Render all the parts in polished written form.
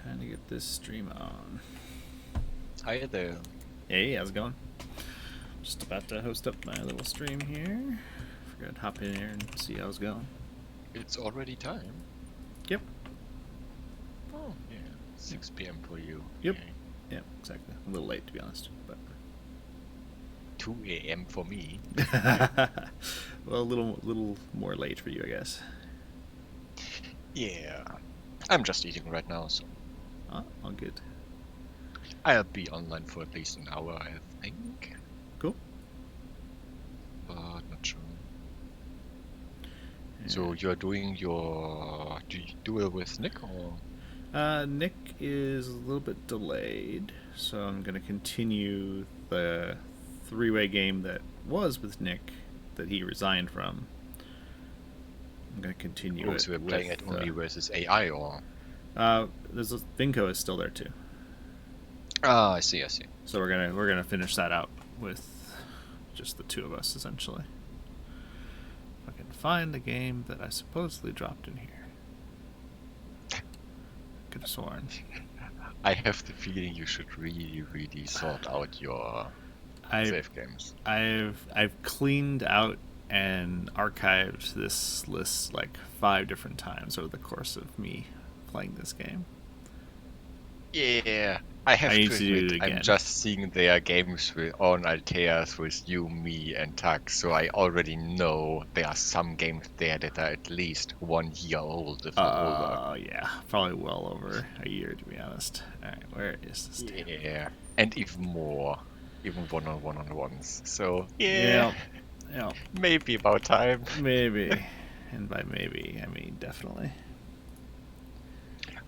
Trying to get this stream on. Hi there. Hey, how's it going? Just about to host up my little stream here. Figured I'd hop in here and see how it's going. It's already time. Yep. Oh, yeah. 6 p.m. for you. Yep. Yeah. Yeah, exactly. A little late, to be honest, but 2 a.m. for me. well, a little more late for you, I guess. Yeah. I'm just eating right now, so Oh, all good. I'll be online for at least an hour, I think. Cool. But not sure. Yeah. So you're doing your duel with Nick, or? Nick is a little bit delayed, so I'm going to continue the three-way game that was with Nick that he resigned from. I'm going to continue it. So we're playing it only versus AI, or? Vinco is still there too. Ah, I see. So we're gonna finish that out with just the two of us, essentially. If I can find the game that I supposedly dropped in here. Could have sworn. I have the feeling you should really sort out your save games. I've cleaned out and archived this list like 5 different times over the course of me playing this game. Yeah, I have need to to do admit, it again. I'm just seeing their games on Alteas with you, me, and Tag, so I already know there are some games there that are at least 1 year old, if not older. Oh, yeah. Probably well over a year, to be honest. Alright, where is this damn? Yeah, and even more. Even one-on-ones. So, Yeah. maybe about time. Maybe. And by maybe, I mean definitely.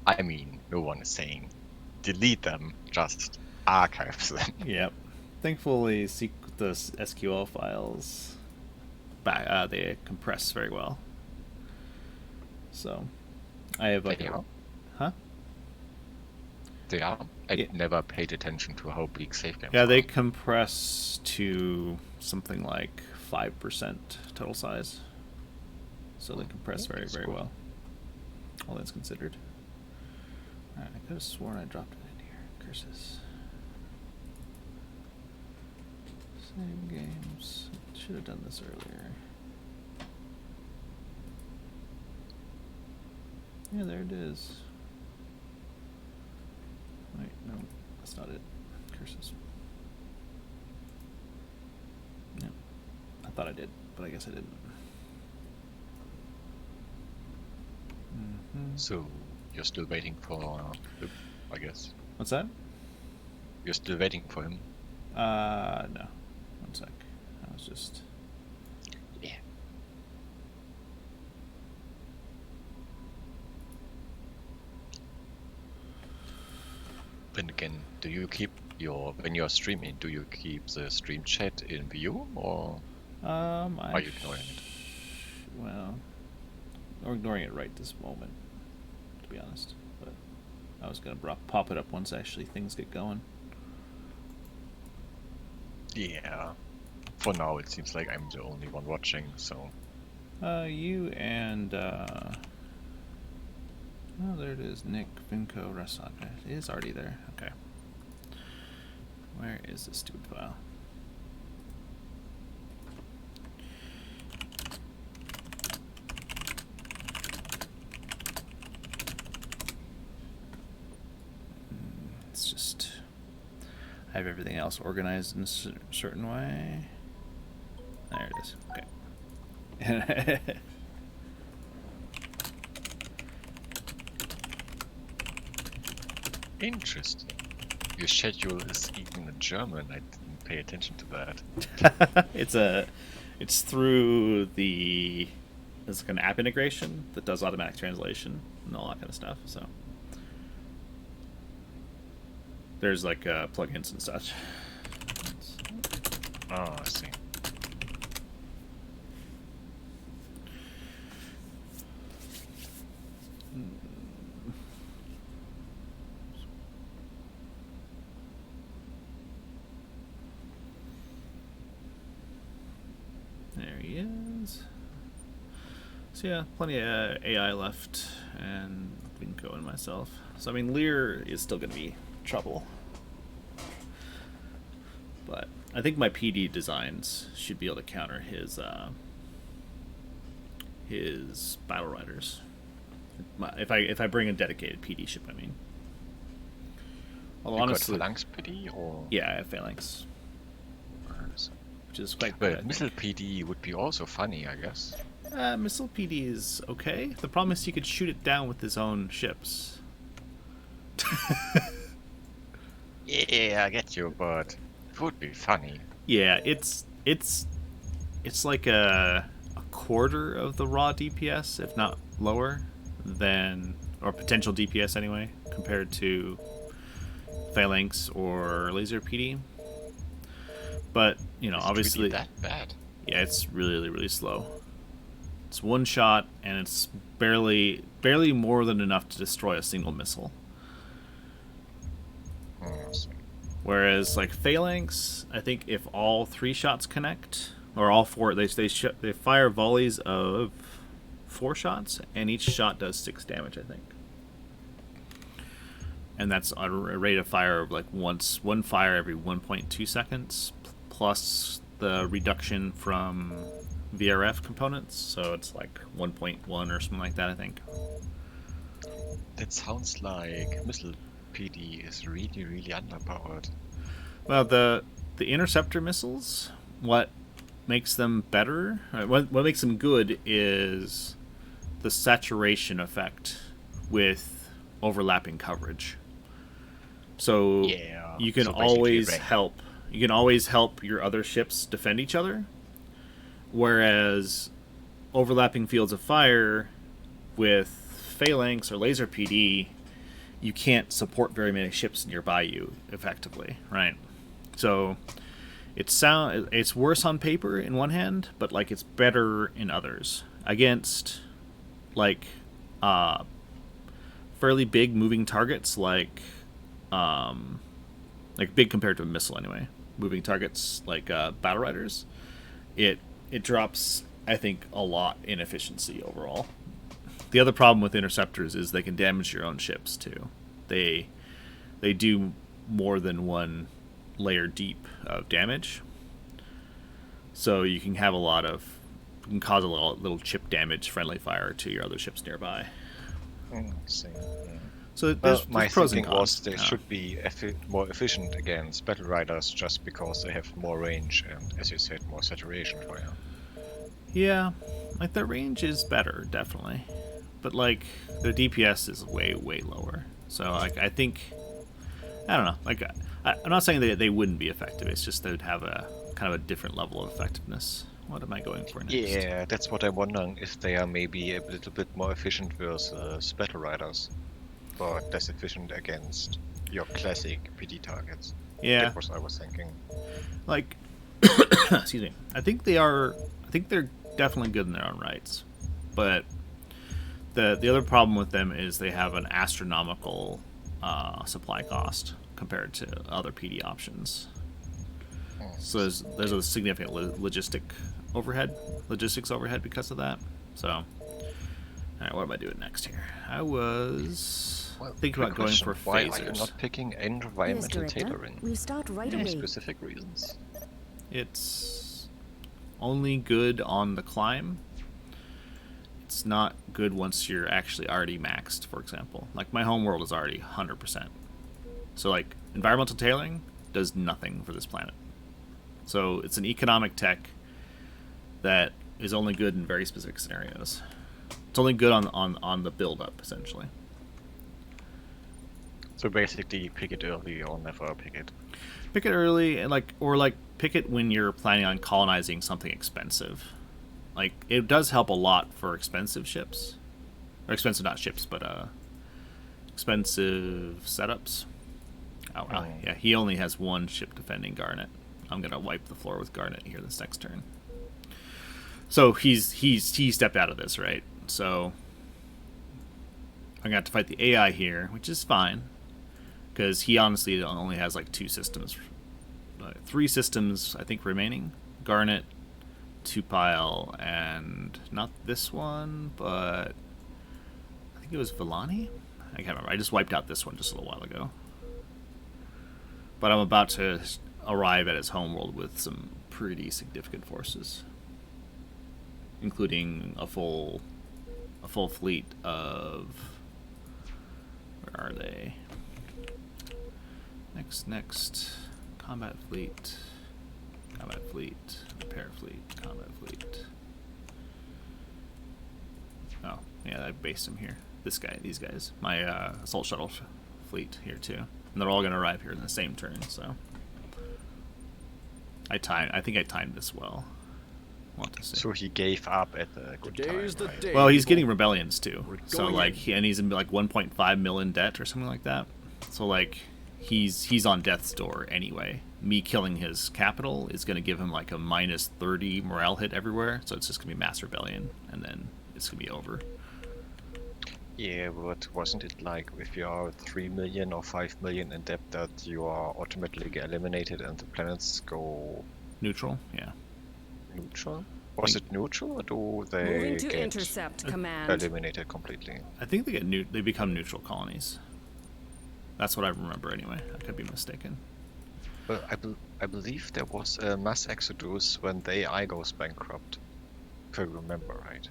I mean, no one is saying delete them, just archive them. Yep. Thankfully, the SQL files, they compress very well. So, I have like Huh? They are? I never paid attention to how big save games are. Yeah, they compress to something like 5% total size. So they compress very well. All that's considered. Alright, I could have sworn I dropped it in here. Curses. Save games. Should have done this earlier. Yeah, there it is. Wait, no, that's not it. Curses. No, I thought I did, but I guess I didn't. So, you're still waiting for him, I guess. What's that? You're still waiting for him? No. One sec. I was just... Yeah. Then again, do you keep when you're streaming, do you keep the stream chat in view, or are you ignoring it? Well, I'm ignoring it right this moment, to be honest. But I was gonna pop it up once actually things get going. Yeah. For now, it seems like I'm the only one watching, so... You and, oh, there it is. Nick, Vinco, Restaurant. It is already there. Okay. Where is this stupid file? It's just... I have everything else organized in a certain way. There it is. Okay. Interesting. Your schedule is even in German. I didn't pay attention to that. It's through the... It's like an app integration that does automatic translation and all that kind of stuff, so... There's like plugins and such. Oh, I see. There he is. So yeah, plenty of AI left, and been going myself. So I mean, Lear is still going to be trouble, but I think my PD designs should be able to counter his battle riders. If I bring a dedicated PD ship, I mean. Well, honestly, got Phalanx PD or yeah, I have Phalanx, which is quite well, good. missile PD would be also funny, I guess. Missile PD is okay. The problem is he could shoot it down with his own ships. Yeah, I get you, but it would be funny. Yeah, it's like a quarter of the raw DPS, if not lower, than or potential DPS anyway, compared to Phalanx or Laser PD. But you know, obviously, really that bad. Yeah, it's really really slow. It's one shot, and it's barely more than enough to destroy a single missile. Whereas like Phalanx, I think if all 3 shots connect, or all 4, they fire volleys of 4 shots, and each shot does 6 damage, I think. And that's a rate of fire of like one fire every 1.2 seconds, plus the reduction from VRF components, so it's like 1.1 or something like that, I think. That sounds like missile PD is really, really underpowered. Well, the interceptor missiles, what makes them better, what makes them good is the saturation effect with overlapping coverage. So yeah, you can always help. You can always help your other ships defend each other. Whereas overlapping fields of fire with Phalanx or Laser PD, you can't support very many ships nearby you effectively, right? So it's worse on paper in one hand, but like it's better in others against like fairly big moving targets, like big compared to a missile anyway. Moving targets like battle riders, it drops, I think, a lot in efficiency overall. The other problem with interceptors is they can damage your own ships too. They do more than one layer deep of damage, so you can have you can cause a little chip damage, friendly fire to your other ships nearby. So there's my pros and thinking cons. was they should be more efficient against battle riders just because they have more range and, as you said, more saturation fire. Yeah, like their range is better, definitely, but like their DPS is way lower. So like I think, I don't know. Like I'm not saying that they wouldn't be effective. It's just they would have a kind of a different level of effectiveness. What am I going for next? Yeah, that's what I'm wondering, if they are maybe a little bit more efficient versus battle riders, but less efficient against your classic PD targets. Yeah, that was what I was thinking. Like, excuse me. I think they're definitely good in their own rights, but the other problem with them is they have an astronomical supply cost compared to other PD options. So there's a significant logistics overhead because of that. So, all right, what am I doing next here? I was thinking about going for phasers. Why are you not picking environmental Yes, tailoring? We'll start right Any away. specific reasons? It's only good on the climb. It's not good once you're actually already maxed, for example. Like my home world is already 100%. So like environmental tailoring does nothing for this planet. So it's an economic tech that is only good in very specific scenarios. It's only good on the build-up, essentially. So basically, pick it early or never pick it. Pick it early, and pick it when you're planning on colonizing something expensive. Like it does help a lot for expensive ships, or expensive not ships, but expensive setups. Oh wow, yeah, he only has one ship defending Garnet. I'm gonna wipe the floor with Garnet here this next turn. So he stepped out of this, right? So I'm gonna have to fight the AI here, which is fine, because he honestly only has like 2 systems, 3 systems I think remaining. Garnet, 2-pile, and not this one, but I think it was Villani. I can't remember. I just wiped out this one just a little while ago. But I'm about to arrive at his homeworld with some pretty significant forces, including a full fleet of... Where are they? Next. Combat fleet. Repair fleet. Combat fleet. Oh, yeah, I based them here. These guys. My assault shuttle fleet here too. And they're all going to arrive here in the same turn, so... I think I timed this well. Want to see. So he gave up at the good time, right? Well, he's getting rebellions too. So like, in. he's in like 1.5 mil in debt or something like that. So like, he's on death's door anyway. Me killing his capital is going to give him like a minus 30 morale hit everywhere. So it's just going to be mass rebellion, and then it's going to be over. Yeah, but wasn't it like if you are 3 million or 5 million in debt that you are automatically eliminated and the planets go Neutral, yeah. neutral? Was it neutral, or do they Moving to get intercept command. eliminated completely? I think they become neutral colonies. That's what I remember anyway. I could be mistaken. Well, I believe there was a mass exodus when the AI goes bankrupt, if I remember right.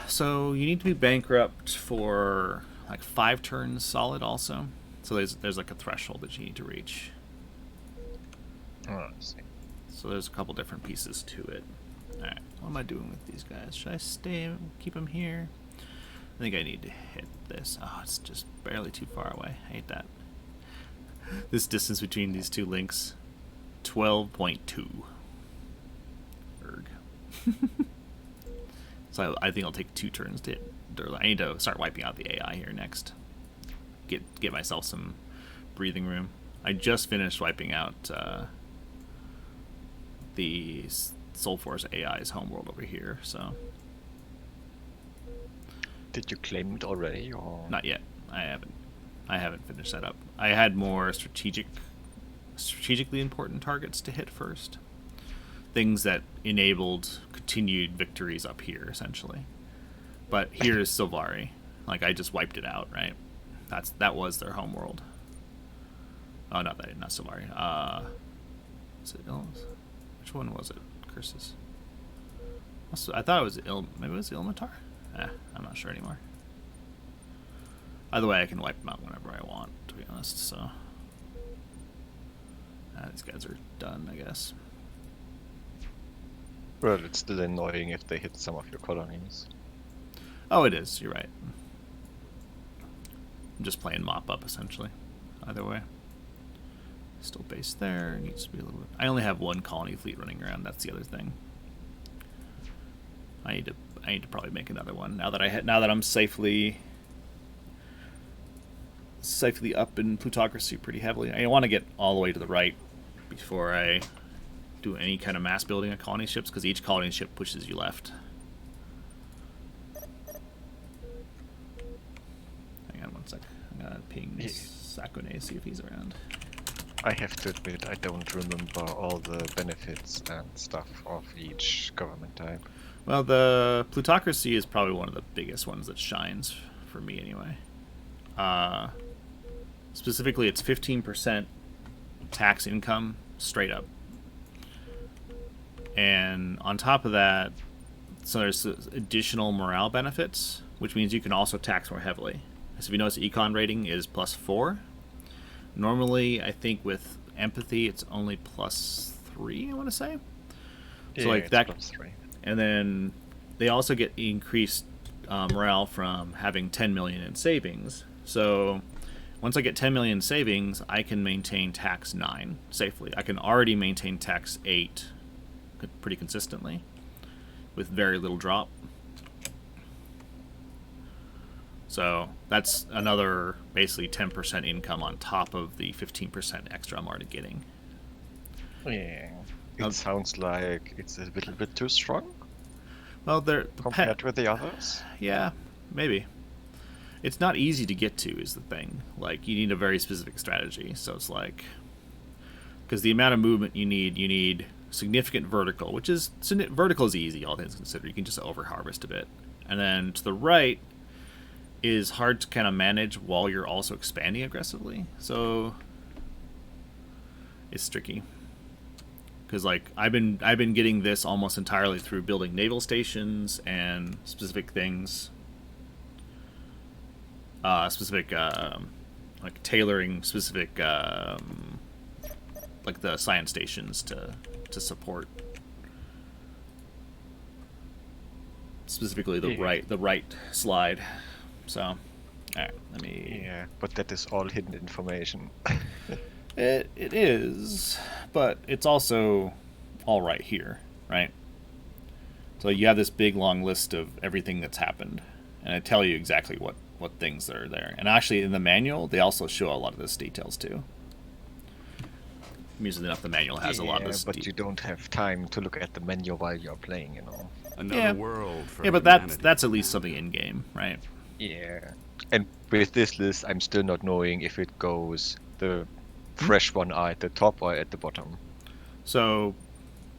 So you need to be bankrupt for like 5 turns solid also. So there's like a threshold that you need to reach. Oh, I see. So there's a couple different pieces to it. Alright, what am I doing with these guys? Should I keep them here? I think I need to hit this. Oh, it's just barely too far away. I hate that. This distance between these two links, 12.2. Erg. So I think it'll take 2 turns to hit. I need to start wiping out the AI here next. Get myself some breathing room. I just finished wiping out the Soulforce AI's homeworld over here, so... Did you claim it already, or...? Not yet. I haven't finished that up. I had more strategically important targets to hit first. Things that enabled continued victories up here, essentially. But here's Sylvari. Like, I just wiped it out, right? That was their homeworld. Oh, not Sylvari. Is it which one was it? Curses. I thought it was maybe it was Ilmatar? I'm not sure anymore. Either way, I can wipe them out whenever I want, to be honest, so... these guys are done, I guess. Well, it's still annoying if they hit some of your colonies. Oh, it is. You're right. I'm just playing mop-up, essentially. Either way. Still based there. Needs to be a little bit... I only have 1 colony fleet running around. That's the other thing. I need to probably make another one now that I'm safely up in plutocracy pretty heavily. I want to get all the way to the right before I do any kind of mass building of colony ships, because each colony ship pushes you left. Hang on one sec. I'm gonna ping Sakune, see if he's around. I have to admit, I don't remember all the benefits and stuff of each government type. Well, the plutocracy is probably one of the biggest ones that shines for me anyway. Specifically, it's 15% tax income straight up. And on top of that, so there's additional morale benefits, which means you can also tax more heavily. So if you notice, econ rating is +4. Normally, I think with empathy, it's only +3, I want to say. So yeah, like that, +3. and then they also get increased morale from having 10 million in savings. So once I get 10 million in savings, I can maintain tax 9 safely. I can already maintain tax 8 pretty consistently with very little drop. So that's another basically 10% income on top of the 15% extra I'm already getting. Yeah, it sounds like it's a little bit too strong. Well, compared with the others. Yeah, maybe. It's not easy to get to is the thing. Like, you need a very specific strategy. So it's like, because the amount of movement you need significant vertical, which is vertical is easy, all things considered. You can just over harvest a bit, and then to the right, is hard to kind of manage while you're also expanding aggressively. So it's tricky. Because like I've been getting this almost entirely through building naval stations and specific things, like tailoring specific like the science stations to support specifically the right slide. So, all right, let me. Yeah, but that is all hidden information. It is, but it's also all right here, right? So you have this big long list of everything that's happened, and I tell you exactly what things are there. And actually, in the manual, they also show a lot of this details too. Amusingly enough, the manual has a lot of this. But you don't have time to look at the menu while you're playing, you know. Another world for but that's at least something in game, right? Yeah. And with this list, I'm still not knowing if it goes the fresh one are at the top or at the bottom. So,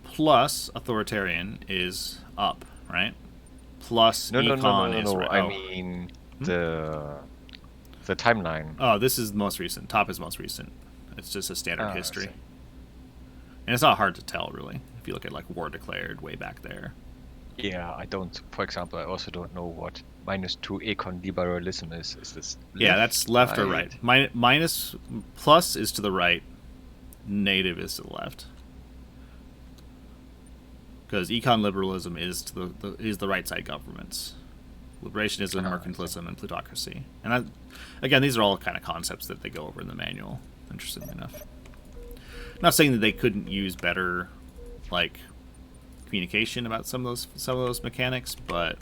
plus authoritarian is up, right? Plus econ is right. I mean the timeline. Oh, this is the most recent. Top is most recent. It's just a standard history. And it's not hard to tell, really, if you look at like war declared way back there. Yeah, I don't. For example, I also don't know what -2 econ liberalism is. Is this? Yeah, that's left or right. Minus plus is to the right. Native is to the left. Because econ liberalism is to the right side governments. Liberationism, mercantilism, and plutocracy. And again, these are all kind of concepts that they go over in the manual. Interestingly enough, I'm not saying that they couldn't use better, like, communication about some of those mechanics, but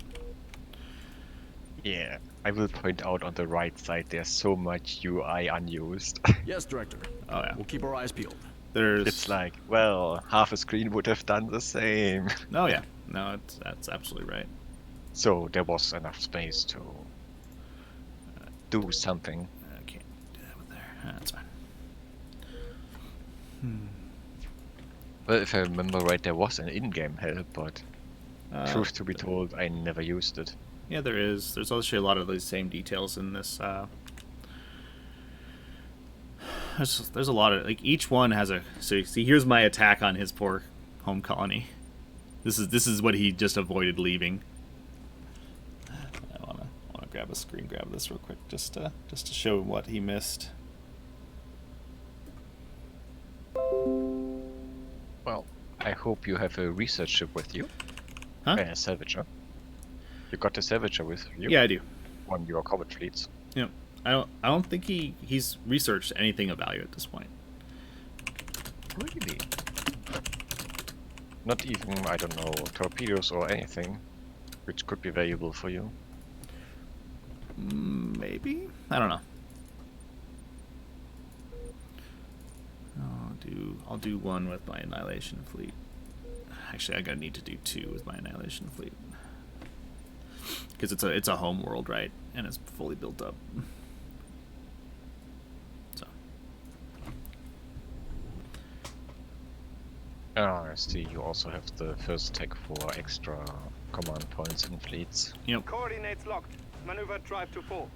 yeah, I will point out on the right side there's so much UI unused. Yes, Director. Oh yeah, We'll keep our eyes peeled. It's like, well, half a screen would have done the same. Oh yeah, no, that's absolutely right. So there was enough space to do something. I can't do that with there. That's fine. Well, if I remember right, there was an in-game help, but truth to be told, I never used it. Yeah, there is. There's actually a lot of these same details in this. There's a lot of, like, each one has a. So see, here's my attack on his poor home colony. This is what he just avoided leaving. I wanna grab a screen grab of this real quick just to show what he missed. Well, I hope you have a research ship with you. Huh? A salvager. You got a salvager with you? Yeah, I do. On your combat fleets. Yeah, I don't think he's researched anything of value at this point. Really? Not even, I don't know, torpedoes or anything, which could be valuable for you. Maybe? I don't know. I'll do one with my Annihilation Fleet. Actually, I'm gonna need to do 2 with my Annihilation Fleet. Because it's a home world, right? And it's fully built up. So. I see you also have the first tech for extra command points in fleets. Yep. Coordinates locked. Maneuver drive to 4.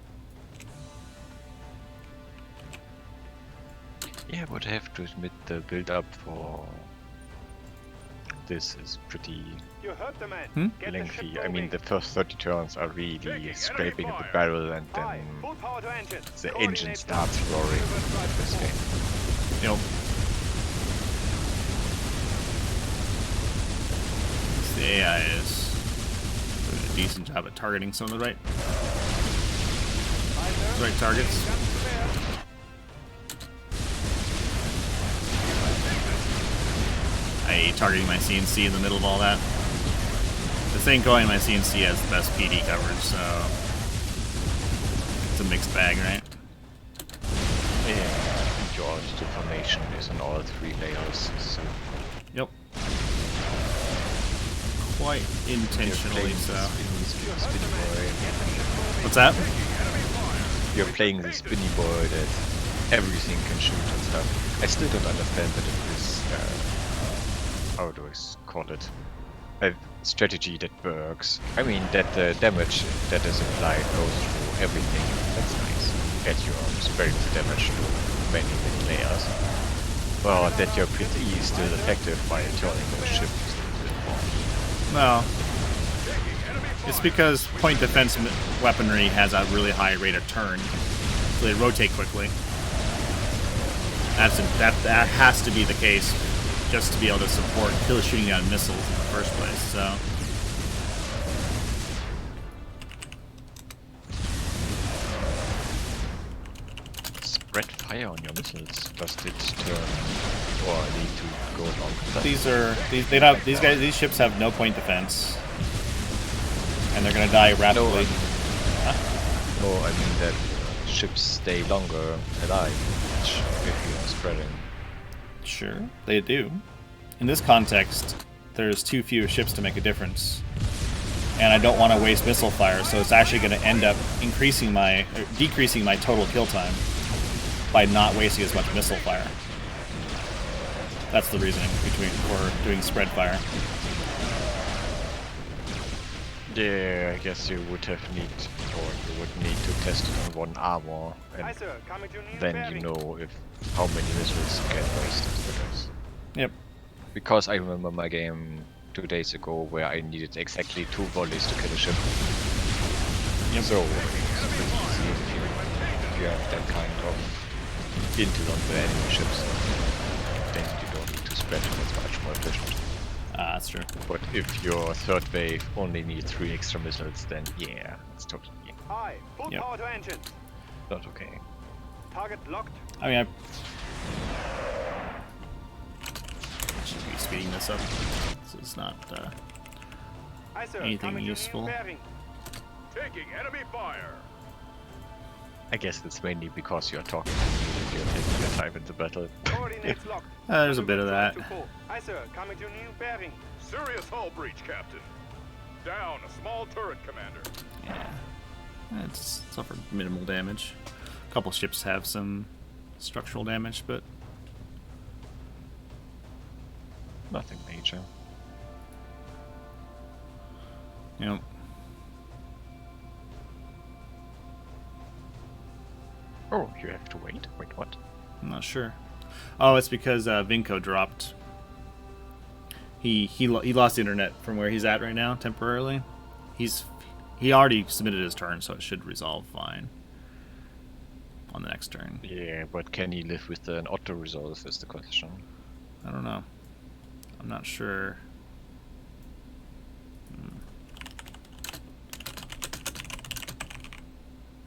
Yeah, I would have to admit the build-up for this is pretty You heard the man. Get the ship lengthy. I mean, moving. the first 30 turns are really scraping at the barrel, and then Full power to engines. the Coordinates engine locked. starts roaring Maneuver drive in to this 4. game. Yep. The AI is doing a decent job at targeting some of the right targets. I hate targeting my CNC in the middle of all that. This ain't going, my CNC has the best PD coverage, so it's a mixed bag, right? Yeah, your deformation is on all 3 layers, so Yep. Quite intentionally so. What's that? You're playing this spinny boy that everything can shoot and stuff. I still don't understand that it is, how do I call it? A strategy that works. I mean, that the damage that is applied goes through everything. That's nice. That you're sparing the damage to many players. Well, that you're pretty still effective by turning the ship. Well, it's because point defense weaponry has a really high rate of turn, so they rotate quickly. That has to be the case, just to be able to support kill shooting down missiles in the first place. So. Spread fire on your missiles. Does it turn or need to go along? These ships have no point defense, and they're gonna die rapidly. No, I mean that ships stay longer alive if you are spreading. Sure, they do. In this context, there's too few ships to make a difference, and I don't want to waste missile fire, so it's actually going to end up decreasing my total kill time by not wasting as much missile fire. That's the reasoning for doing spread fire. Yeah, I guess you would need to test it on one armor, and Aye, sir. Coming to new then bearing. you know how many missiles get wasted. Because, Yep. because I remember my game 2 days ago where I needed exactly 2 volleys to kill a ship. Yep. So it's pretty easy if you have that kind of intel on the enemy ships. Then you don't need to spread, it's much more efficient. That's true. But if your third wave only needs 3 extra missiles, then yeah, it's totally Aye. Full Yep. power to engines. not okay. Target locked. I mean, I should be speeding this up. This is not Aye, sir. anything Coming to useful. new bearing. Taking enemy fire. I guess it's mainly because you're talking to me and you're taking your time in the battle. Coordinates locked. There's a bit of Maneuver that. drive to 4. Aye, sir. Coming to new bearing. Serious hull breach, Captain. Down a small turret commander. Yeah. It's suffered minimal damage. A couple ships have some structural damage, but Nothing major. you know, Oh, you have to wait? Wait, what? I'm not sure. Oh, it's because Vinco dropped. He lost the internet from where he's at right now temporarily. He already submitted his turn, so it should resolve fine on the next turn. Yeah, but can he live with an auto resolve is the question. I don't know. I'm not sure.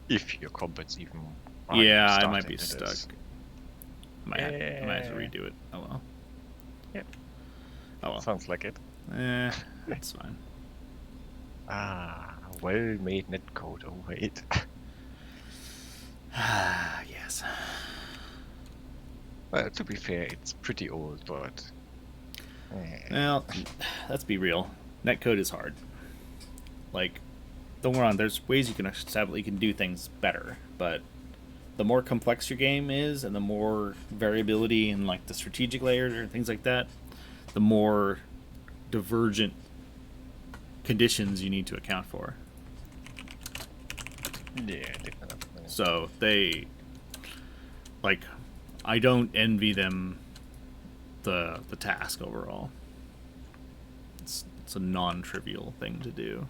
If your combat's even Yeah, I starting, might be that stuck. is- I might have to redo it. Oh well. Yep. Oh well. Sounds like it. That's fine. Ah, well-made netcode. Oh wait. Yes. Well, to be fair, it's pretty old, but Well, let's be real. Netcode is hard. Like, don't get me wrong, there's ways you can do things better, but the more complex your game is, and the more variability in like the strategic layers or things like that, the more divergent conditions you need to account for. yeah, definitely. So they, like, I don't envy them the task overall. It's a non-trivial thing to do.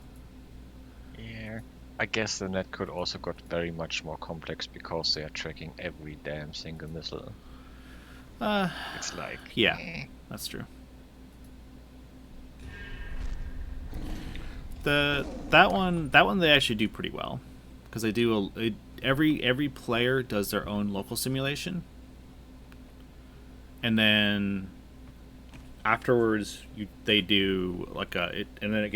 Yeah, I guess the netcode also got very much more complex because they are tracking every damn single missile. It's like Yeah, that's true. That one they actually do pretty well, because they do every player does their own local simulation, and then afterwards they do like and then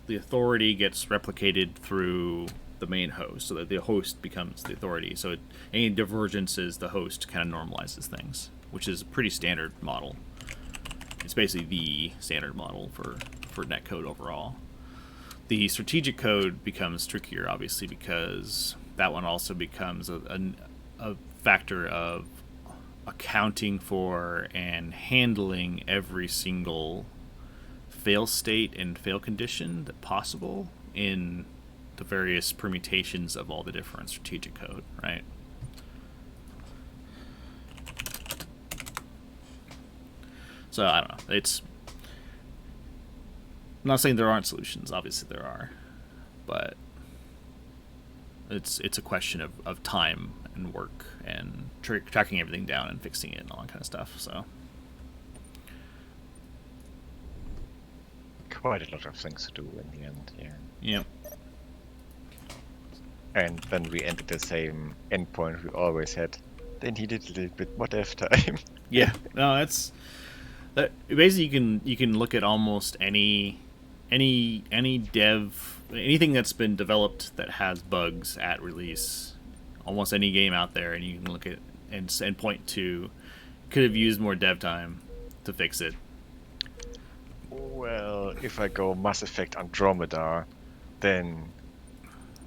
the authority gets replicated through the main host, so that the host becomes the authority. So any divergences, the host kind of normalizes things, which is a pretty standard model. It's basically the standard model for netcode overall. The strategic code becomes trickier, obviously, because that one also becomes a factor of accounting for and handling every single fail state and fail condition that possible in the various permutations of all the different strategic code, right? So I don't know. I'm not saying there aren't solutions. Obviously there are, but it's a question of time and work and tracking everything down and fixing it and all that kind of stuff. So Quite a lot of things to do in the end, yeah. yeah, And then we ended the same endpoint we always had. They needed a little bit more dev time. yeah. No, that's that. Basically, you can look at almost any dev, anything that's been developed that has bugs at release, almost any game out there, and you can look at and point to could have used more dev time to fix it. Well, if I go Mass Effect Andromeda, then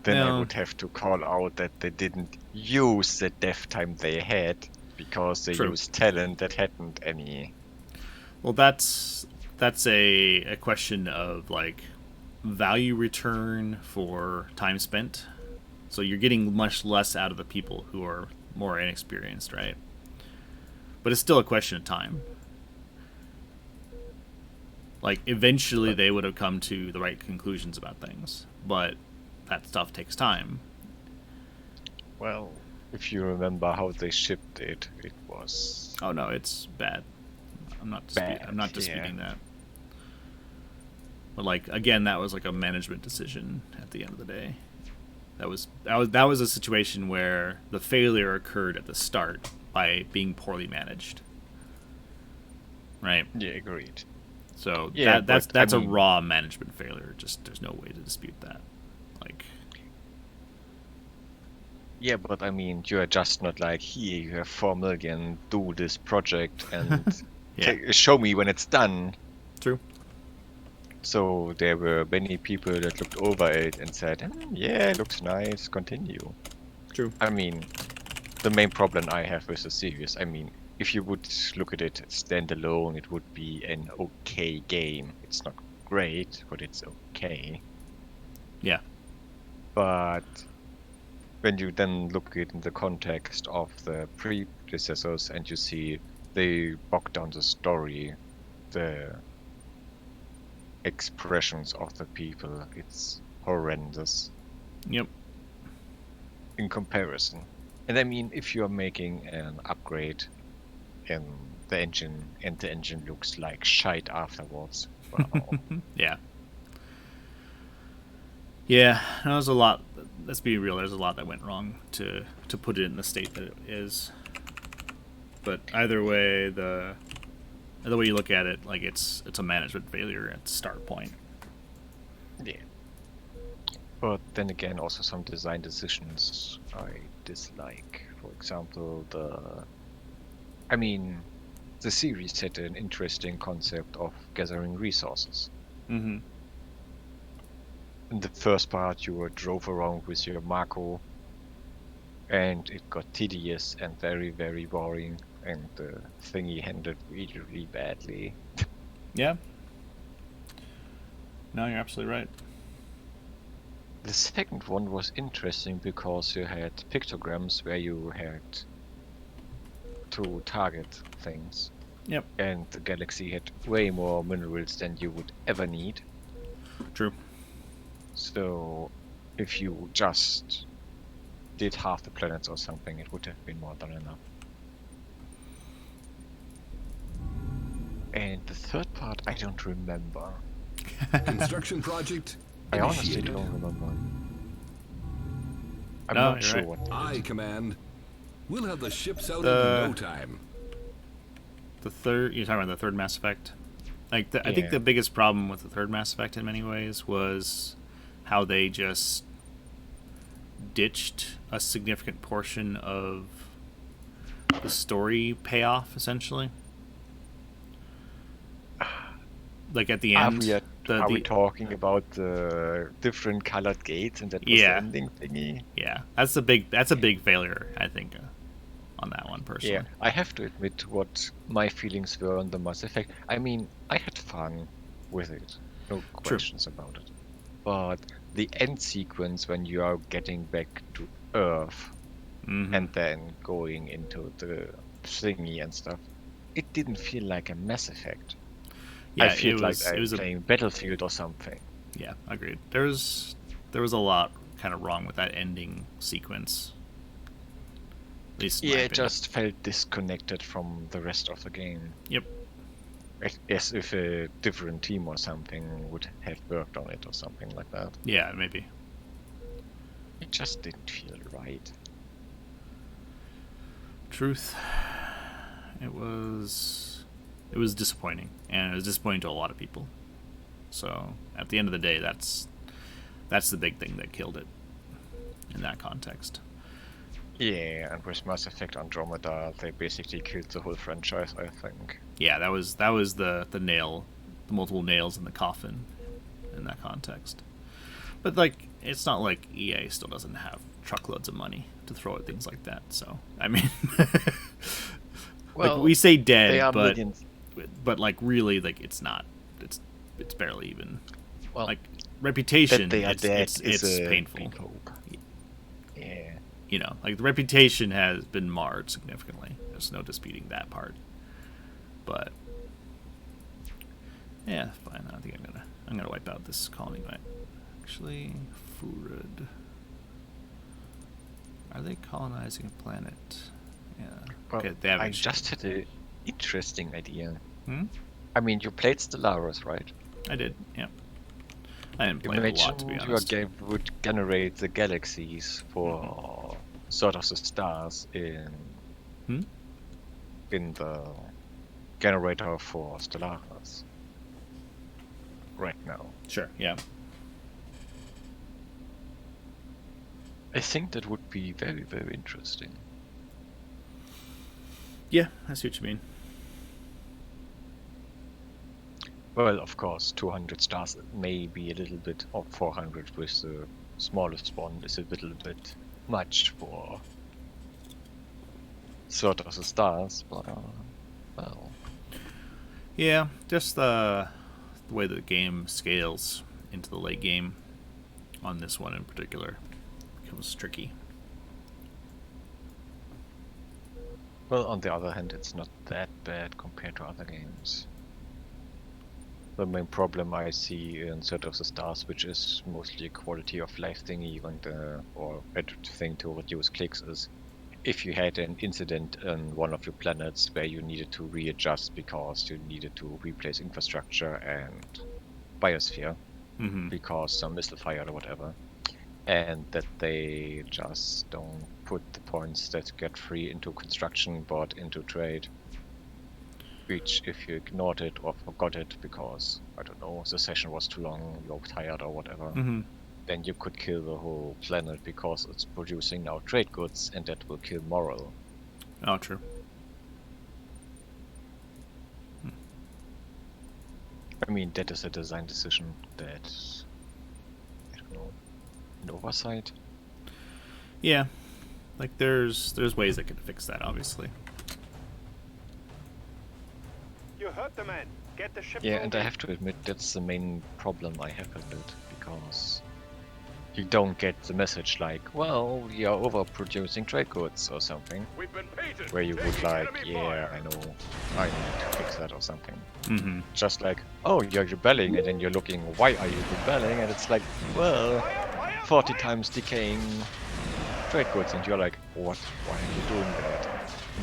I would have to call out that they didn't use the dev time they had because they True. used talent that hadn't any. Well, that's a question of like value return for time spent. So you're getting much less out of the people who are more inexperienced, right? But it's still a question of time. Like eventually they would have come to the right conclusions about things, but that stuff takes time. Well, if you remember how they shipped it, it was Oh no, it's bad. I'm not disputing that. But like again, that was like a management decision at the end of the day. That was a situation where the failure occurred at the start by being poorly managed. Right? yeah, agreed. So Yeah, that's but, I a mean- raw management failure. Just there's no way to dispute that. Like Yeah, but I mean, you are just not like, here, you have 4 million, do this project and yeah, show me when it's done. true. So there were many people that looked over it and said, yeah, it looks nice, continue. True. I mean, the main problem I have with the series, I mean, if you would look at it standalone, it would be an okay game. It's not great, but it's okay. Yeah. But when you then look at it in the context of the predecessors and you see they bogged down the story, the expressions of the people, it's horrendous Yep. in comparison. And I mean, if you're making an upgrade in the engine and the engine looks like shite afterwards, well, Yeah. Yeah, that was a lot. Let's be real. There's a lot that went wrong to put it in the state that it is. But either way, the way you look at it, like it's a management failure at the start point. yeah. But then again, also some design decisions I dislike. For example, the series had an interesting concept of gathering resources. Mm-hmm. In the first part, you drove around with your Mako, and it got tedious and very, very boring, and the thingy handled really, really badly. Yeah. No, you're absolutely right. The second one was interesting because you had pictograms where you had to target things. Yep. And the galaxy had way more minerals than you would ever need. True. So if you just did half the planets or something, it would have been more than enough. And the third part, I don't remember. Construction project I honestly initiated. don't remember. I'm No, not you're sure right. what. Aye, Command. We'll have the ships out The- in no time. You're talking about the third Mass Effect? Like, I think Yeah. the biggest problem with the third Mass Effect in many ways was how they just ditched a significant portion of the story payoff, essentially. Like at the end, Are we talking about the different colored gates and that was Yeah. the ending thingy? yeah, that's a big failure, I think, on that one personally. Yeah, I have to admit what my feelings were on the Mass Effect. I mean, I had fun with it, no questions about it. But the end sequence when you are getting back to Earth Mhm. and then going into the thingy and stuff, it didn't feel like a Mass Effect. Yeah, I feel like it I'm was playing Battlefield or something. Yeah, agreed. There was a lot kind of wrong with that ending sequence. At least in my Yeah, it opinion. just felt disconnected from the rest of the game. Yep. As if a different team or something would have worked on it or something like that. Yeah, maybe. It just didn't feel right. Truth. It was disappointing, and it was disappointing to a lot of people. So at the end of the day, that's the big thing that killed it in that context. Yeah, and with Mass Effect Andromeda, they basically killed the whole franchise, I think. Yeah, that was the nail, the multiple nails in the coffin in that context. But like, it's not like EA still doesn't have truckloads of money to throw at things like that. So I mean, Well, like we say they dead, are but millions. like really, like it's not. It's barely even. Well, Like reputation, that they are it's dead is a painful. big hope. Yeah. You know, like the reputation has been marred significantly. There's no disputing that part. But yeah, fine. I think I'm gonna wipe out this colony. Right? Actually, Furud. Are they colonizing a planet? Yeah. Well, Okay, they haven't. I just had an interesting idea. Hmm? I mean, you played Stellaris, right? I did. Yeah. I didn't play it a lot, to be Imagine honest. your game would generate the galaxies for sort of the stars in Hmm? the generator for Stellaris right now. Sure. Yeah. I think that would be very, very interesting. Yeah, I see what you mean. Well, of course, 200 stars may be a little bit, or 400 with the smallest one is a little bit much for sort of the stars, but well, Yeah, just the way the game scales into the late game on this one in particular becomes tricky. well, on the other hand, it's not that bad compared to other games. The main problem I see in Set of the Stars, which is mostly a quality of life thingy or a thing to reduce clicks, is if you had an incident on one of your planets where you needed to readjust because you needed to replace infrastructure and biosphere Mm-hmm. because some missile fired or whatever, and that they just don't put the points that get free into construction but into trade. Which, if you ignored it or forgot it because, I don't know, the session was too long, you're tired or whatever, Mm-hmm. then you could kill the whole planet because it's producing now trade goods and that will kill morale. Oh, true. I mean, that is a design decision that, I don't know, an oversight. Yeah, like there's ways they could fix that, obviously. You heard the man. Get the ship Yeah, and I moving. have to admit that's the main problem I have with it, because you don't get the message like, well, we are overproducing trade goods or something, We've been painted. where you would Taking like, enemy yeah, fire. I know, I need to fix that or something. Mm-hmm. Just like, oh, you're rebelling, and then you're looking, why are you rebelling? And it's like, well, Fire, fire, 40 fire. times decaying trade goods, and you're like, what? Why are you doing that?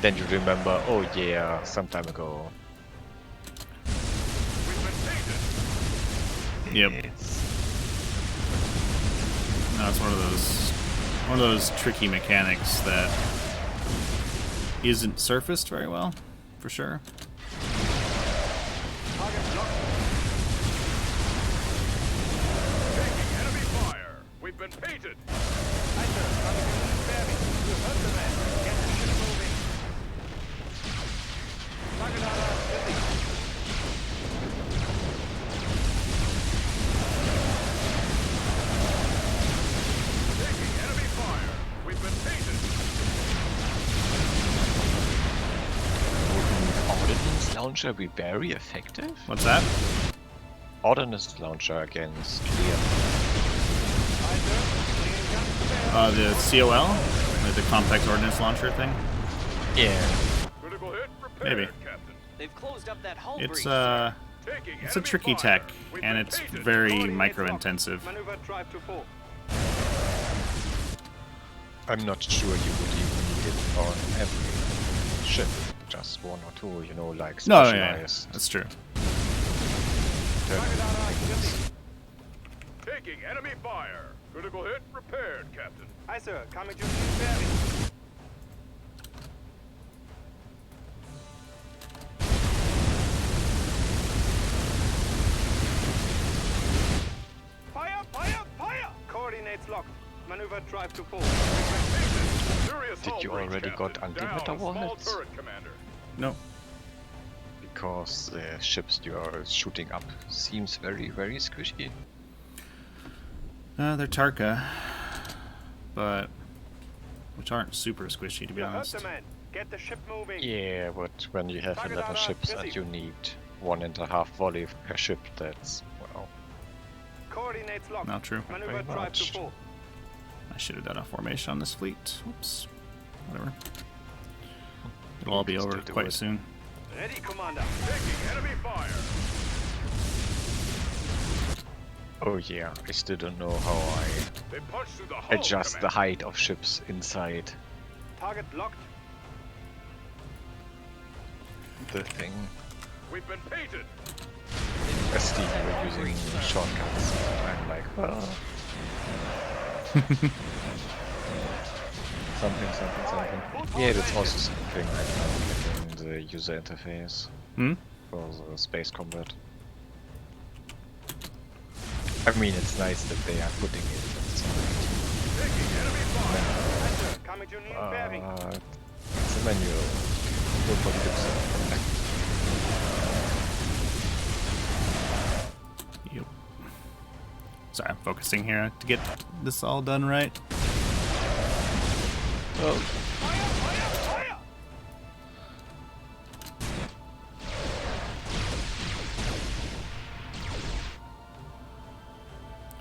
Then you remember, oh yeah, some time ago. We've been painted. Yep. It's- No, it's one of those tricky mechanics that isn't surfaced very well, for sure. Target locked. Taking enemy fire. We've been painted. Kaiser, coming to new bearing. You heard the man. Get the ship moving. Target radar busy. Taking enemy fire. We've been painted. Wouldn't Ordnance Launcher be very effective? What's that? Ordnance Launcher against clear. The COL, like the compact ordnance launcher thing. Yeah. Critical hit prepared, Maybe. Captain. They've closed up that hull It's breach. Taking it's a enemy tricky fire. tech, We've and been it's painted. very micro-intensive. Maneuver drive to 4. I'm not sure you would even need it on every ship. Just one or two, you know, like No, specialized. yeah, that's true. Taking enemy fire. Critical hit repaired, Captain. Aye, sir. Coming to new bearing. Fire! Fire! Fire! Coordinates locked. Maneuver drive to 4. Serious Did hull you breach, already got Captain. unlimited Down a small warheads? turret commander. No. Because the ships you are shooting up seems very, very squishy. They're Tarka, but which aren't super squishy to be honest. Man, get the ship moving. Yeah, but when you have Target 11 radar ships busy. and you need 1.5 volley per ship, that's, well, Coordinates locked. Not true. Maneuver Very drive much. to 4. I should have done a formation on this fleet. Whoops. Whatever. It'll all be can over still do quite it. soon. Ready, Commander. Taking enemy fire. oh yeah, I still don't know how They punched through the hull, I adjust the Commander. height of ships inside Target locked. the thing. We've been painted. As Steve were using shortcuts, I'm like, well... something. Yeah, that's also something I found in the user interface Hmm? for the space combat. I mean, it's nice that they are putting it, Taking enemy fire. Aye, sir. Coming to new bearing. it's a manual. Nobody looks at it. Yep. Sorry, I'm focusing here to get this all done right. Well, Fire! Fire! Fire!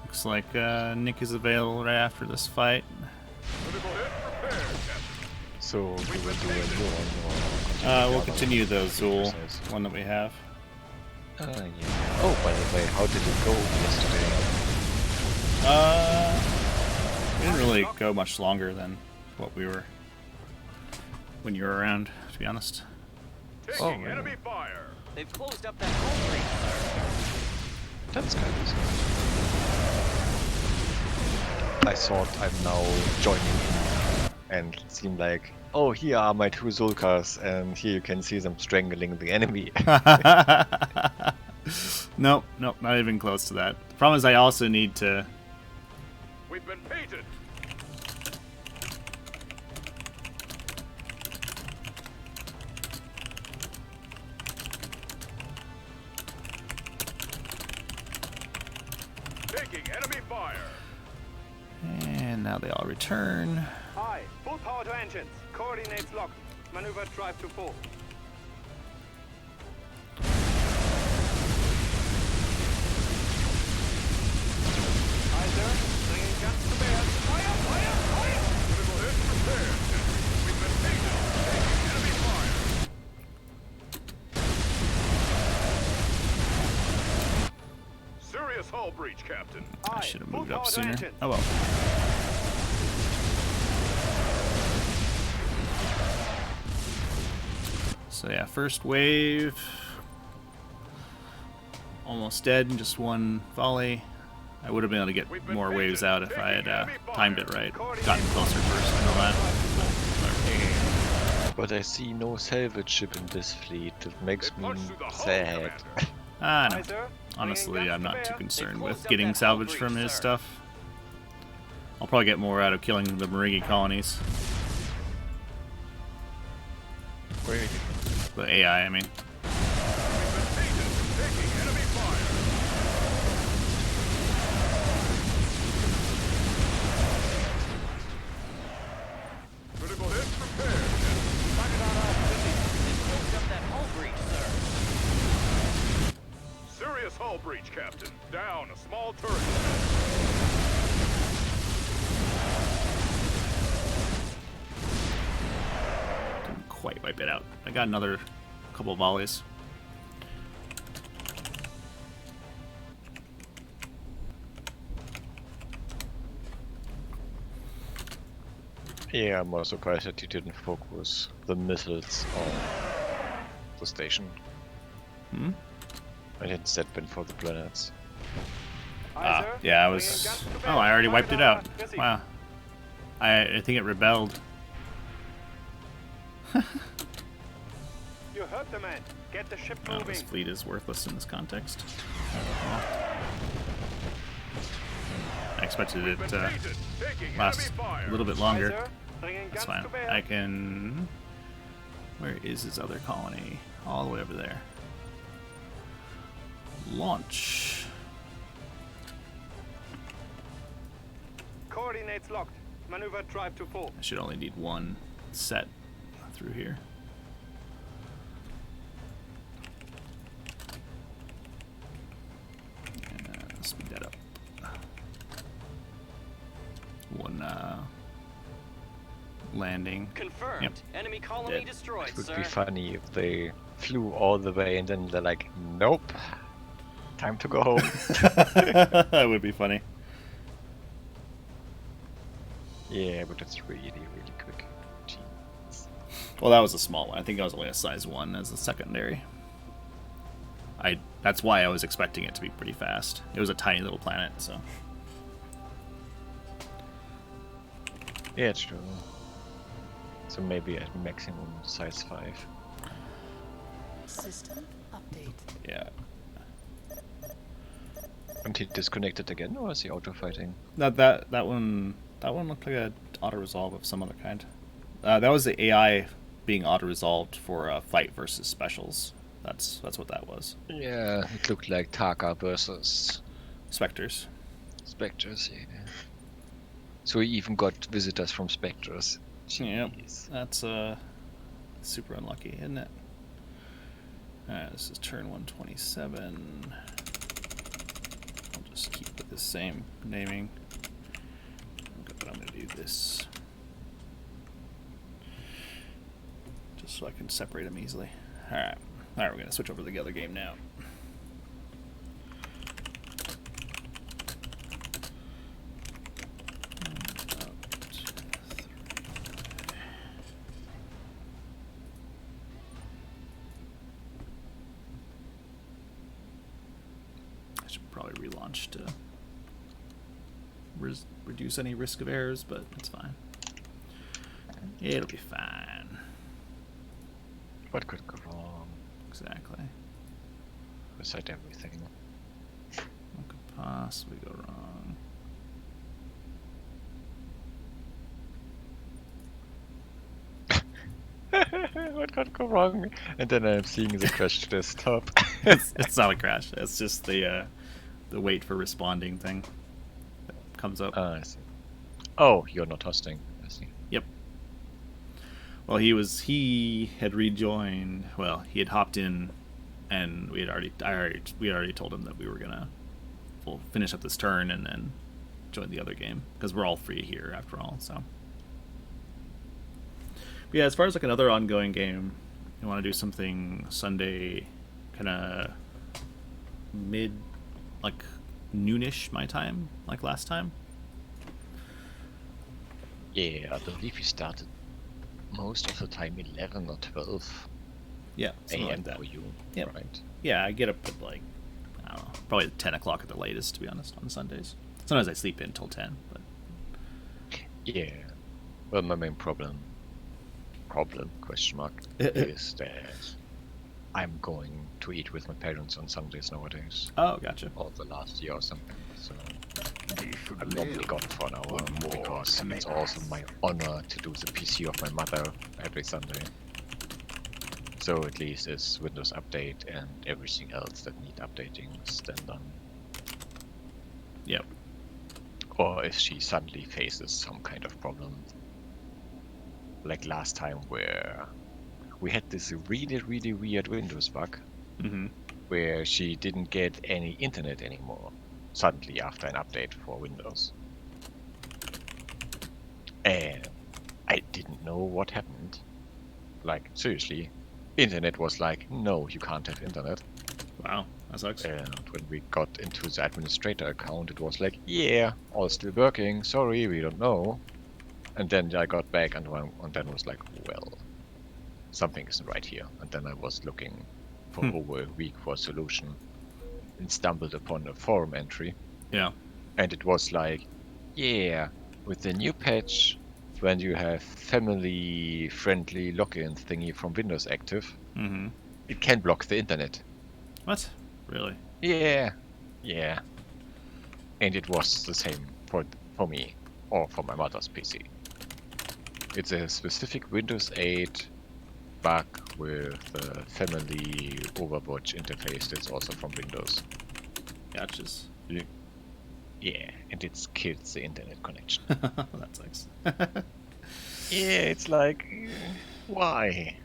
Looks like Nick is available right after this fight. Critical hit prepared, Captain. so you will do a new one or We'll continue the Zool exercise? one that we have. Yeah. Oh, by the way, how did it go yesterday? We didn't really go much longer than what we were when you were around, to be honest. Taking Oh, really? enemy fire. They've closed up that hull breach. That's kind of I thought I'm now joining in and it seemed like, oh, here are my 2 Zulkas and here you can see them strangling the enemy. Nope, not even close to that. The problem is I also need to... We've been painted. Taking enemy fire. And now they all return. Aye. Full power to engines. Coordinates locked. Maneuver drive to 4. Aye, sir. Bringing guns to bear. Fire! Fire! Fire! Critical hit prepared, Captain. We've been painted. Taking enemy fire. Serious hull breach, Captain. I Aye. should have Full moved up power to sooner. engines. Oh well. So yeah, first wave. Almost dead in just one volley. I would have been able to get more waves out if I had timed it right. Gotten closer first and all that. But I see no salvage ship in this fleet. It makes me sad. Ah, Aye, no. sir. Honestly, I'm not too concerned with closed up getting that salvage hull from breach, his sir. stuff. I'll probably get more out of killing the Marigi colonies. The AI, I mean. Taking enemy fire. Critical hit prepared. They've closed up that hull breach, sir. Serious hull breach, Captain. Down a small turret. quite wipe it out. I got another couple of volleys. Yeah, I'm more surprised that you didn't focus the missiles on the station. Hmm? And instead went for the planets. Aye, sir. Yeah, I Bringing was... guns to Oh, bear. I already wiped it out. Busy. Wow. I think it rebelled. You heard the man. Get the ship Oh, moving. this fleet is worthless in this context. I expected it to Defeated. Taking last enemy fire. a little bit Aye, longer. sir. Bringing That's guns fine. to bear. I can... Where is his other colony? All the way over there. Launch. Coordinates locked. Maneuver drive to full. I should only need one set through here. Speed that up. One landing. Confirmed. Yep. Enemy colony Dead. destroyed, It would sir. be funny if they flew all the way and then they're like, nope, time to go home. That would be funny. Yeah, but that's really, really quick. Jeez. Well, that was a small one. I think I was only a size 1 as a secondary. That's why I was expecting it to be pretty fast. It was a tiny little planet, so. Yeah, it's true. So maybe at maximum size 5. System update. Yeah. And he disconnected again, or is he auto fighting? That one looked like a auto resolve of some other kind. That was the AI being auto resolved for a fight versus specials. That's what that was. Yeah, it looked like Taka versus Spectres. Spectres, yeah. So he even got visitors from Spectres. Yep. Jeez. That's super unlucky, isn't it? Alright, this is turn 127. I'll just keep with the same naming. But I'm gonna do this. Just so I can separate them easily. Alright. Alright, we're gonna switch over to the other game now. I should probably relaunch to reduce any risk of errors, but it's fine. It'll be fine. What could go wrong? Exactly. Beside everything. What could possibly go wrong? What could go wrong? And then I'm seeing the crash desktop. It's not a crash. It's just the wait for responding thing that comes up. I see. Oh, you're not hosting. I see. Yep. Well, he had rejoined. Well, he had hopped in, and we had already told him that we were gonna finish up this turn and then join the other game because we're all free here after all. So. But yeah, as far as like another ongoing game, you want to do something Sunday, kind of mid, like noonish my time, like last time. Yeah, I believe we started most of the time 11 or 12 Yeah, something a.m. like that. for you, Yep. right? Yeah, I get up at like, I don't know, probably 10 o'clock at the latest, to be honest, on Sundays. Sometimes I sleep in till 10, but Yeah. Well, my main problem, question mark, is that I'm going to eat with my parents on Sundays nowadays, oh, gotcha. or the last year or something. So I'm normally gone for an hour because it's also my honor to do the PC of my mother every Sunday. So at least it's Windows Update and everything else that need updating is then done. Yep. Or if she suddenly faces some kind of problem. Like last time where we had this really, really weird Windows bug Mm-hmm. where she didn't get any internet anymore suddenly after an update for Windows. And I didn't know what happened. Like, seriously. Internet was like, no, you can't have internet. Wow, that sucks. And when we got into the administrator account, it was like, yeah, all still working. Sorry, we don't know. And then I got back and then was like, well, something isn't right here. And then I was looking for over a week for a solution and stumbled upon a forum entry. Yeah. And it was like, yeah, with the new patch, when you have family-friendly login thingy from Windows active, Mm-hmm. it can block the internet. What? Really? Yeah, yeah. And it was the same for me, or for my mother's PC. It's a specific Windows 8 bug with the family Overwatch interface that's also from Windows. Gotchas. Yeah, and it kills the internet connection. That sucks. Yeah, it's like, why?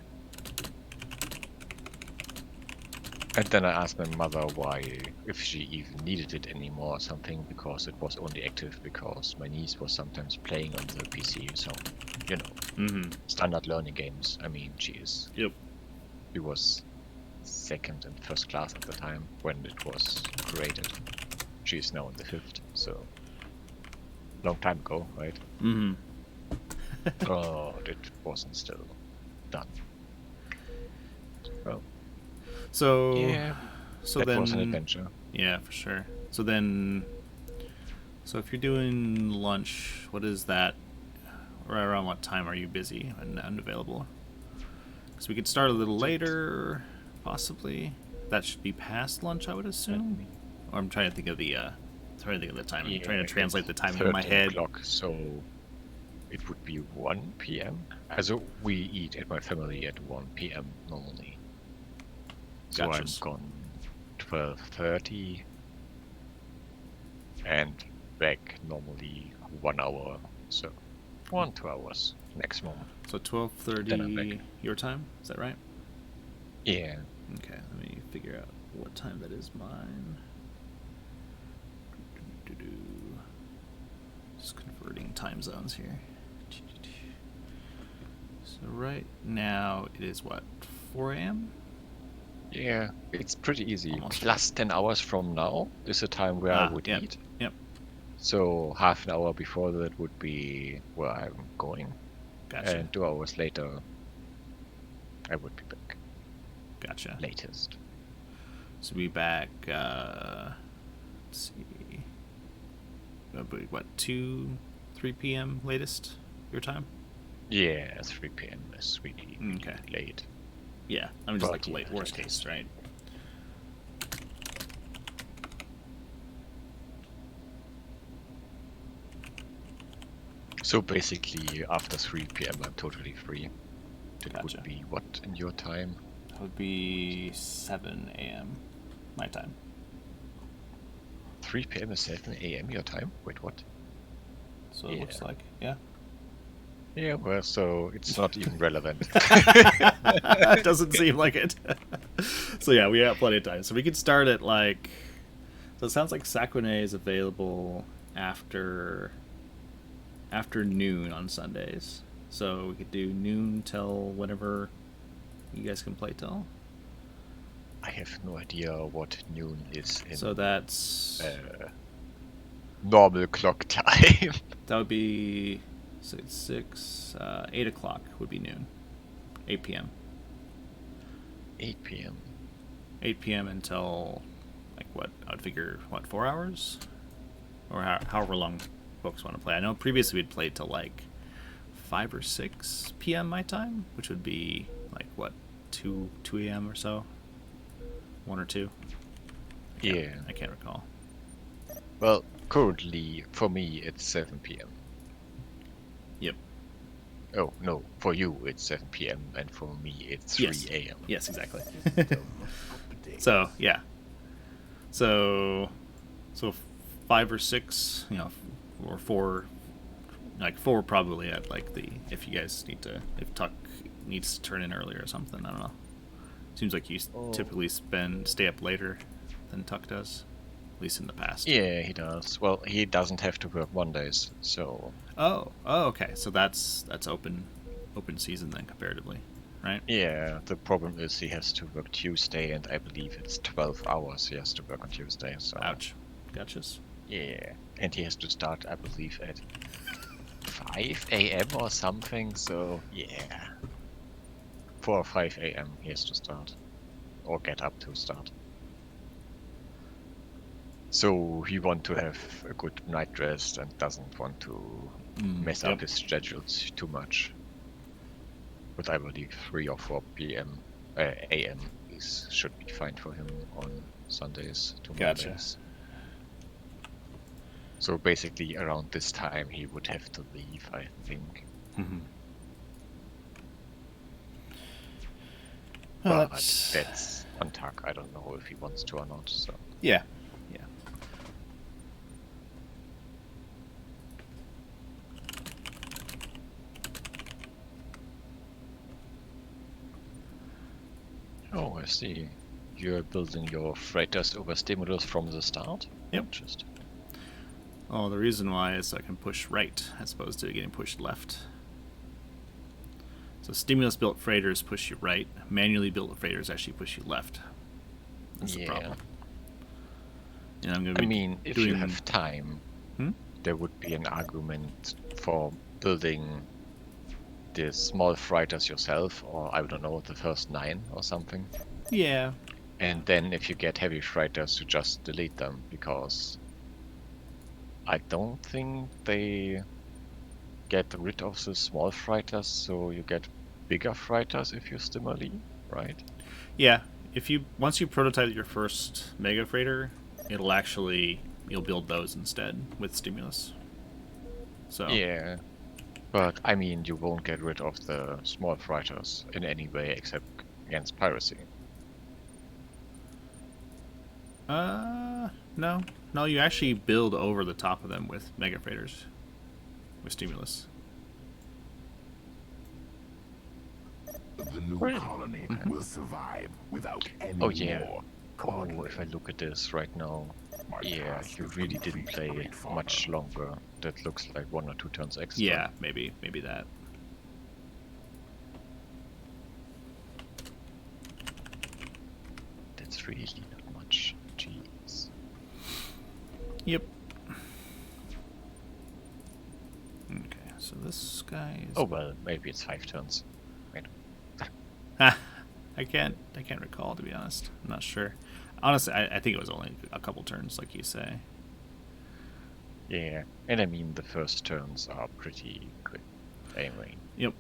And then I asked my mother why, if she even needed it anymore or something, because it was only active because my niece was sometimes playing on the PC, so, you know, Mm-hmm. standard learning games. I mean, she was second and first class at the time when it was created. She is now in the 5th, so long time ago, right? Mm-hmm. Oh, it wasn't still done. Well, So yeah, so that then was an adventure. Yeah, for sure. So if you're doing lunch, what is that? Right around what time are you busy and unavailable? Because we could start a little later, possibly. That should be past lunch, I would assume. Or I'm trying to think of the time. I'm trying to translate the timing in my 13 head. o'clock, so it would be 1 p.m. Also, we eat at my family at 1 p.m. normally. So Gotcha. I'm gone 12:30 and back normally 1 hour. So 2 hours maximum. So Then I'm 12:30 back. your time, is that right? Yeah. Okay, let me figure out what time that is mine. Just converting time zones here. So right now it is what, 4 a.m.? Yeah, it's pretty easy. Almost. Plus 10 hours from now is the time where I would Yep. eat. Yep. So half an hour before that would be where I'm going. Gotcha. And 2 hours later, I would be back. Gotcha. Latest. So we'll be back, let's see, what, 2, 3 p.m. latest, your time? Yeah, 3 p.m. is really, really Okay. late. Yeah, I mean, just But like late, yeah, worst that case, is- right? So basically, after 3 p.m. I'm totally free. That Gotcha. would be what in your time? That would be 7 a.m. my time. 3 p.m. is 7 a.m. your time? Wait, what? So it looks Yeah. like, yeah. Yeah, well, so it's not even relevant. Doesn't seem like it. So yeah, we have plenty of time. So we could start at like, so it sounds like Sakune is available after noon on Sundays. So we could do noon till whenever you guys can play till. I have no idea what noon is in So that's normal clock time. that would be 8 o'clock would be noon, 8 p.m. 8 p.m. 8 p.m. until, like, what, I'd figure, what, 4 hours? Or however long folks want to play. I know previously we'd played till, like, 5 or 6 p.m. my time, which would be, like, what, 2 a.m. or so? 1 or 2? Yeah. I can't recall. Well, currently, for me, it's 7 p.m. Yep. Oh, no, for you, it's 7 p.m., and for me, it's 3 Yes. a.m. Yes, exactly. So, yeah. So 5 or 6, or 4, like 4 probably at, like, if you guys if Tuck needs to turn in earlier or something, I don't know. Seems like you typically stay up later than Tuck does, at least in the past. Yeah, he does. Well, he doesn't have to work Mondays, so... Oh, okay. So that's open season then, comparatively. right? Yeah, the problem is he has to work Tuesday, and I believe it's 12 hours he has to work on Tuesday. So Ouch. Gotchas. yeah, and he has to start, I believe, at 5 a.m. or something. So yeah, 4 or 5 a.m. he has to start, or get up to start. So he wants to have a good night rest and doesn't want to mess yep. up his schedules too much. But I believe 3 or 4 p.m. a.m. should be fine for him on Sundays to Gotcha. Mondays. So basically around this time he would have to leave, I think. Mm-hmm. But that's on Tuck. I don't know if he wants to or not. So Yeah. oh, I see. You're building your freighters over stimulus from the start? Yep. Interesting. Oh, the reason why is I can push right as opposed to getting pushed left. So stimulus built freighters push you right. Manually built freighters actually push you left. That's the problem. And I'm gonna I be mean, if you have time, Hmm? there would be an argument for building the small freighters yourself, or I don't know, the first 9 or something. Yeah. And then if you get heavy freighters, you just delete them, because I don't think they get rid of the small freighters, so you get bigger freighters if you stimuli, right? Yeah. Once you prototype your first mega freighter, you'll build those instead with stimulus. So Yeah. But I mean, you won't get rid of the small freighters in any way except against piracy. No. No, you actually build over the top of them with mega freighters. With stimulus. The new colony will survive without any Oh yeah. more Oh, clogging. if I look at this right now, My yeah, task you is really complete, didn't play Great Father. much longer. That looks like 1 or 2 turns extra. Yeah, maybe that. That's really not much. Jeez. Yep. Okay, so this guy is. Oh well, maybe it's 5 turns. Wait. I can't recall, to be honest. I'm not sure. Honestly, I think it was only a couple turns, like you say. Yeah, and I mean the first turns are pretty quick anyway. Yep.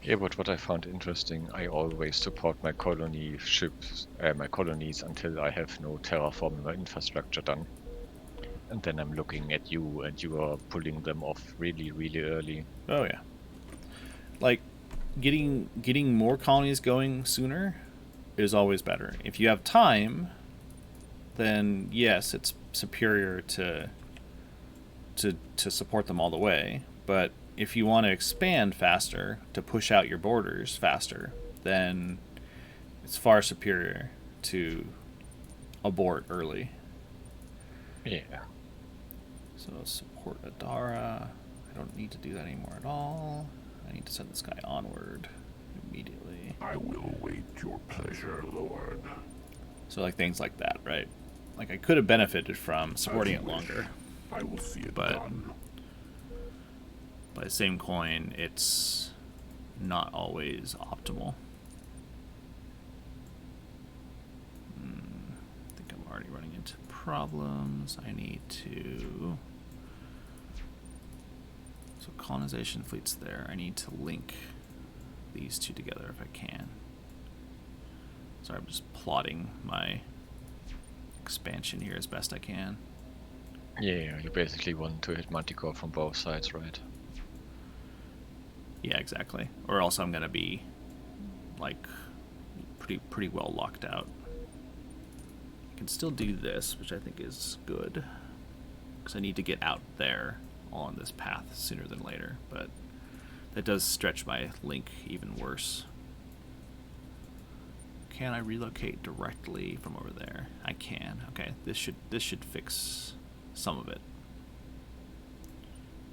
Yeah, but what I found interesting, I always support my colony ships, my colonies until I have no terraforming or infrastructure done. And then I'm looking at you, and you are pulling them off really, really early. Oh yeah. Like getting more colonies going sooner is always better. If you have time, then yes, it's superior to support them all the way. But if you want to expand faster, to push out your borders faster, then it's far superior to abort early. Yeah. So support Adara. I don't need to do that anymore at all. I need to send this guy onward immediately. I will await your pleasure, Lord. So like things like that, right? Like I could have benefited from supporting As it you wish. longer. I will see it But- done. By the same coin, it's not always optimal. I think I'm already running into problems. I need to... So colonization fleet's there. I need to link these two together if I can. Sorry, I'm just plotting my expansion here as best I can. Yeah, you basically want to hit Manticore from both sides, right? Yeah, exactly. Or else I'm gonna be like pretty well locked out. I can still do this, which I think is good, because I need to get out there on this path sooner than later. But that does stretch my link even worse. can I relocate directly from over there? I can. Okay, this should fix some of it.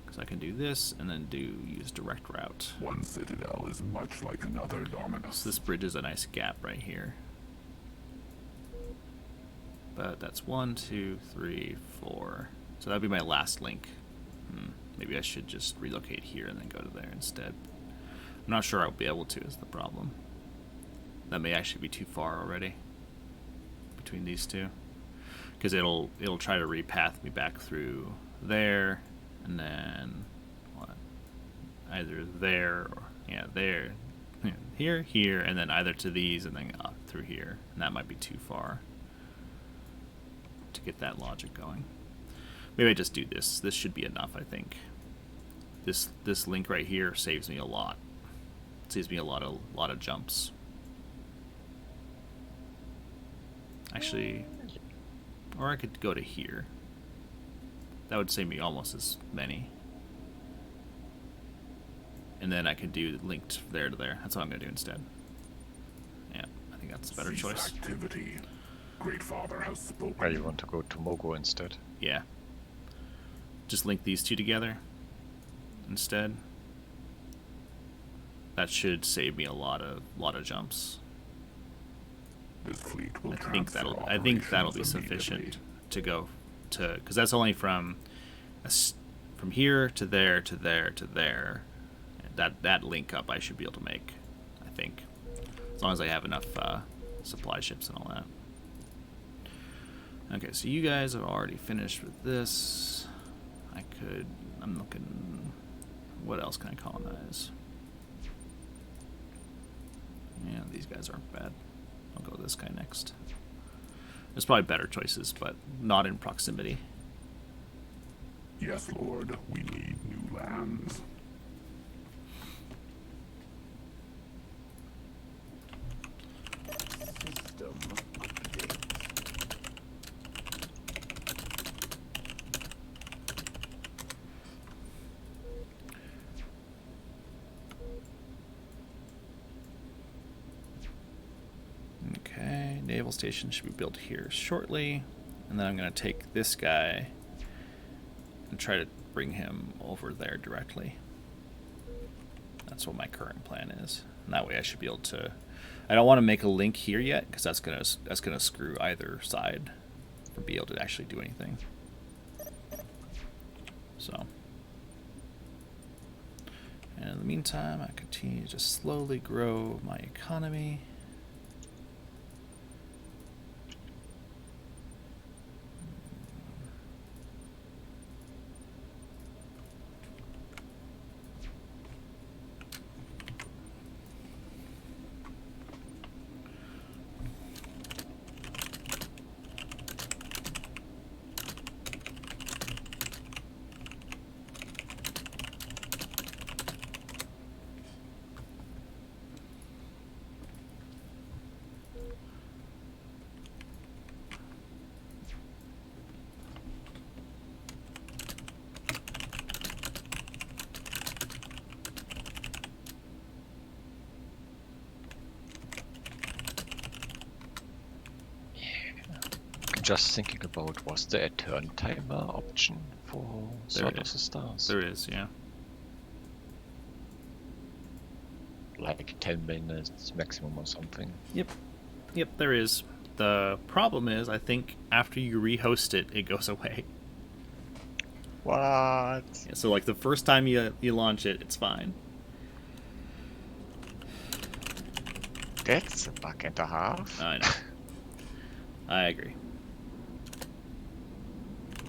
Because I can do this and then use direct route. One citadel is much like another, Dominus. So this bridge is a nice gap right here. But that's 1, 2, 3, 4. So that'd be my last link. Maybe I should just relocate here and then go to there instead. I'm not sure I'll be able to, is the problem. That may actually be too far already between these two. Because it'll try to repath me back through there, and then what? Either there or there. Here, and then either to these and then up through here. And that might be too far to get that logic going. Maybe I just do this. This should be enough, I think. This link right here saves me a lot. It saves me a lot of jumps. Actually, or I could go to here. That would save me almost as many. And then I could do linked there to there. That's what I'm going to do instead. Yeah, I think that's a better Cease choice. activity. Great Father has spoken. Or you want to go to Mogo instead? Yeah. Just link these two together instead. That should save me a lot of jumps. This fleet will I think that'll transfer be operations sufficient immediately. to go to, because that's only from here to there to there to there. That link up I should be able to make, I think, as long as I have enough supply ships and all that. Okay, so you guys have already finished with this. I'm looking, what else can I colonize? Yeah, these guys aren't bad. I'll go with this guy next. There's probably better choices, but not in proximity. Yes, Lord, we need new lands. System update. Okay, naval station should be built here shortly. And then I'm going to take this guy and try to bring him over there directly. That's what my current plan is. And that way I should be able to... I don't want to make a link here yet, because that's gonna screw either side from being able to actually do anything. So... And in the meantime, I continue to slowly grow my economy. Just thinking about, was there a turn timer option for There Sword of is. the Stars? There is, yeah. Like 10 minutes maximum or something. Yep, there is. The problem is, I think after you rehost it, it goes away. What? Yeah, so like the first time you launch it, it's fine. That's a buck and a half. I know. I agree.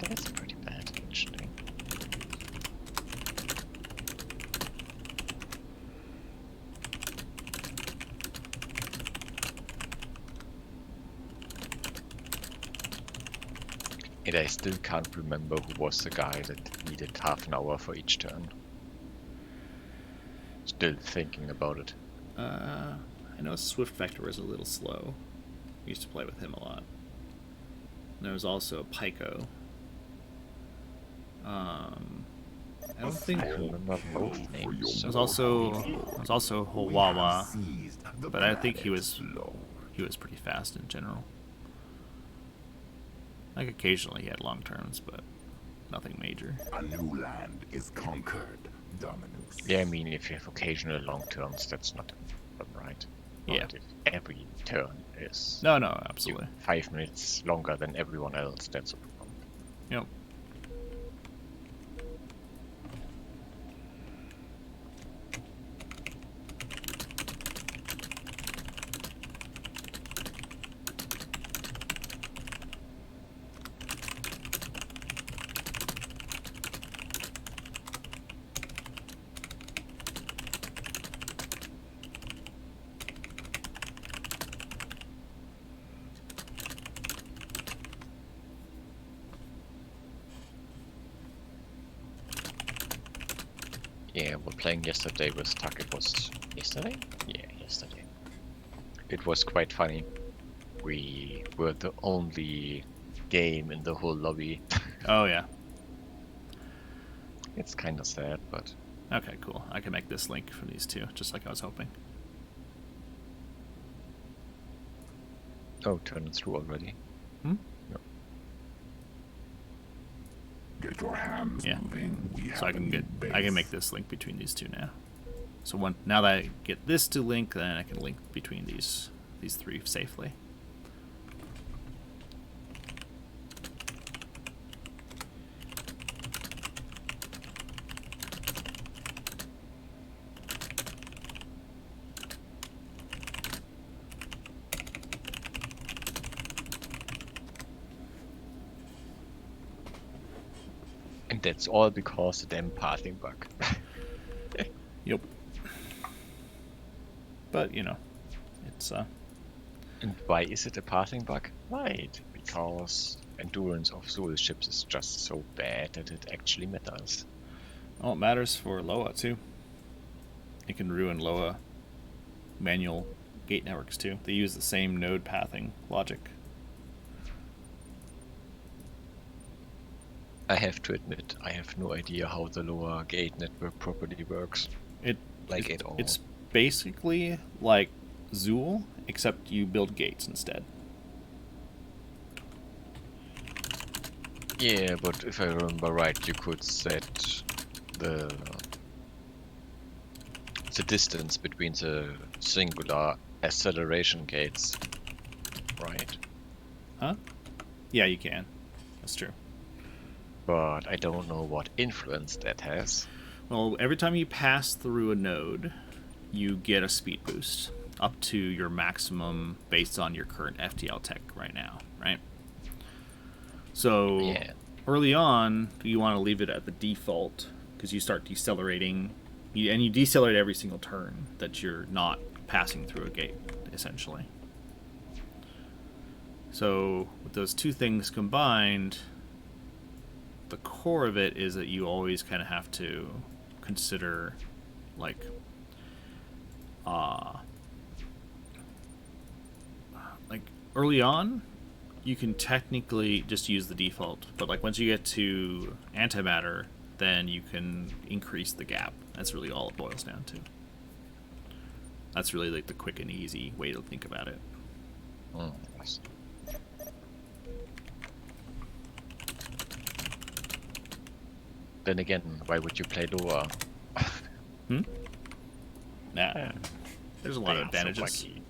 That's pretty bad, actually. And I still can't remember who was the guy that needed half an hour for each turn. Still thinking about it. I know Swift Vector was a little slow. We used to play with him a lot. There was also Pyco. I don't think I remember both names. There's also Hawawa, but I think he was he was pretty fast in general. Like occasionally he had long turns, but nothing major. A new land is conquered, Dominus. Yeah, I mean, if you have occasional long turns, that's not a problem, right? Yeah. But if every turn is No, absolutely. 5 minutes longer than everyone else, that's a problem. Yep. Yeah, we're playing yesterday with Tuck. It was yesterday? Yeah, yesterday. It was quite funny. We were the only game in the whole lobby. Oh yeah. It's kind of sad, but Okay, cool. I can make this link from these two, just like I was hoping. oh, turn it through already. Get your hands Yeah. moving. We So have a new I can base. make this link between these two now. So now that I get this to link, then I can link between these three safely. And that's all because the damn pathing bug. Yep. But you know, it's And why is it a pathing bug? Right, because endurance of Soul ships is just so bad that it actually matters. well, it matters for Loa too. It can ruin Loa manual gate networks too. They use the same node pathing logic. I have to admit, I have no idea how the lower gate network properly works. Like at all. It's basically like Zool, except you build gates instead. Yeah, but if I remember right, you could set the distance between the singular acceleration gates, right? Huh? Yeah, you can. That's true. But I don't know what influence that has. Well, every time you pass through a node, you get a speed boost up to your maximum based on your current FTL tech right now, right? So Yeah. early on, you want to leave it at the default because you start decelerating, and you decelerate every single turn that you're not passing through a gate, essentially. So with those two things combined, the core of it is that you always kind of have to consider, like, early on, you can technically just use the default, but like once you get to antimatter, then you can increase the gap. That's really all it boils down to. That's really like the quick and easy way to think about it. Yes. Then again, why would you play lower? Nah, there's a lot They of are so advantages. buggy.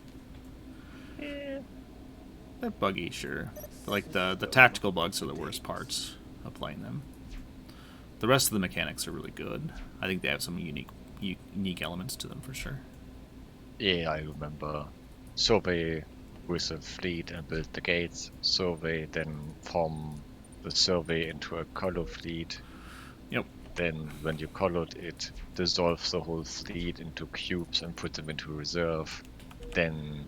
They're buggy, sure. Like the tactical bugs are the worst parts of playing them. The rest of the mechanics are really good. I think they have some unique elements to them for sure. Yeah, I remember survey with a fleet and build the gates. Survey, then form the survey into a color fleet. Yep. Then when you colored it, dissolve the whole fleet into cubes and put them into reserve. Then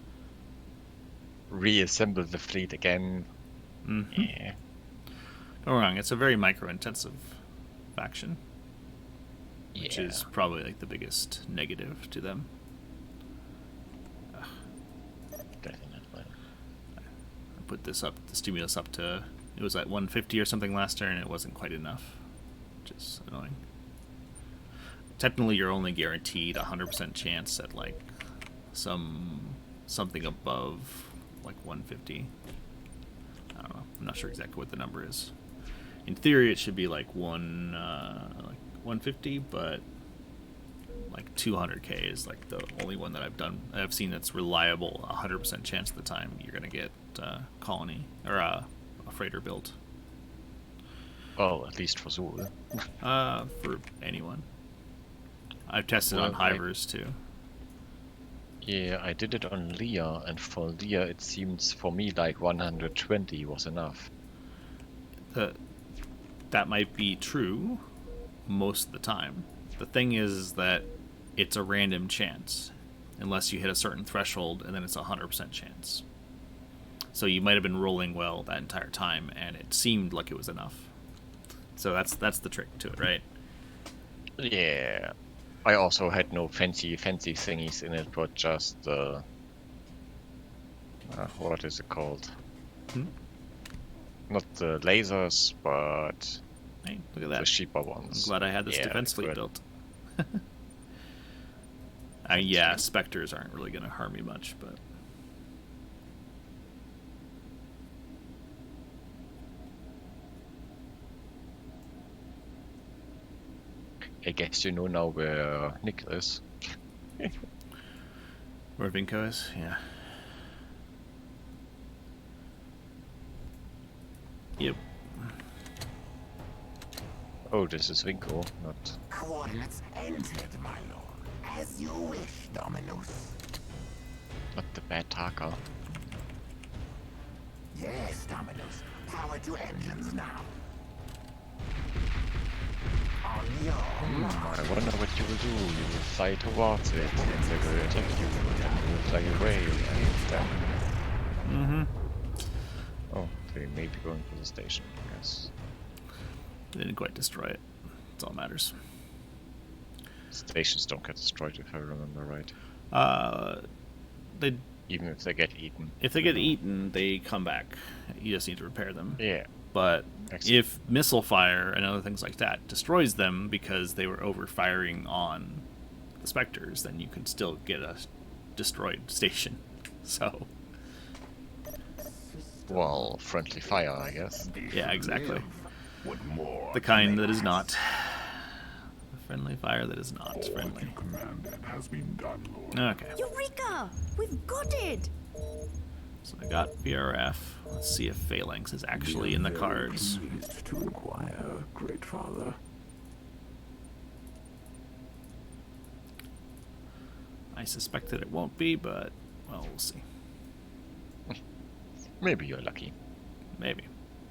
reassemble the fleet again. Mm-hmm. Yeah. Don't get me wrong, it's a very micro-intensive faction, which Yeah. is probably like the biggest negative to them. Definitely. I put the stimulus up to, it was at 150 or something last turn, and it wasn't quite enough, which is annoying. Technically, you're only guaranteed 100% chance at like something above like 150. I don't know. I'm not sure exactly what the number is. In theory, it should be like 150, but like 200k is like the only one that I've seen that's reliable. 100% chance of the time you're gonna get colony or a freighter built. Well, at least for Zool. For anyone. I've tested on Well, Hivers too. Yeah, I did it on Leah, and for Leah it seems for me like 120 was enough. That might be true most of the time. The thing is that it's a random chance, unless you hit a certain threshold, and then it's a 100% chance. So you might have been rolling well that entire time, and it seemed like it was enough. So that's the trick to it, right? Yeah. I also had no fancy thingies in it, but just what is it called? Not the lasers, but Hey, look at that. the cheaper I'm ones. glad I had this Yeah, defense fleet good. built. Yeah, Spectres aren't really going to harm me much, but... I guess you know now where Nick is. Where Vinco is? Yeah. Yep. Oh, this is Vinco, not... Coordinates entered, my lord. As you wish, Dominus. not the bad Taka. Yes, Dominus. Power to engines now. On your mark. I wonder what you will do. You will fly towards it, and they will attack you, and you will fly away, and oh, they may be going to the station, I guess. They didn't quite destroy it. That's all that matters. Stations don't get destroyed, if I remember right. They Even if they get eaten. If they get eaten, they come back. You just need to repair them. Yeah. But Excellent. if missile fire and other things like that destroys them because they were over firing on the Spectres, then you can still get a destroyed station. So, Well, friendly fire, I guess. yeah, exactly. What more? The kind that is not. The friendly fire that is not All friendly. you commanded has been done, Lord. Okay. Eureka! We've got it! So I got BRF. Let's see if Phalanx is actually in the cards. Pleased to inquire, great father. I suspect that it won't be, but, well, we'll see. Maybe you're lucky. Maybe.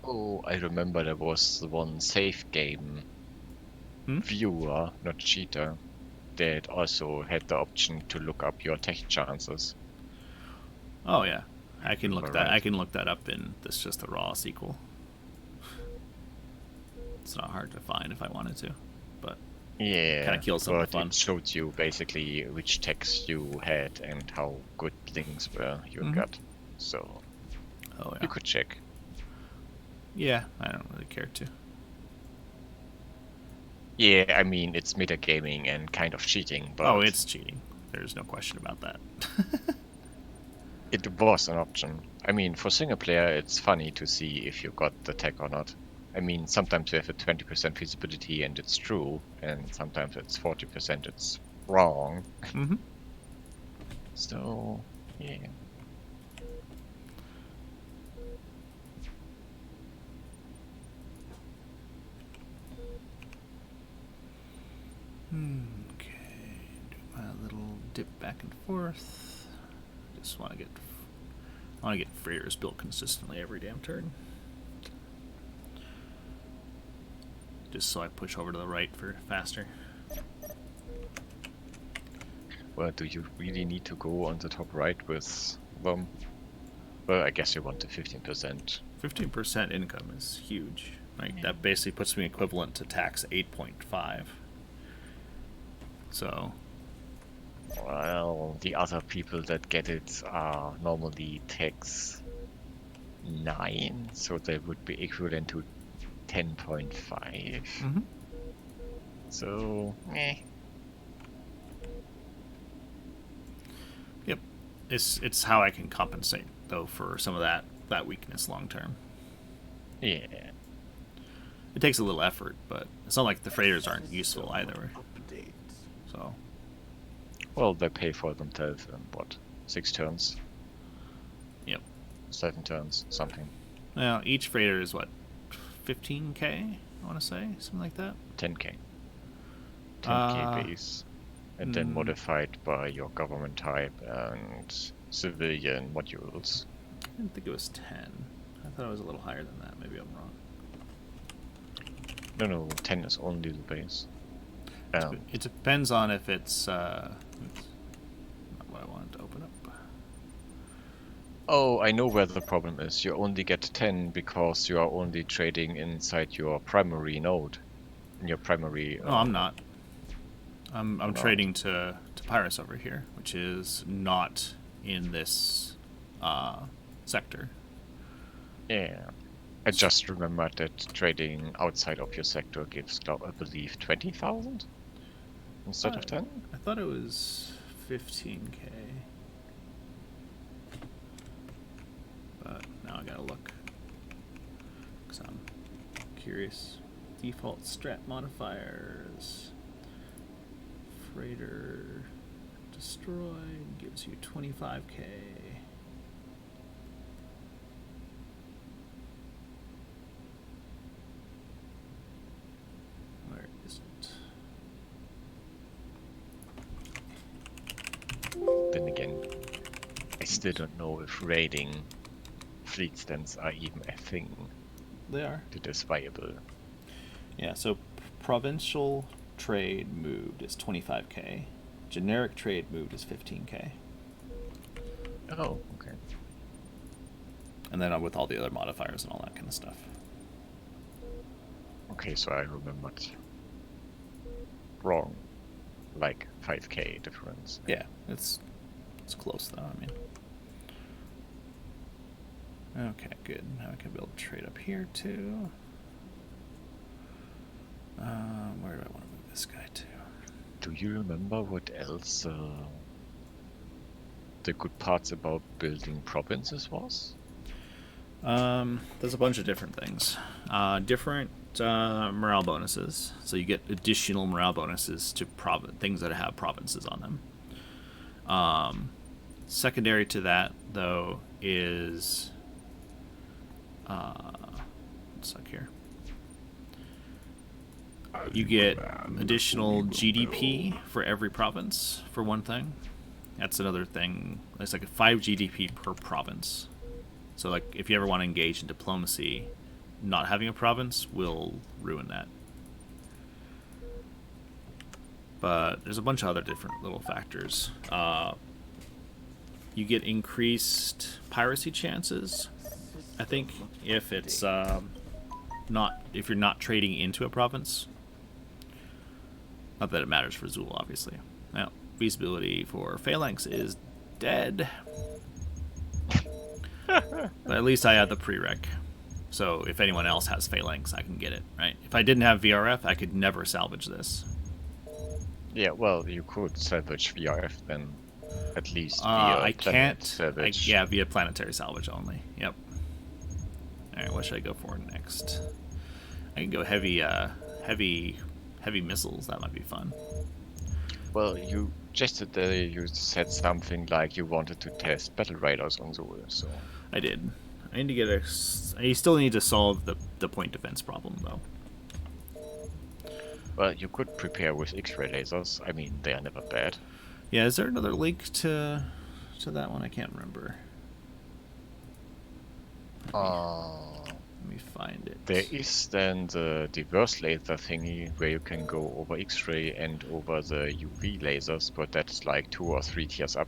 Oh, I remember there was the one save game viewer, not cheater, that also had the option to look up your tech chances. Oh yeah, I can look that. Alright. I can look that up in this just a raw sequel. It's not hard to find if I wanted to, but Yeah, Kinda kills some of the but fun. it showed you basically which techs you had and how good things were you Mhm. got. So oh yeah, you could check. yeah. I don't really care to. Yeah, I mean it's metagaming and kind of cheating, but Oh, it's cheating. There's no question about that. it was an option. I mean, for single player, it's funny to see if you got the tech or not. I mean, sometimes you have a 20% feasibility and it's true, and sometimes it's 40% it's wrong. Mm-hmm. So, yeah. Okay, do my little dip back and forth. Just want to get freighters built consistently every damn turn. Just so I push over to the right for faster. Well, do you really need to go on the top right with them? Well, I guess you want the 15%. 15% income is huge. Like that basically puts me equivalent to tax 8.5. So, Well, the other people that get it are normally tax 9, so they would be equivalent to 10.5. So, yep, it's how I can compensate though, for some of that weakness long term. Yeah. It takes a little effort, but it's not like the freighters aren't useful either. So. Well, they pay for themselves in what, 6 turns, Yep. 7 turns, something. Now each freighter is what, 15k? I want to say something like that. 10k. 10k Uh, base, and then modified by your government type and civilian modules. I didn't think it was 10. I thought it was a little higher than that. Maybe I'm wrong. No, 10 is only the base. It depends on if it's not what I wanted to open up. Oh, I know where the problem is. You only get 10 because you are only trading inside your primary node. In your primary... No, I'm not. I'm not. trading to Pyrus over here, which is not in this sector. Yeah. I just remembered that trading outside of your sector gives, I believe, 20,000 instead of 10. I thought it was 15k. But now I gotta look. Because I'm curious. Default strat modifiers. Freighter destroyed gives you 25k. Where is it? Then again, I still don't know if raiding fleet stands are even a thing They are. that is viable. Yeah, so provincial trade moved is 25k. Generic trade moved is 15k. Oh, okay. And then with all the other modifiers and all that kind of stuff. Okay, so I remembered wrong. Like 5k difference. Yeah, it's close though, I mean. Okay, good. Now I can build a trade up here too. Where do I want to move this guy to? Do you remember what else the good parts about building provinces was? There's a bunch of different things. Different morale bonuses. So you get additional morale bonuses to things that have provinces on them. Secondary to that, though, is let's look here. You get additional GDP for every province, for one thing. That's another thing. It's like a 5 GDP per province. So, like, if you ever want to engage in diplomacy, not having a province will ruin that. But there's a bunch of other different little factors. You get increased piracy chances, I think, if it's if you're not trading into a province. Not that it matters for Zool, obviously. Now, feasibility for Phalanx is dead. But at least I have the prereq. So if anyone else has Phalanx, I can get it, right? If I didn't have VRF, I could never salvage this. Yeah, well, you could salvage VRF then, at least via I planet can't. salvage. Yeah, via planetary salvage only. Yep. Alright, what should I go for next? I can go heavy missiles. That might be fun. Well, you just today you said something like you wanted to test battle raiders on Zool, so... I did. I need to get I still need to solve the point defense problem, though. Well, you could prepare with X-ray lasers. I mean, they are never bad. Yeah, is there another link to that one? I can't remember. Let me find it. There is then the diverse laser thingy where you can go over X-ray and over the UV lasers, but that's like 2 or 3 tiers up.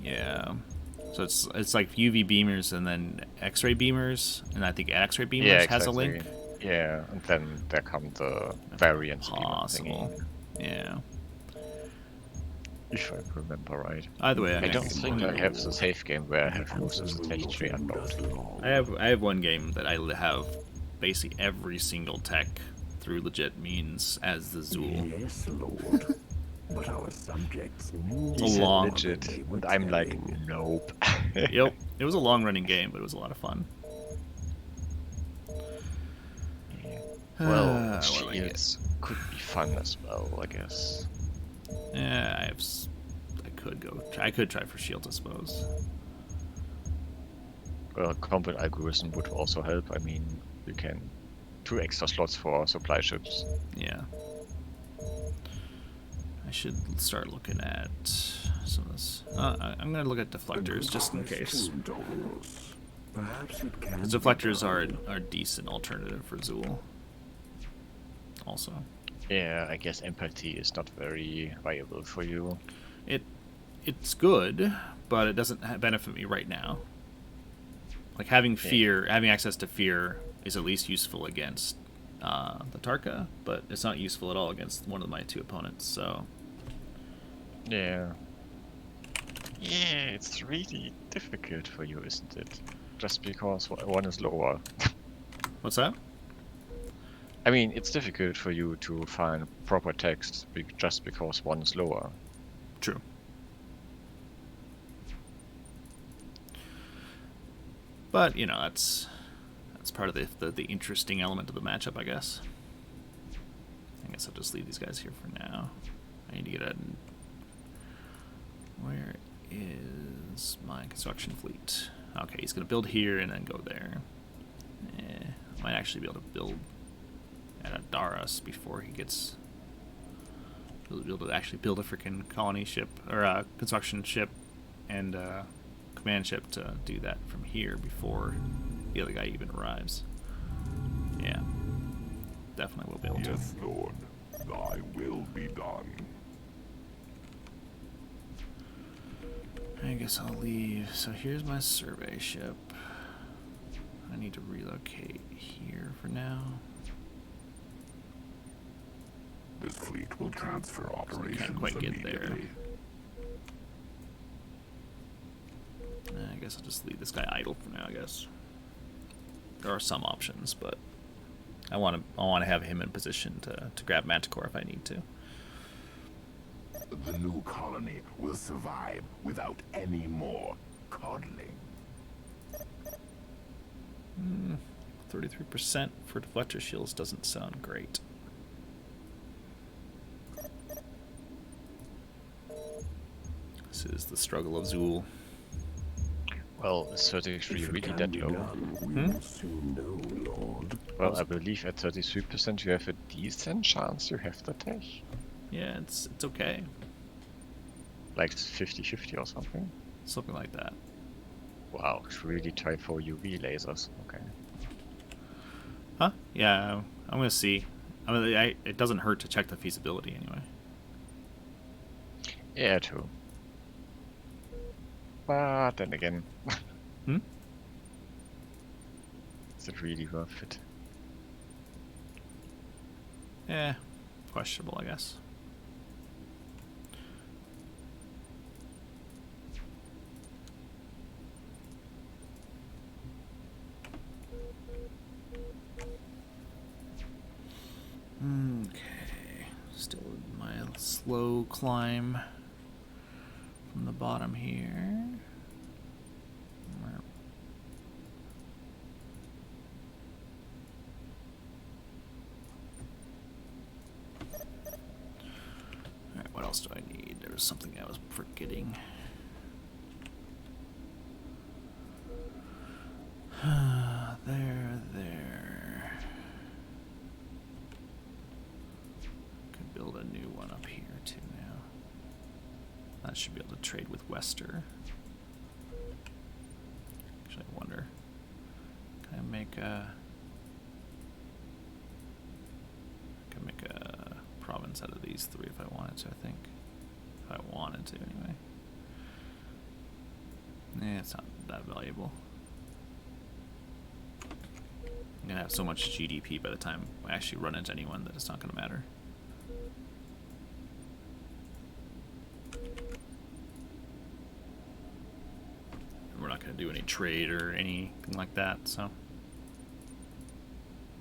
Yeah. So it's like UV beamers and then X-ray beamers, and I think X-ray beamers has a link. Yeah, and then there come the variant Possible. thingy. Yeah. If I remember right. Either way, I don't think I have the safe game where I have most of the technology unlocked. I have one game that I have basically every single tech through legit means as the Zool. Yes, Lord. But our subjects He's long- legit, and I'm like, nope. Yep, it was a long-running game, but it was a lot of fun. Well, what do I get? shields could be fun as well, I guess. Yeah, I could go. I could try for shields, I suppose. Well, combat algorithm would also help. I mean, you can 2 extra slots for supply ships. Yeah. I should start looking at some of this. I'm gonna look at deflectors just in case. Perhaps it can. Because deflectors are a decent alternative for Zool. Also, Yeah, I guess empathy is not very viable for you. it's good, but it doesn't benefit me right now. Like having fear, having access to fear is at least useful against the Tarka, but it's not useful at all against one of my 2 opponents. So Yeah. Yeah, it's really difficult for you, isn't it? Just because one is lower. what's that? I mean, it's difficult for you to find proper text just because one is lower. True. But you know, that's part of the interesting element of the matchup, I guess. I guess I'll just leave these guys here for now. I need to get a. Where is my construction fleet? Okay, he's gonna build here and then go there. Might actually be able to build at Adaras before he gets. Be able to actually build a freaking colony ship or a construction ship and command ship to do that from here before the other guy even arrives. Yeah, definitely will be able to. Yes, Lord. Thy will be done. I guess I'll leave. So here's my survey ship. I need to relocate here for now. This fleet will transfer operations Can't quite get there. immediately. I guess I'll just leave this guy idle for now. I guess there are some options, but I want to have him in position to grab Manticore if I need to. The new colony will survive without any more coddling. 33% for deflector shields doesn't sound great. This is the struggle of Zool. Well, is 33 really that low? Soon know, Lord. Well, I believe at 33% you have a decent chance you have the tech. Yeah, it's okay. Like 50-50 or something? Something like that. Wow, it's really tight for UV lasers. Okay. Huh? Yeah, I'm gonna see. I mean, it doesn't hurt to check the feasibility anyway. Yeah, true. But then again, is it really worth it? Yeah, questionable, I guess. Okay, still my slow climb from the bottom here. Alright, what else do I need? There was something I was forgetting. There. Could build a new one up here too now. That should be able to trade with Wester. Actually, I wonder. Can I make a... I can make a province out of these 3 if I wanted to, I think. If I wanted to, anyway. Yeah, it's not that valuable. I'm gonna have so much GDP by the time I actually run into anyone that it's not gonna matter. We're not gonna do any trade or anything like that, so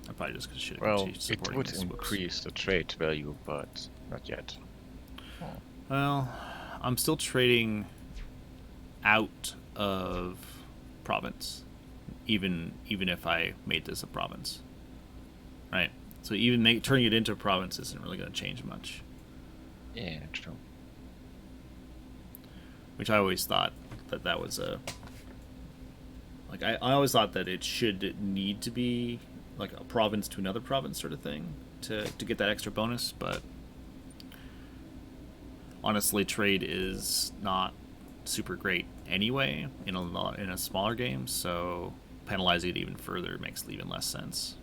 I probably just should Well, continue it supporting would this. Whoops. increase the trade value, but not yet. Well, I'm still trading out of province, even if I made this a province, right? So even turning it into a province isn't really going to change much. Yeah, true. Which I always thought that was a like I always thought that it should need to be like a province to another province sort of thing to get that extra bonus, but honestly, trade is not super great anyway in a smaller game, so penalizing it even further makes even less sense.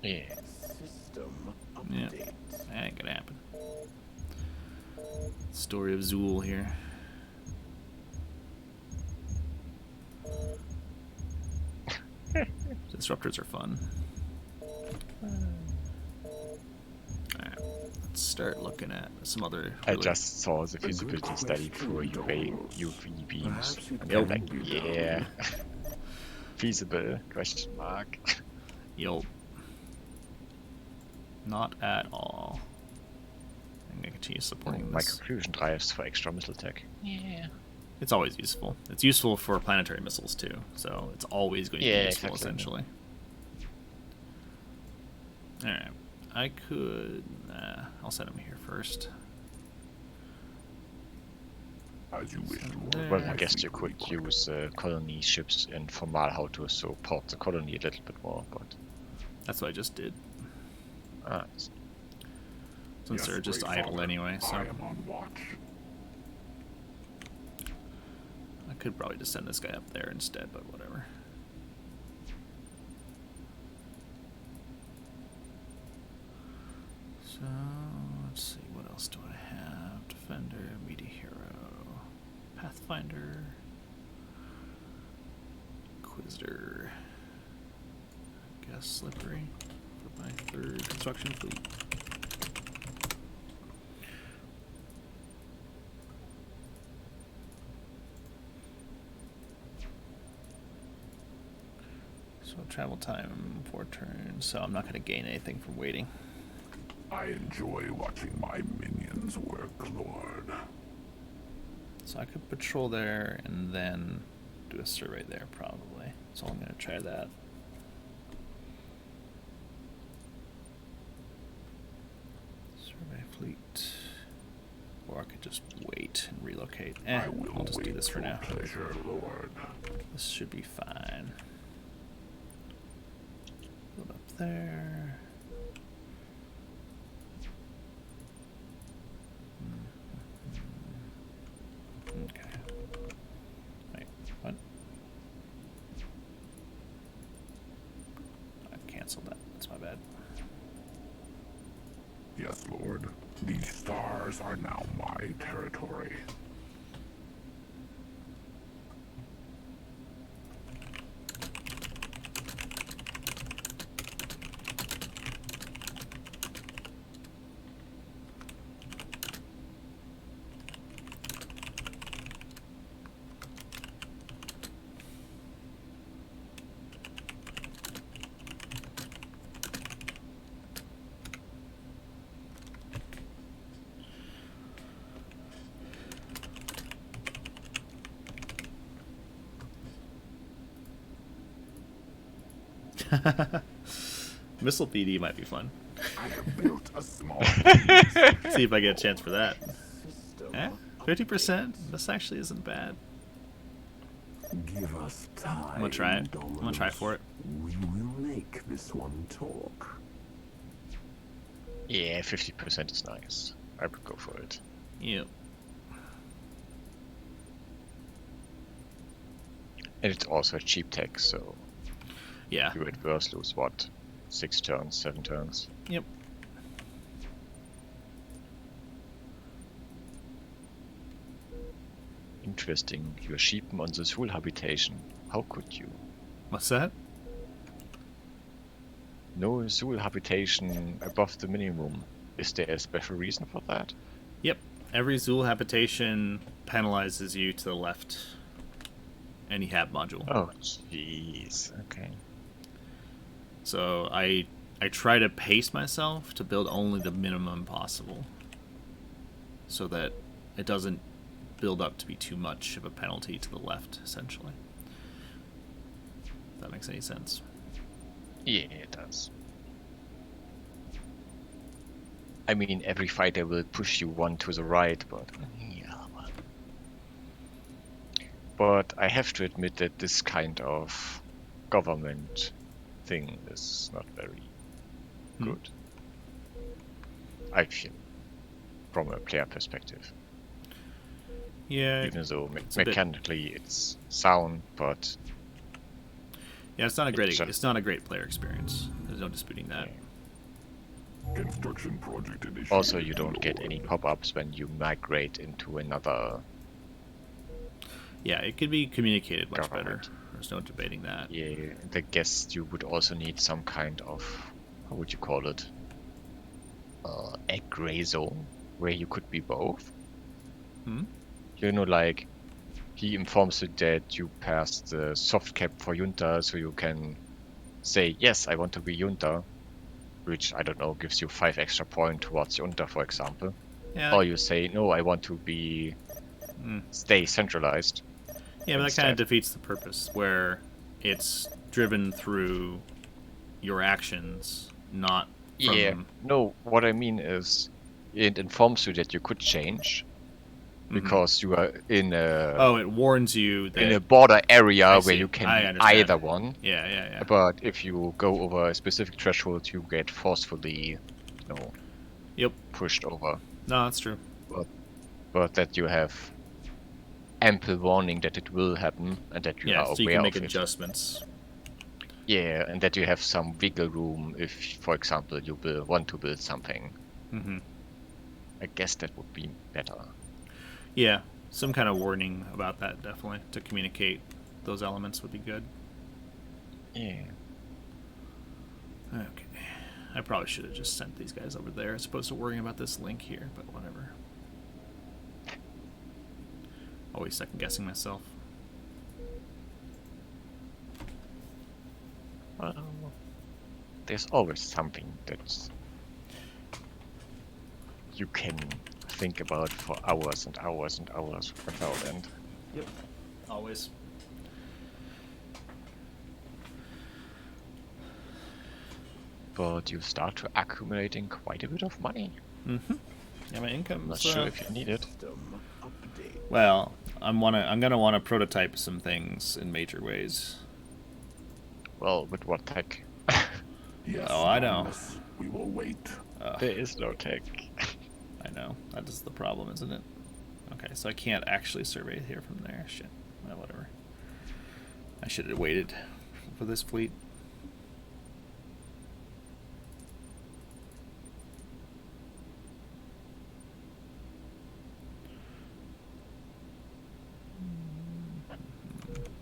Yeah. System Yeah, update. that ain't gonna happen. Story of Zool here. Disruptors are fun. Alright, let's start looking at some other. I just saw the feasibility study for UV beams, and I'm like, yeah, feasible? Question mark. Yup. Not at all. I'm gonna continue supporting this. Microfusion drives for extra missile tech. Yeah. It's always useful. It's useful for planetary missiles too, so it's always going to be useful essentially. Alright, I could... I'll set him here first. As you wish, Lord. Well, I guess you could use colony ships in Formalhaut to support the colony a little bit more, but... That's what I just did. Ah, Since Yes, they're just Great idle Father, anyway, so... I am on watch. I could probably just send this guy up there instead, but whatever. So, let's see, what else do I have? Defender, Meaty Hero, Pathfinder, Inquisitor, I guess Slippery for my third construction fleet. So travel time 4 turns, so I'm not going to gain anything from waiting. I enjoy watching my minions work, Lord. So I could patrol there and then do a survey there probably. So I'm going to try that. Survey fleet. Or I could just wait and relocate. I will I'll just wait do this for your now. pleasure, Lord. This should be fine. Build up there. Okay. Wait, what? I canceled that. That's my bad. Yes, Lord. These stars are now my territory. Missile PD might be fun. I have built a small See if I get a chance for that. system. 50%? This actually isn't bad. Give us time. I'm gonna try it. I'm gonna try for it. We will make this one talk. yeah, 50% is nice. I would go for it. Yep. And it's also a cheap tech, so Yeah. you at worst lose what? 6 turns, 7 turns. Yep. Interesting. You're sheep on the Zul habitation. How could you? What's that? No Zul habitation above the minimum. Is there a special reason for that? Yep. Every Zool habitation penalizes you to the left any hab module. Oh, jeez. Okay. So I try to pace myself to build only the minimum possible. so that it doesn't build up to be too much of a penalty to the left, essentially. If that makes any sense. Yeah, it does. I mean, every fighter will push you one to the right, but yeah. But I have to admit that this kind of government thing is not very good. I feel, from a player perspective. Yeah, Even though it's a bit- mechanically it's sound, but yeah, it's not a great. It's a- It's not a great player experience. There's no disputing that. Construction project initiated. also you don't get any pop-ups when you migrate into another. Yeah, it could be communicated much better. Government. There's no debating that. Yeah, I guess you would also need some kind of, how would you call it? A gray zone where you could be both. Hmm? You know, like he informs you that you passed the soft cap for Junta, so you can say, yes, I want to be Junta, which, I don't know, gives you 5 extra points towards Junta, for example. Yeah, Or you say, no, I want to be stay centralized. yeah, but that kind of instead. defeats the purpose, where it's driven through your actions, not from. Yeah, no, what I mean is it informs you that you could change because you are in a Oh, it warns you that. in a border area I where see. you can I be understand. either one. Yeah, yeah, yeah. But if you go over a specific threshold, you get forcefully, Yep. pushed over. No, that's true. But that you have ample warning that it will happen and that you Yeah, are so you aware can make of it. adjustments. Yeah, and that you have some wiggle room if, for example, you will want to build something. Mm-hmm. I guess that would be better. Yeah, some kind of warning about that, definitely, to communicate those elements would be good. Yeah. Okay. I probably should have just sent these guys over there as opposed to worrying about this link here, but whatever. Always second guessing myself. Well, there's always something that you can think about for hours and hours and hours without end. Yep. Always. But you start to accumulating quite a bit of money. Mm-hmm. Yeah, my I'm income's not sure if you need it. well, I'm gonna wanna prototype some things in major ways. Well, with what tech? Yes, Oh, I know. Dominus. We will wait. There is no tech. I know. That is the problem, isn't it? Okay, so I can't actually survey here from there. Shit. Well, whatever. I should have waited for this fleet.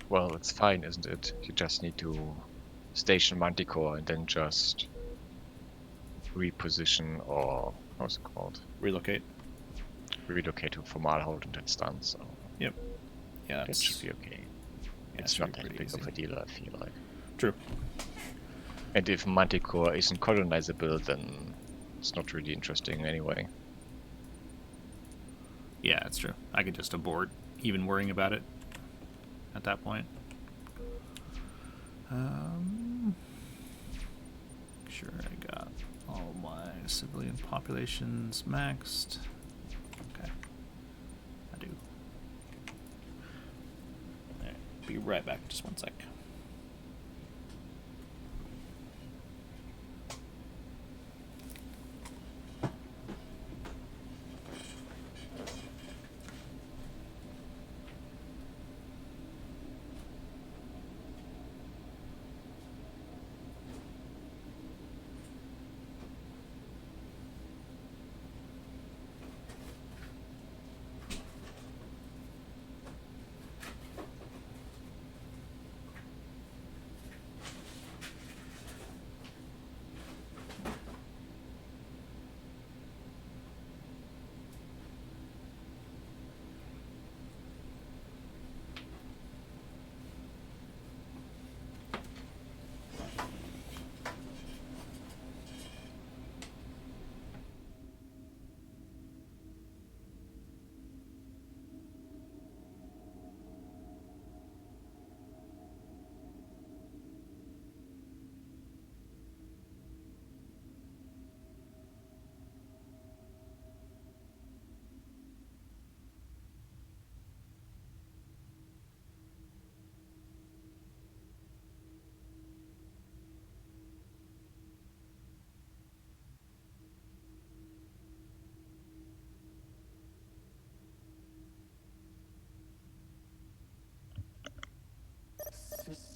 Well, it's fine, isn't it? You just need to station Manticore and then just reposition, or how's it called? Relocate. Relocate to Formalhaut and that's done, so Yep. Yeah, that that's should be okay. yeah, It's should not be that pretty big easy. of a deal, I feel like. True. And if Manticore isn't colonizable, then it's not really interesting anyway. Yeah, that's true. I could just abort even worrying about it at that point. Sure, I got all my civilian populations maxed. Okay. I do. Alright, be right back. Just one sec.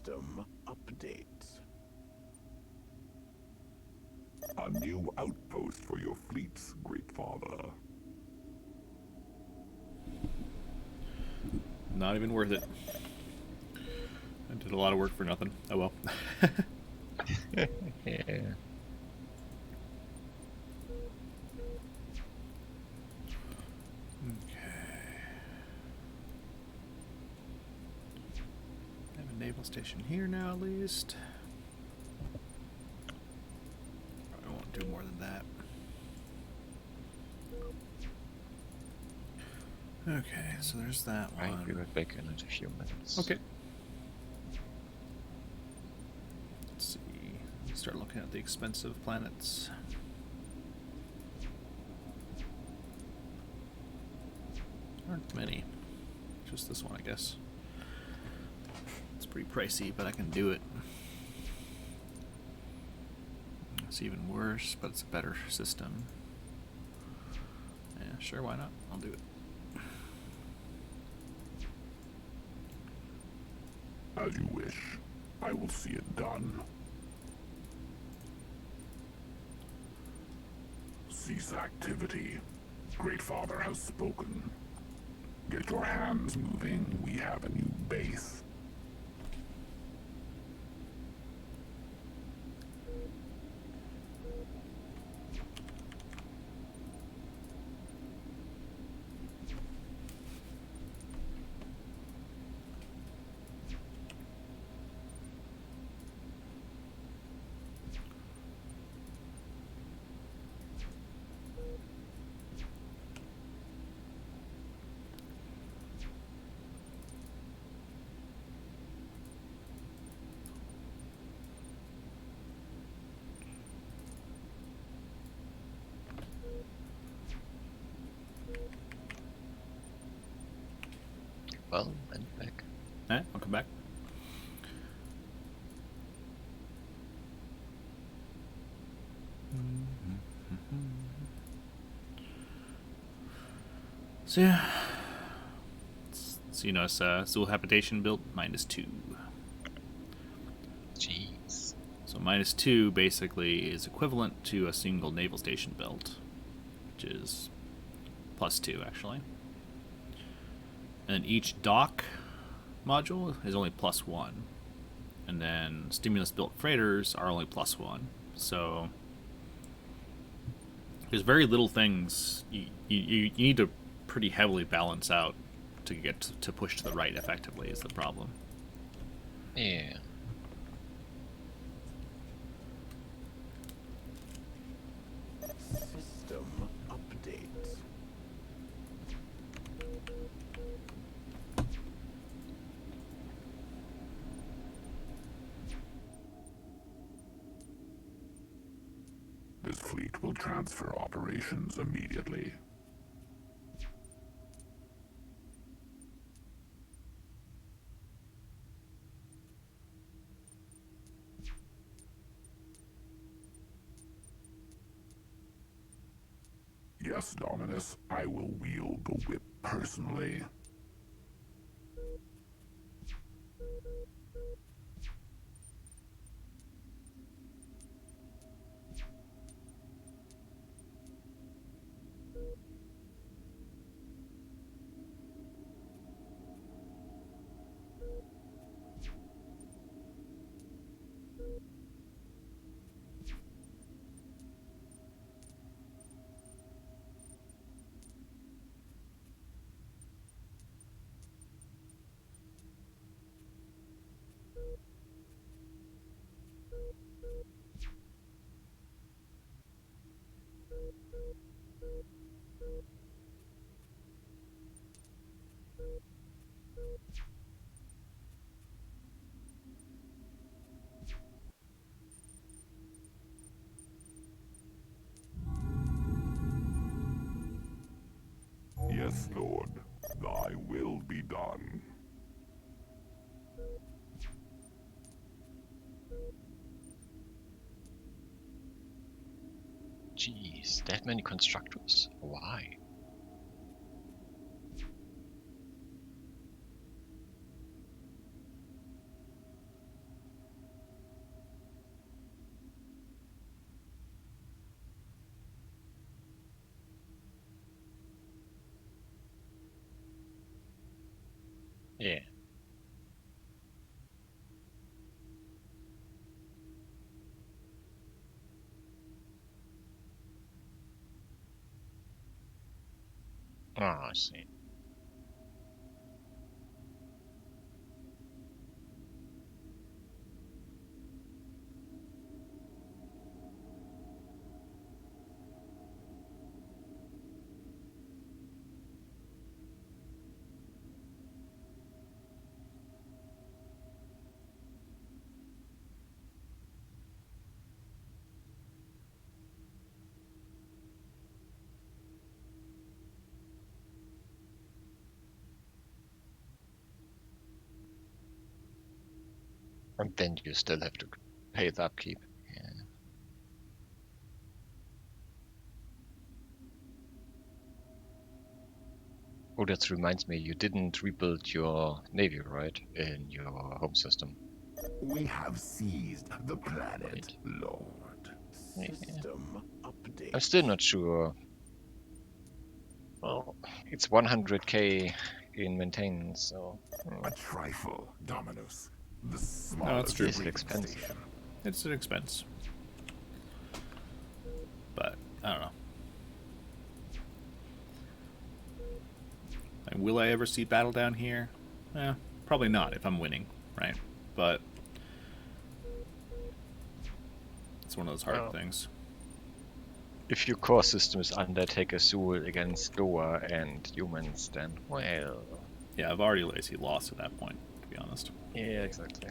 System update. A new outpost for your fleets, Great Father. Not even worth it. I did a lot of work for nothing. Oh well. Yeah. I have a naval station here now, at least. Probably won't do more than that. Okay, so there's that one. I'll be right back in a few minutes. Okay. Let's see. Start looking at the expensive planets. Aren't many. Just this one, I guess. It's pretty pricey, but I can do it. It's even worse, but it's a better system. Yeah, sure, why not? I'll do it. As you wish. I will see it done. Cease activity. Great Father has spoken. Get your hands moving. We have a new base. Well, and back. Alright, I'll come back. So yeah. So you notice Zool habitation built -2. Jeez. So -2 basically is equivalent to a single naval station built, which is +2 actually. And each dock module is only +1. And then stimulus built freighters are only +1. So there's very little things you need to pretty heavily balance out to get to push to the right effectively is the problem. Yeah. System update. This fleet will transfer operations immediately. Yes, Dominus, I will wield the whip personally. Yes, Lord, thy will be done. Jeez, that many constructors? Why? Oh, I see. And then you still have to pay the upkeep. Yeah. Oh, that reminds me, you didn't rebuild your navy, right, in your home system? We have seized the planet, Right. Lord. Yeah. System update. I'm still not sure. Well, it's 100k in maintenance, so A trifle, Dominus. The No, smallest it's true. Is it breeding expensive? station. It's an expense. But, I don't know. Like, will I ever see battle down here? Probably not if I'm winning, right? But it's one of those hard Well, things. if your core system is Undertake Azul against Goa and humans, then, well... Yeah, I've already lazy lost at that point, to be honest. Yeah, exactly.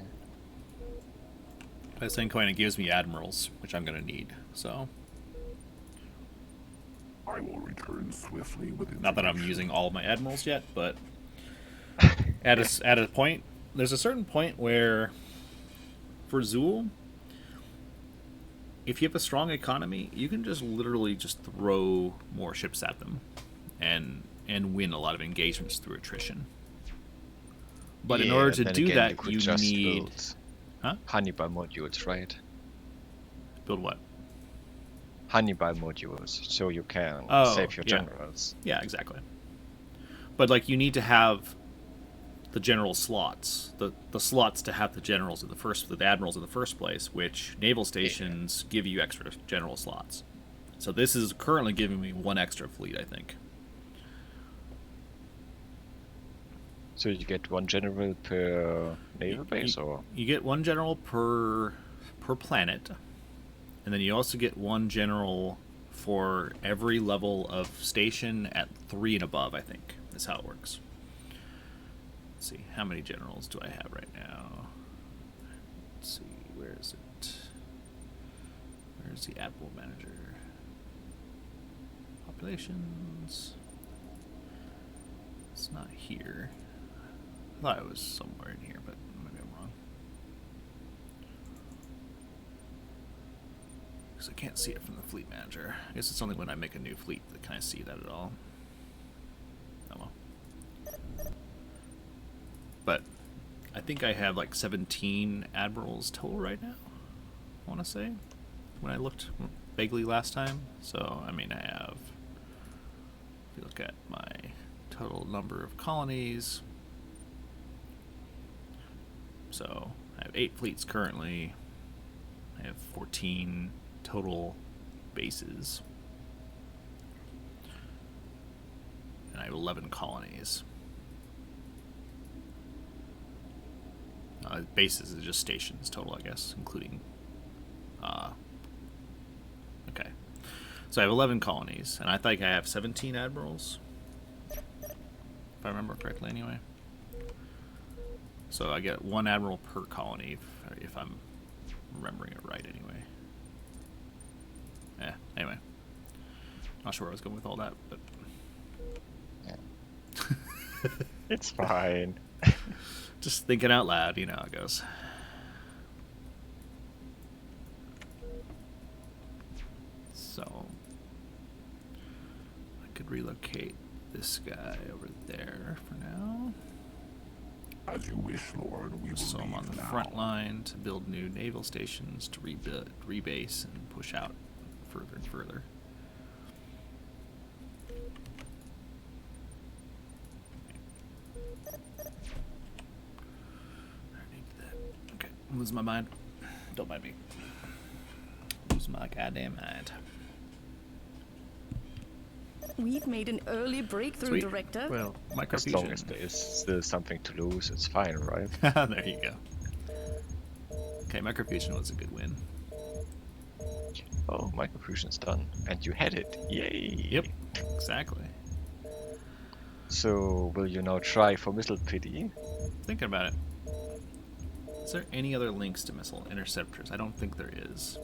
This thing kind of gives me admirals, which I'm going to need, so... I will return swiftly with Not that I'm information. using all of my admirals yet, but... at a point... There's a certain point where... For Zool... If you have a strong economy, you can just literally just throw more ships at them. And win a lot of engagements through attrition. But in Yeah, order to then do again, that, you could you just need... build Huh? Hannibal modules, right? Build what? Hannibal modules, so you can Oh, save your yeah. generals. Yeah, exactly. But, like, you need to have the general slots. The slots to have the generals in the admirals in the first place, which naval stations give you extra general slots. So this is currently giving me one extra fleet, I think. So you get one general per naval base, or? You get one general per planet, and then you also get one general for every level of station at 3 and above, I think, is how it works. Let's see, how many generals do I have right now? Let's see, where is it? Where's the Admiral Manager? Populations. It's not here. I thought it was somewhere in here, but maybe I'm wrong. Because I can't see it from the Fleet Manager. I guess it's only when I make a new fleet that can I see that at all. Oh well. But I think I have like 17 admirals total right now, I want to say, when I looked vaguely last time. So, I mean, I have, if you look at my total number of colonies, so I have 8 fleets currently, I have 14 total bases, and I have 11 colonies. Bases is just stations total, I guess, including... okay. So I have 11 colonies, and I think I have 17 admirals. If I remember correctly, anyway. So I get 1 admiral per colony, if I'm remembering it right, anyway. Anyway. Not sure where I was going with all that, but... It's fine. Just thinking out loud, you know how it goes. So, I could relocate this guy over there for now. As you wish, Lord. We will So I'm on the leave front now. line to build new naval stations to rebase and push out further and further. Okay, I'm losing my mind. Don't mind me. Losing my goddamn mind. We've made an early breakthrough, Sweet. Director. Well, As long microfusion. as there is still something to lose, it's fine, right? There you go. Okay, microfusion was a good win. Oh, microfusion's done. And you had it. Yay! Yep, exactly. So, will you now try for missile pity? Thinking about it. Is there any other links to missile interceptors? I don't think there is.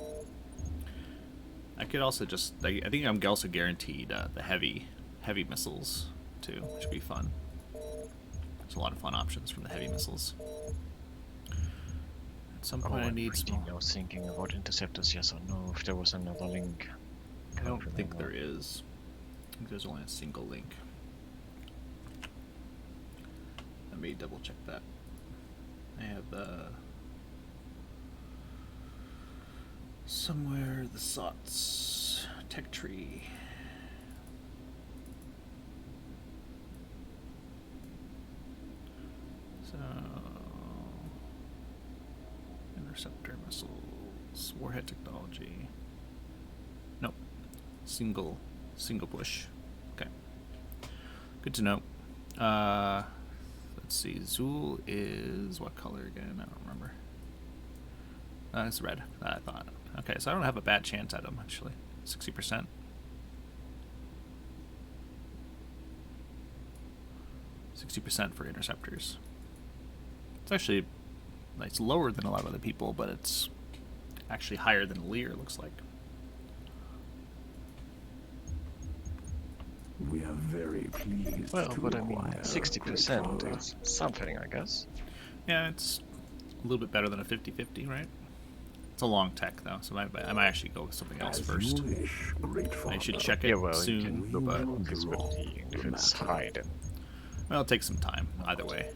I could also just... I think I'm also guaranteed the heavy missiles, too, which would be fun. There's a lot of fun options from the heavy missiles. At some point I I'm need really small... now thinking about interceptors, yes or no, if there was another link. I don't Can't think remember. there is. I think there's only a single link. Let me double check that. I have somewhere the SOTS tech tree. So interceptor missiles, warhead technology. Nope. Single push. Okay. Good to know. Let's see. Zool is what color again? I don't remember. It's red. I thought. Okay, so I don't have a bad chance at him actually. 60%. For interceptors. It's actually it's lower than a lot of other people, but it's actually higher than Lear, looks like. We are very pleased Well, to but I mean, acquire 60% Great is something, I guess. Yeah, it's a little bit better than a 50-50, right? It's a long tech, though, so I might actually go with something else As first. you wish, Great I should Father. check it Yeah, well, you soon, can We but will this would drop be, if the it's matter. high, then well, it'll take some time either way.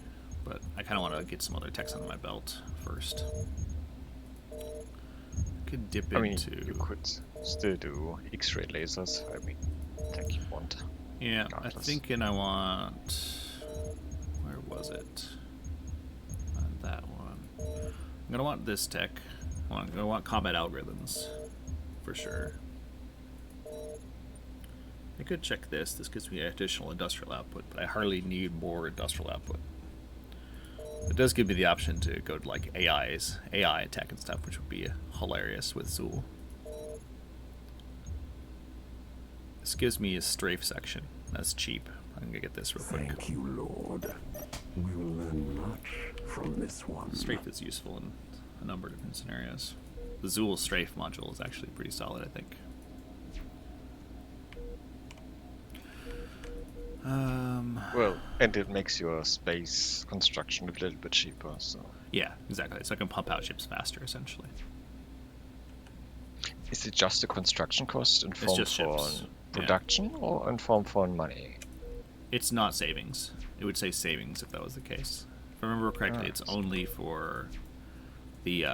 But I kind of want to get some other techs under my belt first. Could dip I mean, into... you could still do X-ray lasers. I mean, tech you want. Yeah, I'm regardless. thinking I want... Where was it? Not that one. I'm going to want this tech. I'm going to want combat algorithms, for sure. I could check this. This gives me additional industrial output, but I hardly need more industrial output. It does give me the option to go to like AI tech and stuff, which would be hilarious with Zool. This gives me a strafe section. That's cheap. I'm gonna get this real quick. Thank you, Lord. We will learn much from this one. Strafe is useful in a number of different scenarios. The Zool strafe module is actually pretty solid, I think. Well, and it makes your space construction a little bit cheaper, so... Yeah, exactly. So I can pump out ships faster, essentially. Is it just a construction cost in form just for ships. Yeah. production or in form for money? It's not savings. It would say savings if that was the case. If I remember correctly, it's only for the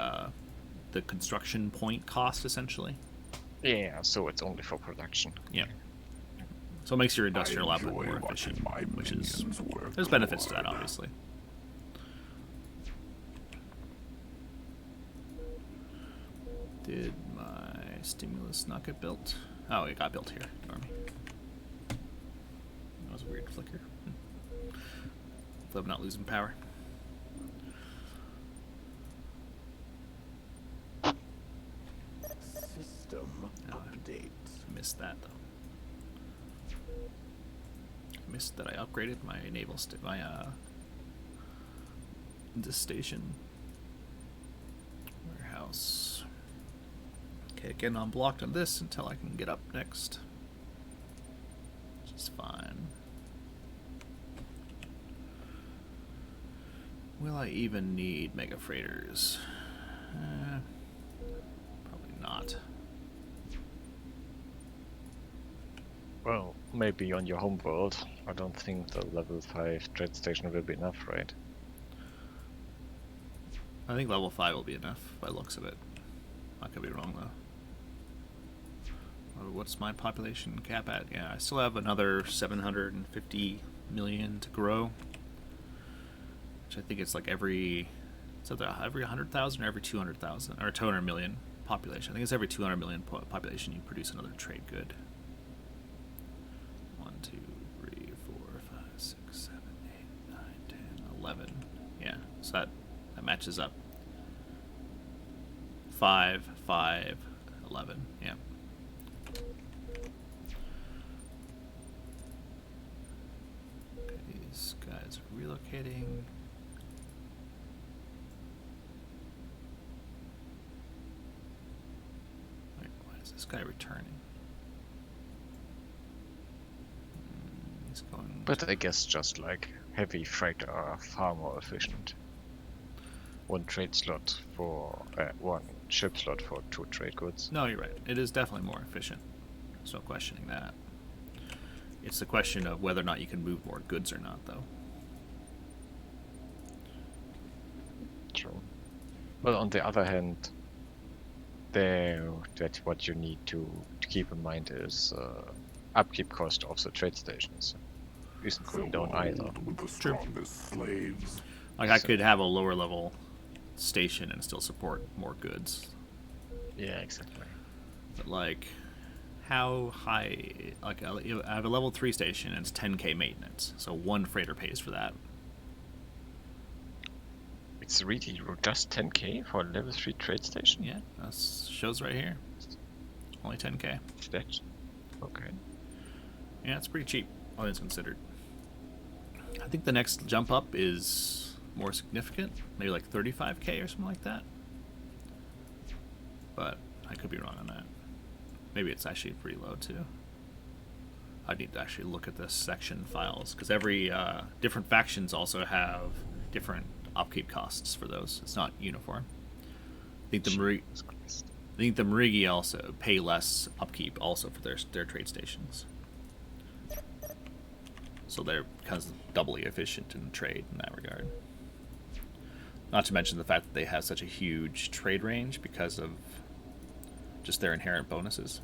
construction point cost, essentially. Yeah, so it's only for production. Yeah. So it makes your industrial I output enjoy more watching efficient, my which is... minions work, There's benefits to that, Lord. obviously. Did my stimulus not get built? Oh, it got built here. Ignore me. That was a weird flicker. Love not losing power. System update. I missed that, though. I missed that I upgraded my naval this station. Warehouse. Okay, again, I'm blocked on this until I can get up next. Which is fine. Will I even need mega freighters? Probably not. Well, maybe on your home world. I don't think the level 5 trade station will be enough, right? I think level 5 will be enough by the looks of it. I could be wrong though. What's my population cap at? Yeah, I still have another 750 million to grow. Which I think it's like every 100,000 or every 200,000 or 200 million population. I think it's every 200 million population you produce another trade good. 2, 3, 4, 5, 6, 7, 8, 9, 10, 11. Yeah, so that matches up. 5, 5, 11. Yeah. Okay, these guys are relocating. Wait, why is this guy returning? He's going. But I guess just like heavy freight are far more efficient. One trade slot for one ship slot for 2 trade goods. No, you're right. It is definitely more efficient. There's no questioning that. It's the question of whether or not you can move more goods or not, though. True. Well, on the other hand, that's what you need to keep in mind is upkeep cost of the trade stations isn't going down either. With the strongest slaves. Like, I could have a lower level station and still support more goods. Yeah, exactly. But, like, how high... Like, I have a level 3 station and it's 10k maintenance. So one freighter pays for that. It's really just 10k for a level 3 trade station? Yeah, that shows right here. Only 10k. That's okay. Yeah, it's pretty cheap, all things considered. I think the next jump up is more significant, maybe like 35k or something like that. But I could be wrong on that. Maybe it's actually pretty low too. I need to actually look at the section files because every different factions also have different upkeep costs for those. It's not uniform. I think the Marigi also pay less upkeep also for their trade stations. So they're kind of doubly efficient in trade in that regard. Not to mention the fact that they have such a huge trade range because of just their inherent bonuses.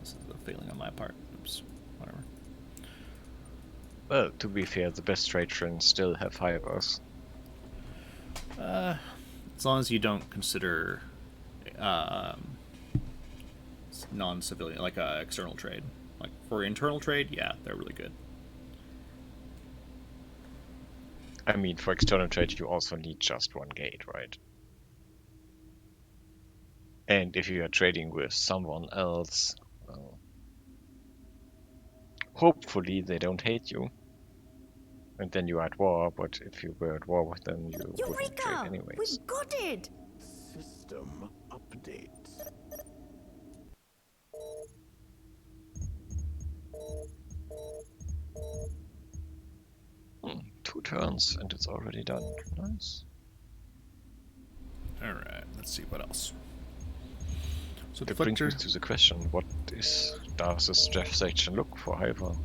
This is a failing on my part. Oops, whatever. Well, to be fair, the best trade trends still have hivers. As long as you don't consider non-civilian, like external trade. Like for internal trade, yeah, they're really good. I mean, for external trade, you also need just one gate, right? And if you are trading with someone else, well, hopefully they don't hate you. And then you are at war, but if you were at war with them, you wouldn't trade Eureka! anyways. We've got it! System update. Hmm, 2 turns and it's already done. Nice. Alright, let's see what else. So It brings me to the question, what does this Jeff section look for Hiver?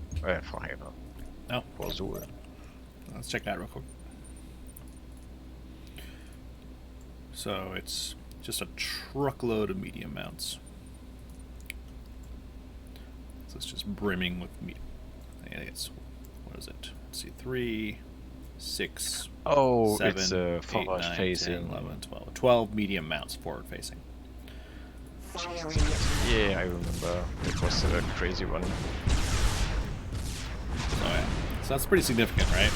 No, For Zool. let's check that real quick. So it's just a truckload of medium mounts. So it's just brimming with meat. I think it's, what is it? Let's see, 3, 6, Oh, 7, it's 8, forward 9, facing. 10, 11, 12. 12 medium mounts forward facing. Yeah, I remember. That was a crazy one. Oh yeah. So that's pretty significant, right?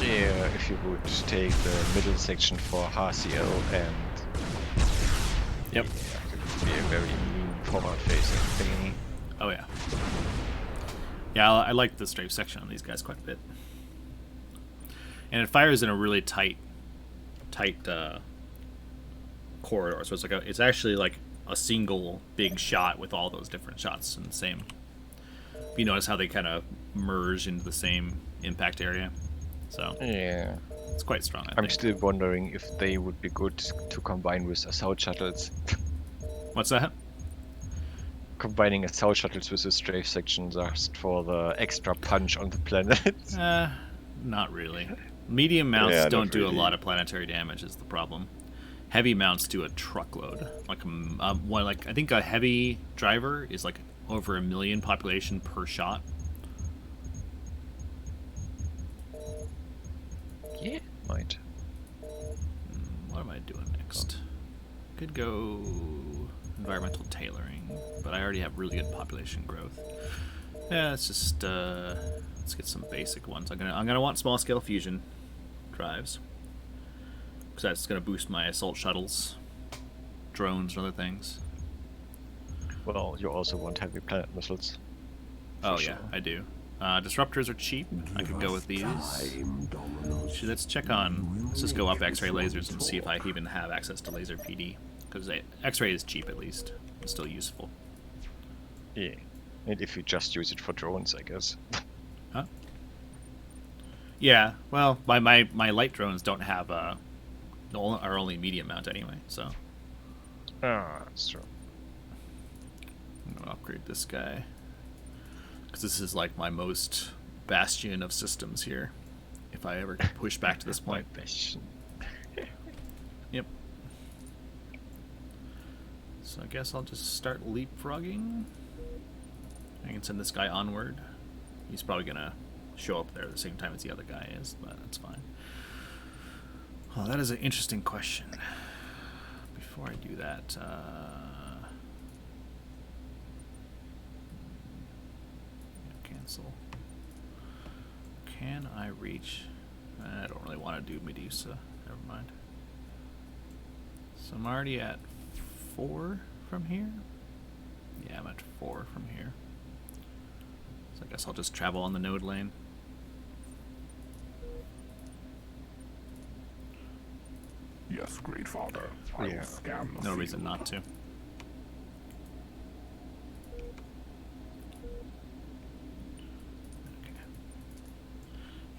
Yeah, if you would take the middle section for HCL and... Yep. Yeah, it would be a very mean forward-facing thingy. Oh yeah. Yeah, I like the strafe section on these guys quite a bit. And it fires in a really tight corridor. So it's actually like a single big shot with all those different shots in the same. You notice how they kind of merge into the same impact area. So Yeah. it's quite strong, I I'm think. still wondering if they would be good to combine with assault shuttles. What's that? Combining assault shuttles with the strafe section just for the extra punch on the planet. Not really. Medium mounts Yeah, don't not do a really. lot of planetary damage is the problem. Heavy mounts do a truckload. Like I think a heavy driver is like over 1 million population per shot. Yeah, might. What am I doing next? Could go environmental tailoring, but I already have really good population growth. Yeah, let's just let's get some basic ones. I'm gonna want small scale fusion drives because that's gonna boost my assault shuttles, drones, and other things. Well, you also want heavy planet missiles. Oh sure. yeah, I do. Disruptors are cheap. I could go with these. Actually, let's check on. Let's just go up X-ray lasers and see if I even have access to laser PD because X-ray is cheap at least. It's still useful. Yeah. And if you just use it for drones, I guess. Huh? Yeah. Well, my light drones don't have are only medium mount anyway, so Ah, that's true. I'm gonna upgrade this guy because this is like my most bastion of systems here. If I ever push back to this point. Yep. So I guess I'll just start leapfrogging. I can send this guy onward. He's probably gonna show up there at the same time as the other guy is, but that's fine. Oh, that is an interesting question. Before I do that, cancel. Can I reach? I don't really want to do Medusa. Never mind. So I'm already at 4 from here. Yeah, I'm at 4 from here. So I guess I'll just travel on the node lane. Yes, Great Father. I Yeah. will scan the No field. reason not to.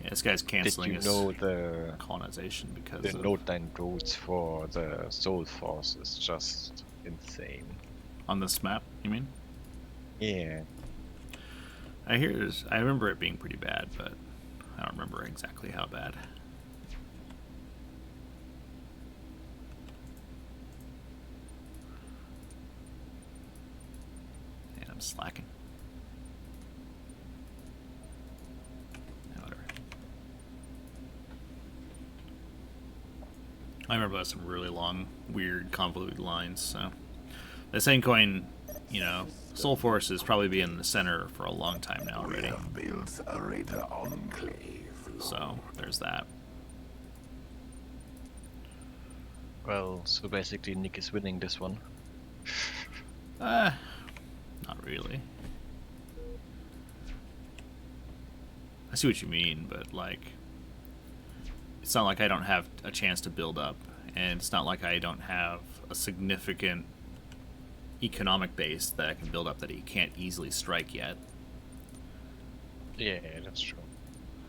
Yeah, this guy's Did canceling you his know the colonization because the of... node line routes for the Soul Force is just insane? On this map, you mean? Yeah. I remember it being pretty bad, but I don't remember exactly how bad. And I'm slacking. Yeah, whatever. I remember that's some really long, weird, convoluted lines, so... The same coin, you know, Soul Force is probably been in the center for a long time now We already. have built a Raider enclave. So, there's that. Well, so basically Nick is winning this one. Not really. I see what you mean, but, like... It's not like I don't have a chance to build up, and it's not like I don't have a significant economic base that I can build up that he can't easily strike yet. Yeah, that's true.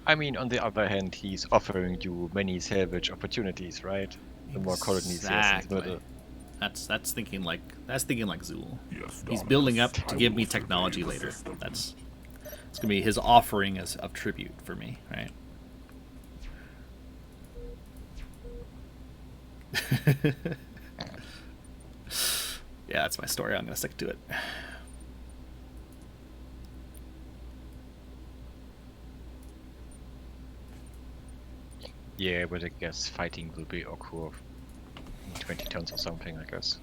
I mean, on the other hand, he's offering you many salvage opportunities, right? The more colonies he has in the middle. That's thinking like Zool. Yes, He's Dominus, building up I to give will me survey technology the later. system. It's gonna be his offering as of tribute for me, right? Yeah, that's my story. I'm gonna stick to it. Yeah, but I guess fighting will be occur in 20 turns or something, I guess.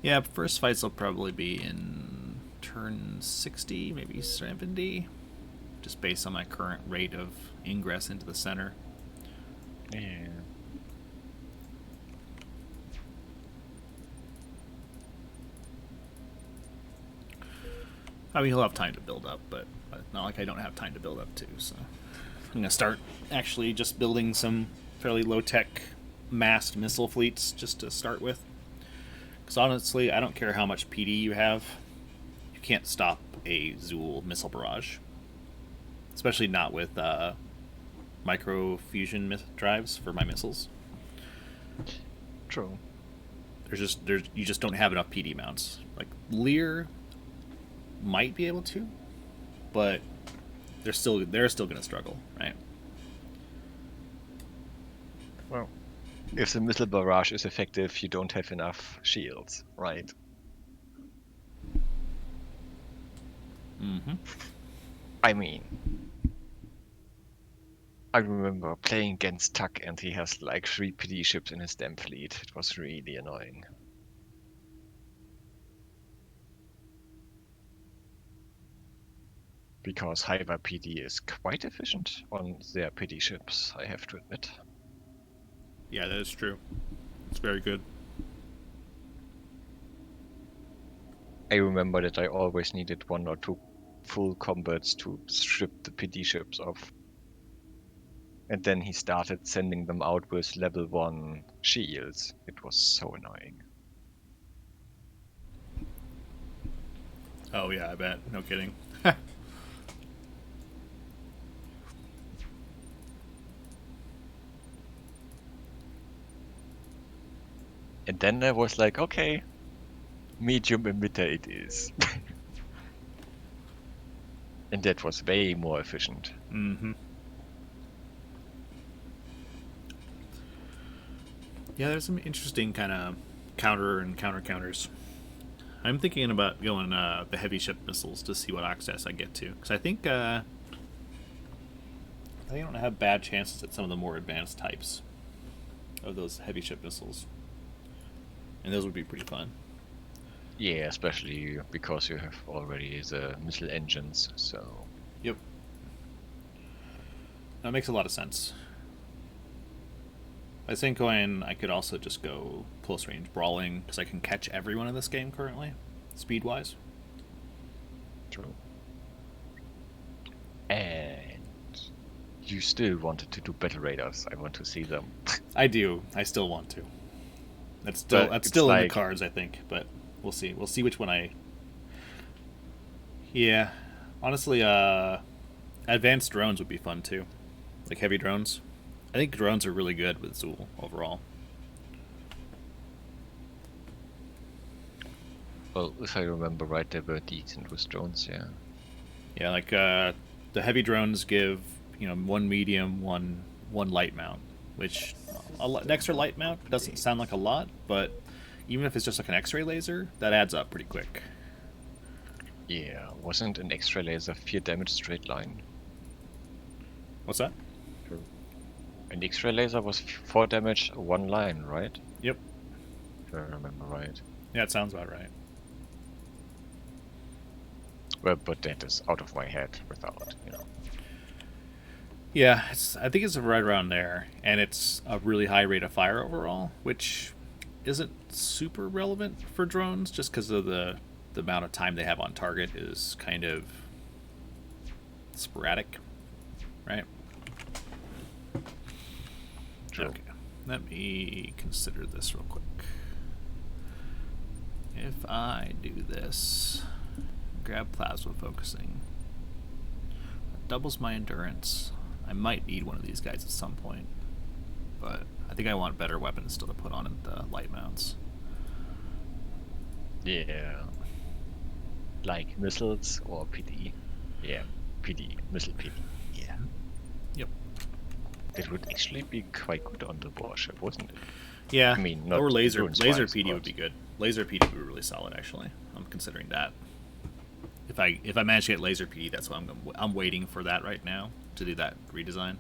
Yeah, first fights will probably be in turn 60, maybe 70, just based on my current rate of ingress into the center. Yeah. I mean, he'll have time to build up, but not like I don't have time to build up too, so... I'm gonna start actually just building some fairly low-tech massed missile fleets just to start with. Because honestly, I don't care how much PD you have, you can't stop a Zool missile barrage. Especially not with micro fusion drives for my missiles. True. You just don't have enough PD mounts. Like Lear might be able to, but they're still gonna struggle, right? Well, if the missile barrage is effective, you don't have enough shields, right? Mm-hmm. I mean, I remember playing against Tuck and he has like 3 PD ships in his damn fleet. It was really annoying. because Hyper PD is quite efficient on their PD ships, I have to admit. Yeah, that is true. It's very good. I remember that I always needed 1 or 2 full combats to strip the PD ships off. And then he started sending them out with level 1 shields. It was so annoying. Oh yeah, I bet. No kidding. And then I was like, okay, medium emitter it is. And that was way more efficient. Mm-hmm. Yeah, there's some interesting kind of counter and counters. I'm thinking about going the heavy ship missiles to see what access I get to, because I think I don't have bad chances at some of the more advanced types of those heavy ship missiles, and those would be pretty fun. Yeah, especially because you have already the missile engines, so... Yep. That makes a lot of sense. I think I could also just go close range brawling, because I can catch everyone in this game currently, speed-wise. True. And you still wanted to do battle raiders. I want to see them. I do. I still want to. That's But still in the like- cards, I think, but we'll see. We'll see which one I... Yeah. Honestly, advanced drones would be fun, too. Like heavy drones. I think drones are really good with Zool, overall. Well, if I remember right, they were decent with drones, yeah. Yeah, like, the heavy drones give, one medium, one light mount, which an extra light mount doesn't sound like a lot, but even if it's just like an X-ray laser, that adds up pretty quick. Yeah, wasn't an X-ray laser 4 damage straight line? What's that? An X-ray laser was 4 damage 1 line, right? Yep. If I remember right. Yeah, it sounds about right. Well, but that is out of my head without, Yeah, I think it's right around there, and it's a really high rate of fire overall, which isn't super relevant for drones, just because of the amount of time they have on target is kind of sporadic, right? True. Okay, let me consider this real quick. If I do this, grab plasma focusing, that doubles my endurance. I might need one of these guys at some point, but I think I want better weapons still to put on the light mounts. Yeah. Like missiles or PD. Yeah, PD. Missile PD. Yeah. Yep. That would actually be quite good on the warship, wouldn't it? Yeah, I mean, not or laser endurance-wise, PD but- would be good. Laser PD would be really solid, actually. I'm considering that. If I manage to get laser PD, that's what I'm waiting for that right now to do that redesign.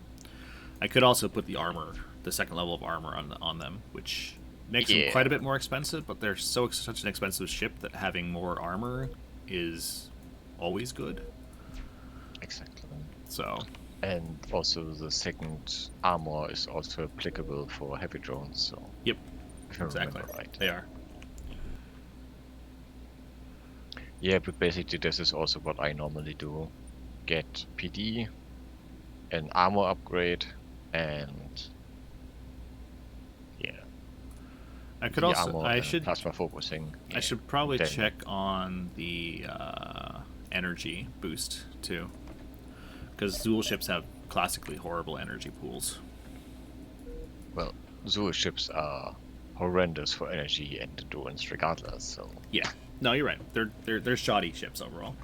I could also put the armor, the second level of armor on them, which makes them quite a bit more expensive. But they're such an expensive ship that having more armor is always good. Exactly. So And also the second armor is also applicable for heavy drones, so... yep, If I exactly, remember right. they are. Yeah, but basically this is also what I normally do. Get PD, an armor upgrade, and... yeah. I could the also armor I and should plasma focusing. I should probably then- check on the energy boost too, because dual ships have classically horrible energy pools. Well, Zulu ships are horrendous for energy and endurance regardless, so... Yeah, no, you're right. They're shoddy ships overall.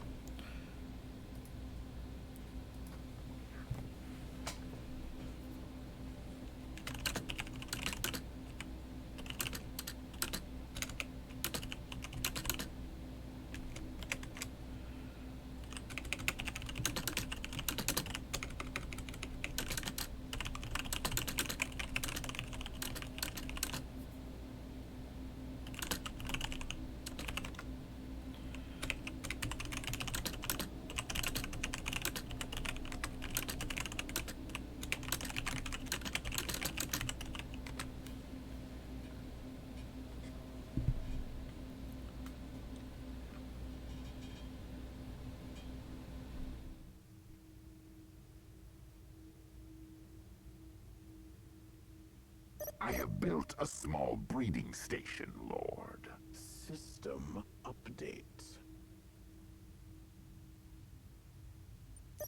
I have built a small breeding station, Lord. System updates.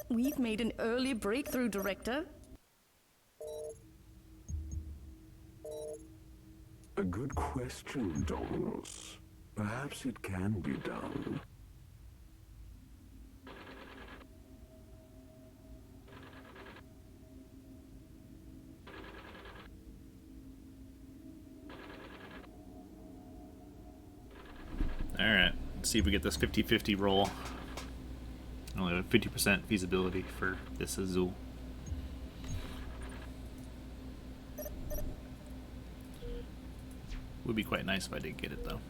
We've made an early breakthrough, Director. A good question, Dominus. Perhaps it can be done. Alright, let's see if we get this 50-50 roll. Only have 50% feasibility for this Azul. Would be quite nice if I did get it though.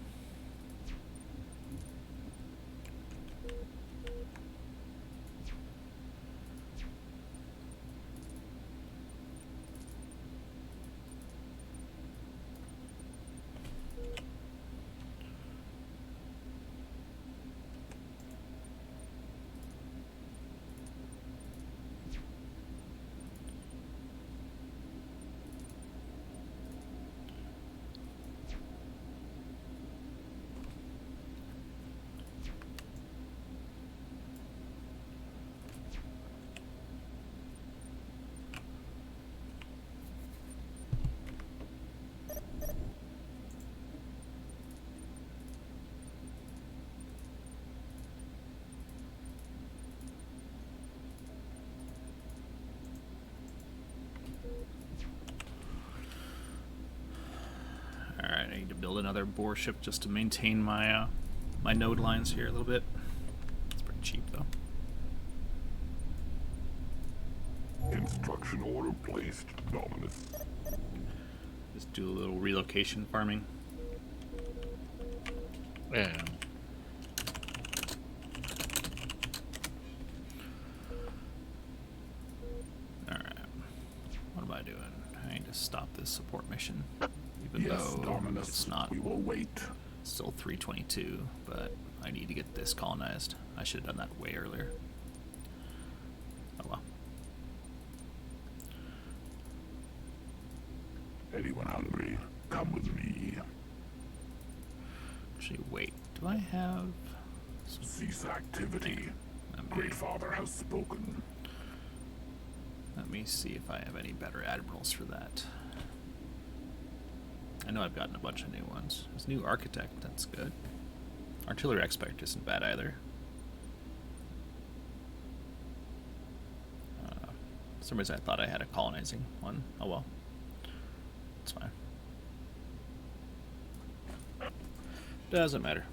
Alright, I need to build another boar ship just to maintain my my node lines here a little bit. It's pretty cheap though. Construction order placed, Dominus. Just do a little relocation farming. Yeah. Alright. What am I doing? I need to stop this support mission. Even Yes, though Dominus. it's not We will wait. still 322, but I need to get this colonized. I should have done that way earlier. Oh well. Anyone hungry? Come with me. Actually, wait. Do I have... Cease activity. Let me, Great Father has spoken. let me see if I have any better admirals for that. I know I've gotten a bunch of new ones. There's a new architect, that's good. Artillery expert isn't bad either. For some reason I thought I had a colonizing one. Oh well. It's fine. Doesn't matter.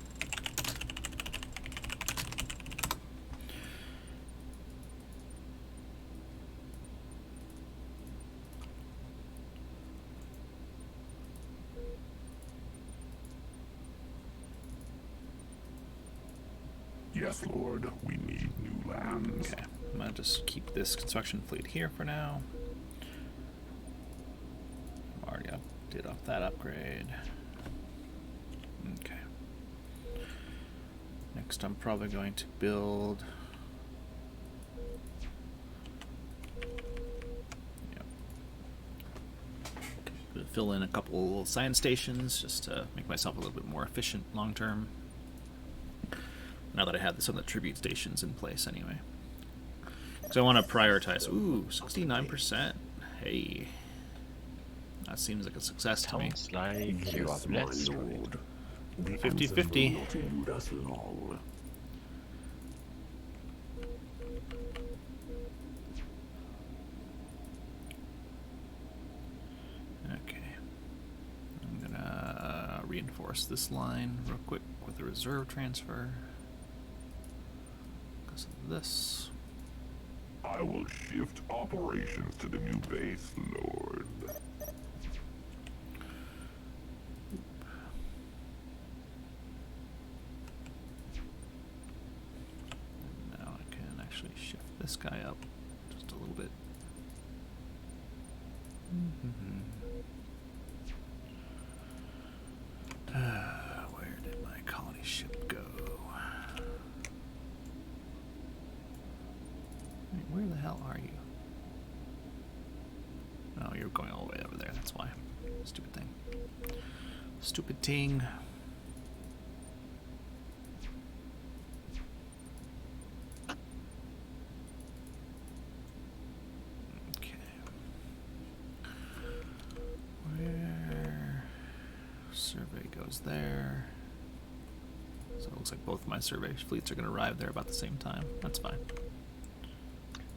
Yes, Lord. We need new lands. Okay, I'm gonna just keep this construction fleet here for now. Already did off that upgrade. Okay. Next, I'm probably going to build. Yep. Gonna fill in a couple science stations just to make myself a little bit more efficient long term. Now that I have some of the tribute stations in place anyway. So I want to prioritize. Ooh, 69%. Hey. That seems like a success to me. Sounds like you are Yes, my blessed with it. Lord. The 50-50. answer will not elude us long. Okay. I'm gonna reinforce this line real quick with a reserve transfer. Because of this. I will shift operations to the new base, Lord. Now I can actually shift this guy up just a little bit. Where did my colony ship go? Wait, where the hell are you? Oh, Oh, you're going all the way over there. That's why. Stupid thing. Stupid ting. Okay. Where survey goes there. So it looks like both of my survey fleets are going to arrive there about the same time. That's fine.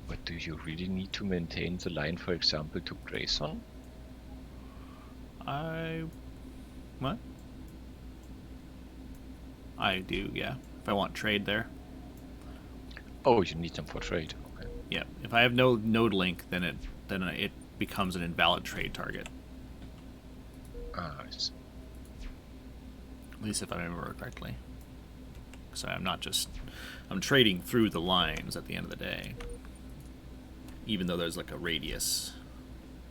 But do you really need to maintain the line, for example, to Grayson? What? I do, yeah. If I want trade there. Oh, you need them for trade. Okay. Yeah. If I have no node link, then it becomes an invalid trade target. Ah, I see. At least if I remember correctly. So I'm trading through the lines at the end of the day. Even though there's like a radius.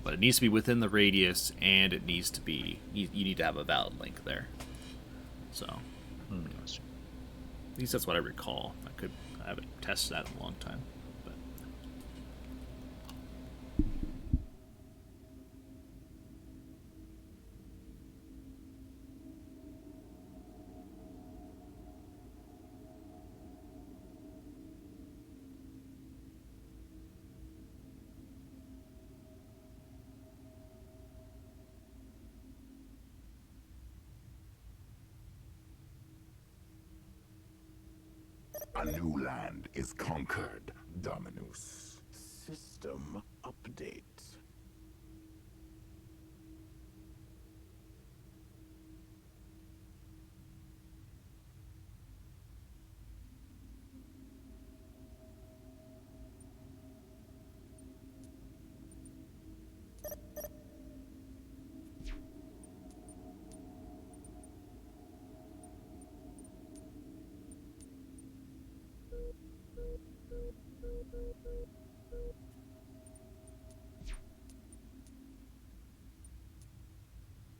But it needs to be within the radius, and it needs to be, you need to have a valid link there. So, at least that's what I recall. I haven't tested that in a long time. But A new land is conquered, Dominus. System update.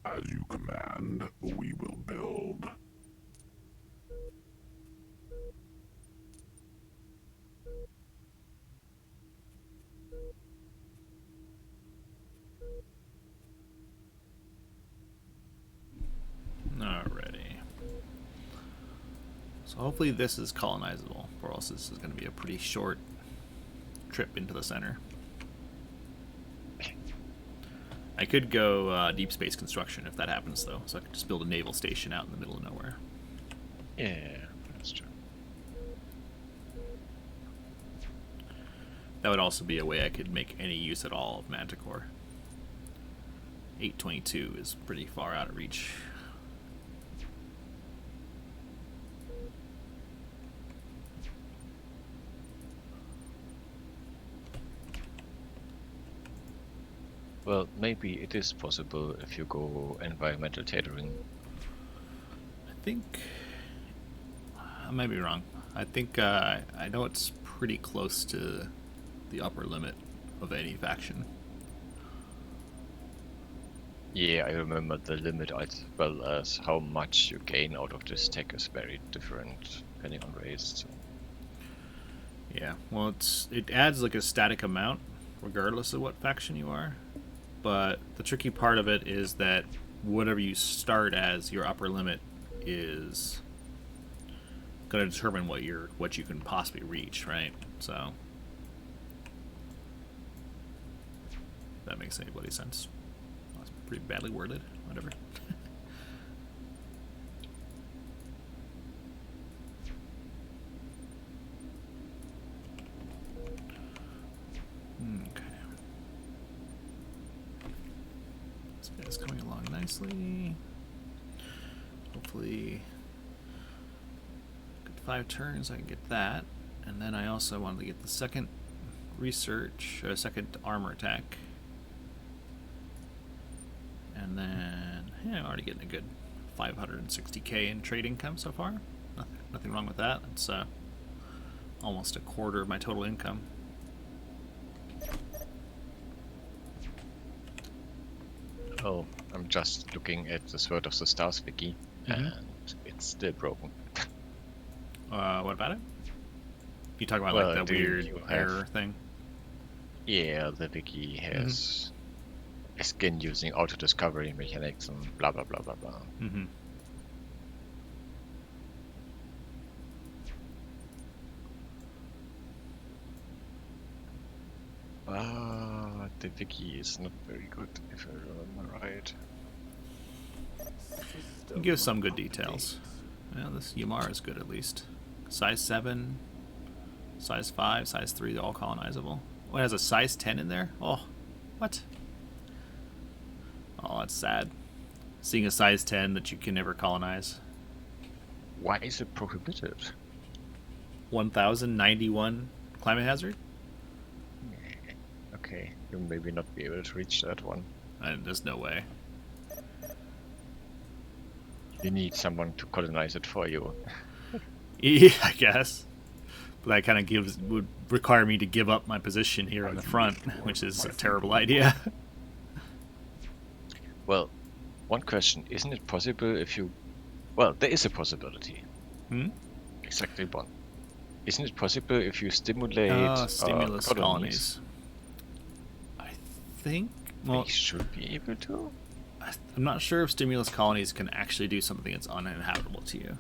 As you command, we will build. alrighty. So hopefully this is colonizable, or else this is going to be a pretty short trip into the center. I could go deep space construction if that happens, though. So I could just build a naval station out in the middle of nowhere. Yeah, that's true. That would also be a way I could make any use at all of Manticore. 822 is pretty far out of reach. Well, maybe it is possible if you go environmental tailoring. I think I might be wrong. I think I know it's pretty close to the upper limit of any faction. Yeah, I remember the limit as well as how much you gain out of this tech is very different depending on race. So. Yeah, well, it adds like a static amount regardless of what faction you are. But the tricky part of it is that whatever you start as, your upper limit is going to determine what you can possibly reach, right? So if that makes any sense. That's pretty badly worded. Whatever. Okay. This guy's coming along nicely. Hopefully, good 5 turns, I can get that. And then I also wanted to get the second research, or second armor attack. And then, yeah, I'm already getting a good 560k in trade income so far. Nothing wrong with that. It's almost a quarter of my total income. Oh, I'm just looking at the Sword of the Stars wiki, and it's still broken. What about it? You talk about Well, like that do weird you have- error thing? Yeah, the wiki has skin using auto discovery mechanics and blah blah blah blah blah. Mm-hmm. The wiki is not very good, if I remember right. It gives some good details. Well, this Yamar is good at least. Size 7, size 5, size 3, they're all colonizable. Oh, it has a size 10 in there? Oh, what? Oh, that's sad. Seeing a size 10 that you can never colonize. Why is it prohibited? 1091 climate hazard? Okay, you'll maybe not be able to reach that one. There's no way. You need someone to colonize it for you. Yeah, I guess. But that kind of would require me to give up my position here in the front, which is a terrible idea. Well, one question, isn't it possible if you... Well, there is a possibility. Hmm? Exactly one. Isn't it possible if you stimulate stimulus colonies? I think... Well, they should be able to? I'm not sure if stimulus colonies can actually do something that's uninhabitable to you.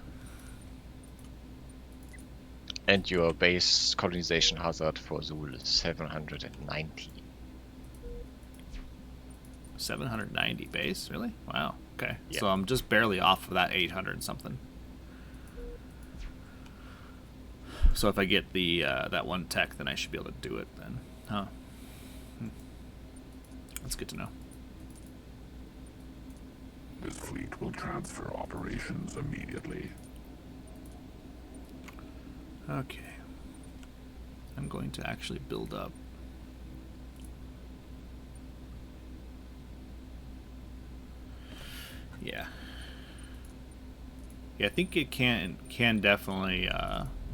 And your base colonization hazard for Zul is 790. 790 base? Really? Wow. Okay. Yeah. So I'm just barely off of that 800 something. So if I get the that one tech, then I should be able to do it then. Huh. That's good to know. This fleet will transfer operations immediately. Okay. I'm going to actually build up. Yeah. Yeah, I think it can definitely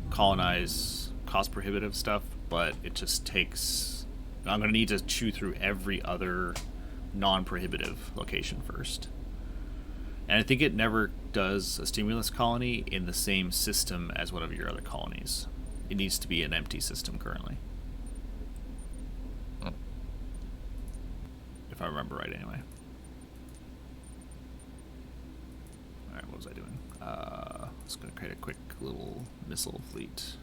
colonize cost prohibitive stuff, but it just takes... I'm going to need to chew through every other non-prohibitive location first. And I think it never does a stimulus colony in the same system as one of your other colonies. It needs to be an empty system currently. If I remember right, anyway. Alright, what was I doing? I was going to create a quick little missile fleet.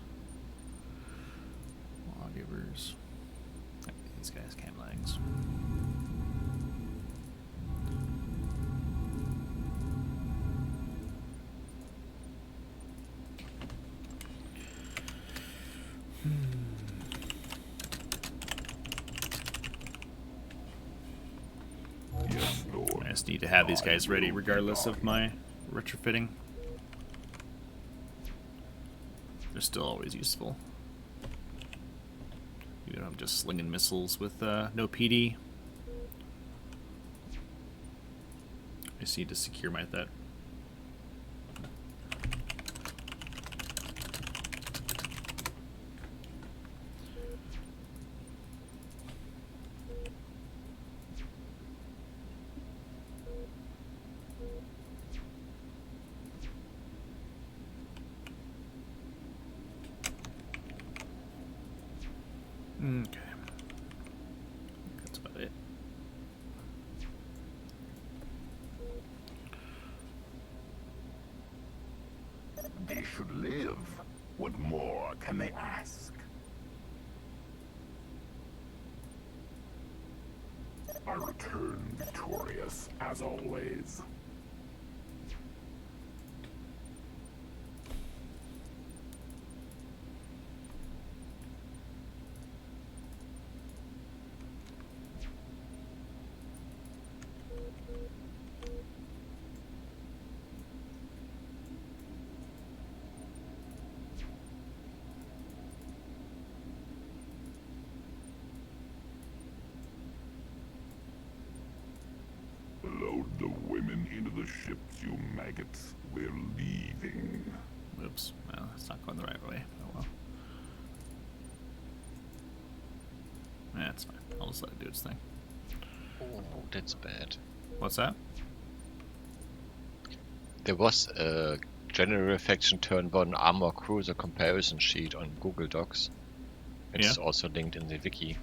Lawgivers. These guys can't lags. Yes, Lord. I just need to have these guys ready regardless of my retrofitting. They're still always useful. Even though I'm just slinging missiles with no PD. I just need to secure my that. Okay. That's about it. They should live. What more can they ask? I return victorious, as always. Load the women into the ships, you maggots. We're leaving. Oops. Well, that's not going the right way. Oh well. Yeah, that's fine. I'll just let it do its thing. Oh, that's bad. What's that? There was a General Faction Turn 1 Armor Cruiser comparison sheet on Google Docs. It's Yeah. also linked in the wiki.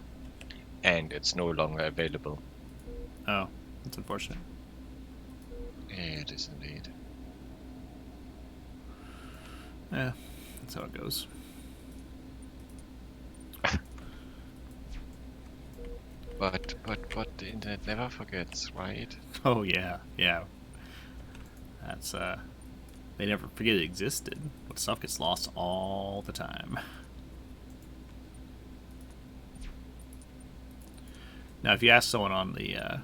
And it's no longer available. Oh, that's unfortunate. Yeah, it is indeed. Yeah, that's how it goes. But the internet never forgets, right? Oh yeah, yeah. That's they never forget it existed, but stuff gets lost all the time. Now, if you ask someone on the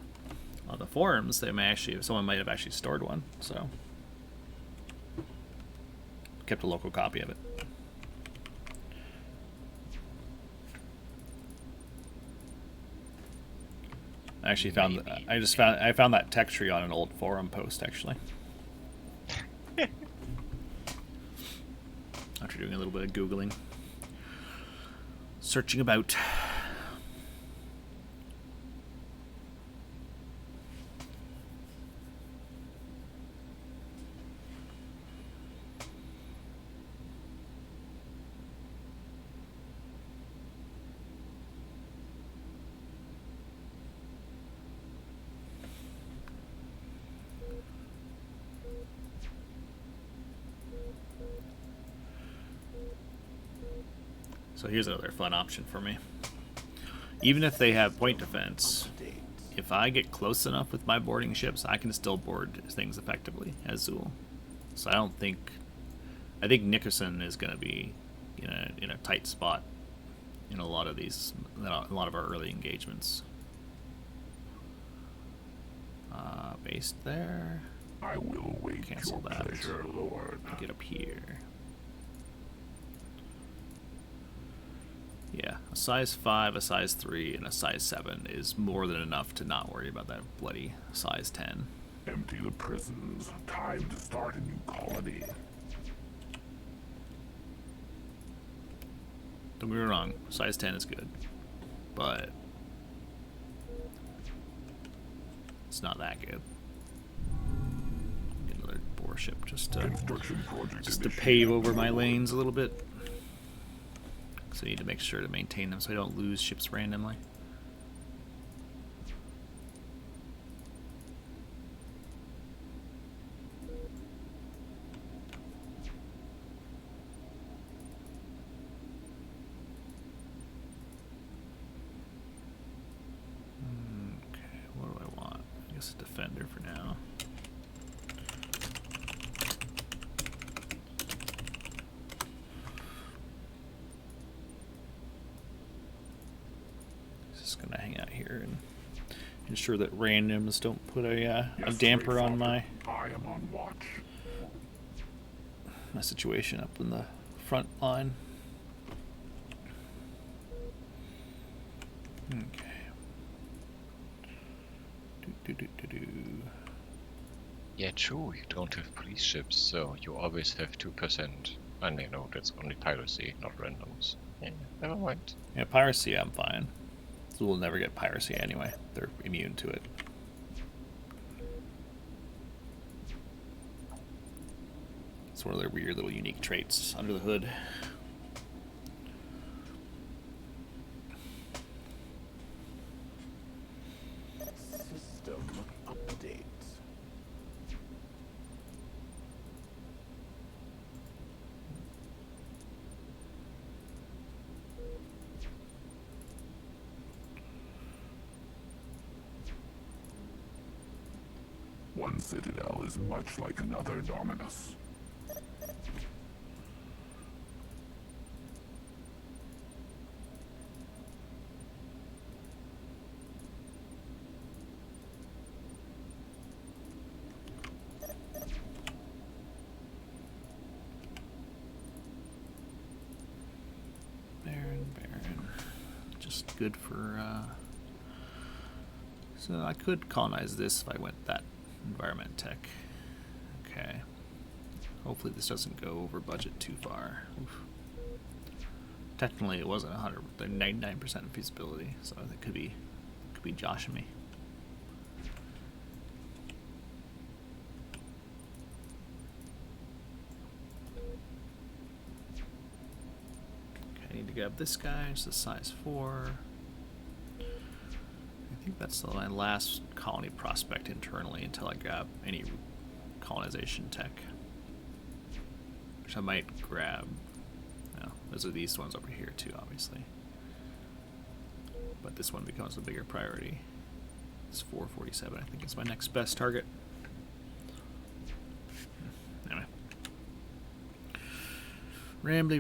forums, someone might have actually stored one, so kept a local copy of it. I actually found I found that text tree on an old forum post actually. After doing a little bit of Googling. Searching about. So here's another fun option for me. Even if they have point defense, if I get close enough with my boarding ships, I can still board things effectively as Zool. So I think Nickerson is going to be in a tight spot in a lot of our early engagements. Based there. I will await Cancel your that. pleasure, Lord. Get up here. Yeah, a size 5, a size 3, and a size 7 is more than enough to not worry about that bloody size 10. Empty the prisons. Time to start a new colony. Don't get me wrong, size 10 is good, but it's not that good. Get another boar ship just Construction project to initiated. pave over my lanes a little bit. So I need to make sure to maintain them so I don't lose ships randomly. Okay, what do I want? I guess a defender for now. Just gonna hang out here and ensure that randoms don't put a Yes, damper great on father. I am on watch. my situation up in the front line. Okay. Do. Yeah, true, you don't have police ships, so you always have 2%. And you know, that's only piracy, not randoms. Yeah, never mind. Yeah, piracy, I'm fine. So we'll never get piracy anyway. They're immune to it. It's one of their weird little unique traits under the hood. System update. One citadel is much like another, Dominus. Baron. Just good for, so I could colonize this if I went that environment tech. Okay. Hopefully this doesn't go over budget too far. Oof. Technically it wasn't 99% feasibility, so it could be joshing me. Okay, I need to grab this guy, just a size 4. I I think that's my last colony prospect internally until I grab any colonization tech. Which I might grab. No, those are these ones over here too, obviously. But this one becomes a bigger priority. It's 447, I think it's my next best target. Anyway. Rambly.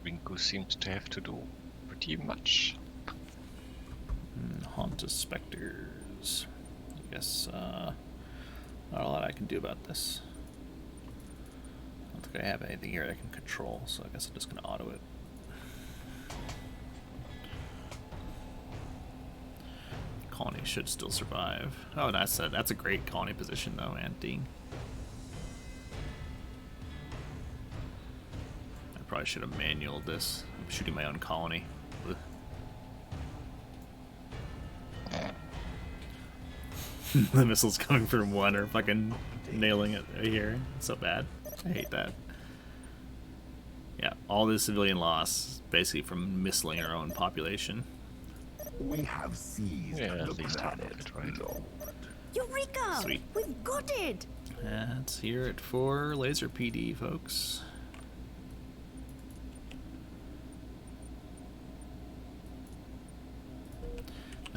Ringu seems to have to do pretty much. Haunt of Spectres. I guess not a lot I can do about this. I don't think I have anything here I can control, so I guess I'm just going to auto it. Colony should still survive. Oh, that's a great colony position though, Anting. I probably should have manualed this. I'm shooting my own colony. Ugh. The missiles coming from one are fucking nailing it right here. It's so bad. I hate that. Yeah, all this civilian loss basically from missiling our own population. We have seized Yeah, the at least half of planet, it, right? Lord. Eureka! Sweet. We've got it! That's here at 4 Laser PD, folks.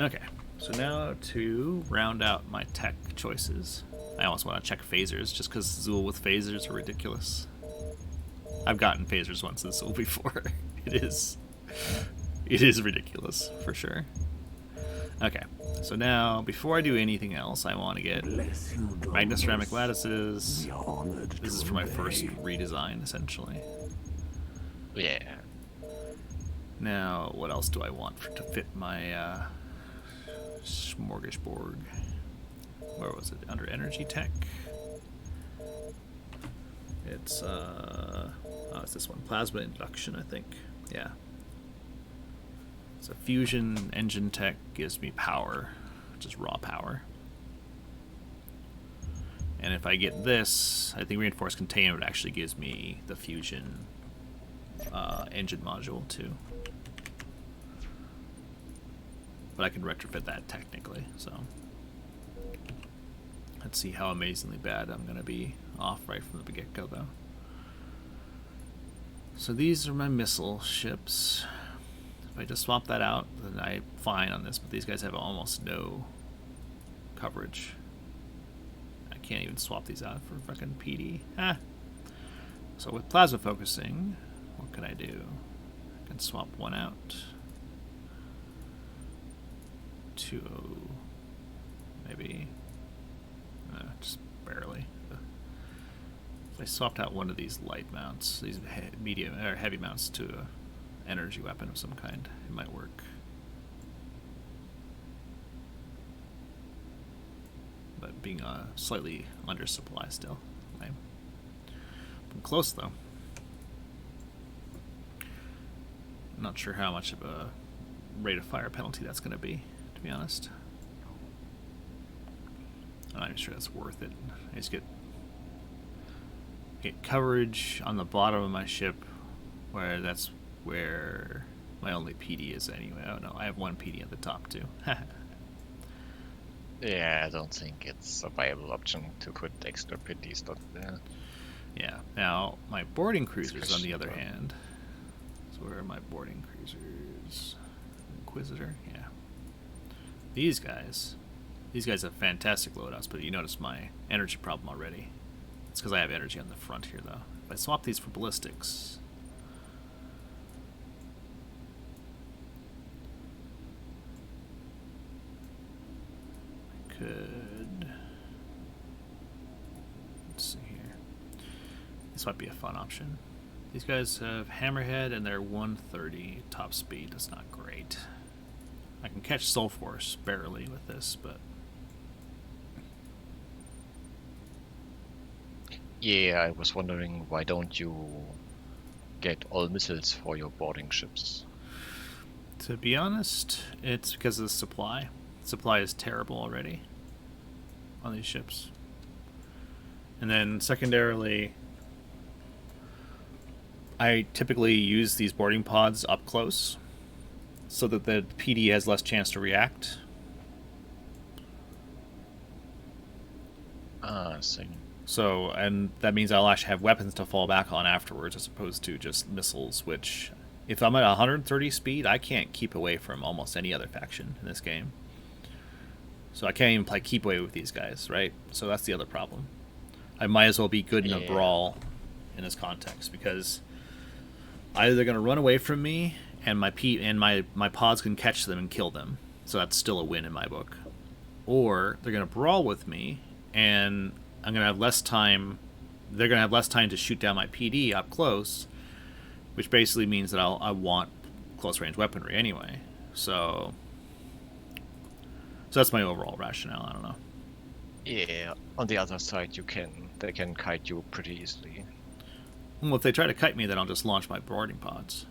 Okay, so now to round out my tech choices. I also want to check phasers, just because Zool with phasers are ridiculous. I've gotten phasers once in Zool before. It is ridiculous, for sure. Okay, so now, before I do anything else, I want to get Bless you, magnoceramic Dominus. lattices. Be honored This is to for my first obey. redesign, essentially. Yeah. Now, what else do I want to fit my smorgasbord? Where was it? Under energy tech? It's it's this one. Plasma induction, I think. Yeah. So fusion engine tech gives me power, just raw power. And if I get this, I think reinforced containment actually gives me the fusion engine module too. But I can retrofit that technically, so let's see how amazingly bad I'm gonna be off right from the get-go though. So these are my missile ships. If I just swap that out, then I'm fine on this, but these guys have almost no coverage. I can't even swap these out for fucking PD. Ah. So with plasma focusing, what can I do? I can swap one out. 2 maybe. Just barely. If I swapped out one of these light mounts, these medium or heavy mounts to an energy weapon of some kind, it might work. But being slightly under supply still. Lame. I'm close though. I'm not sure how much of a rate of fire penalty that's going to be honest. I'm not even sure that's worth it. I just get coverage on the bottom of my ship, where that's where my only PD is anyway. Oh no, I have one PD at the top too. Yeah, I don't think it's a viable option to put extra PD stuff there. Yeah. Now my boarding cruisers, on the Especially other for- hand. So where are my boarding cruisers? Inquisitor. Yeah. These guys These guys have fantastic loadouts, but you notice my energy problem already. It's because I have energy on the front here, though. If I swap these for ballistics... I could... Let's see here. This might be a fun option. These guys have Hammerhead and they're 130 top speed. That's not great. I can catch Soul Force barely with this, but... Yeah, I was wondering why don't you get all missiles for your boarding ships? To be honest, it's because of the supply. Supply is terrible already on these ships. And then secondarily, I typically use these boarding pods up close so that the PD has less chance to react. Same. So, and that means I'll actually have weapons to fall back on afterwards as opposed to just missiles, which, if I'm at 130 speed, I can't keep away from almost any other faction in this game. So I can't even play keep away with these guys, right? So that's the other problem. I might as well be good in a brawl in this context, because either they're going to run away from me and my pods can catch them and kill them. So that's still a win in my book. Or they're going to brawl with me and I'm going to have less time. They're going to have less time to shoot down my PD up close, which basically means that I want close range weaponry anyway. So that's my overall rationale. I don't know. Yeah, on the other side, they can kite you pretty easily. Well, if they try to kite me, then I'll just launch my boarding pods.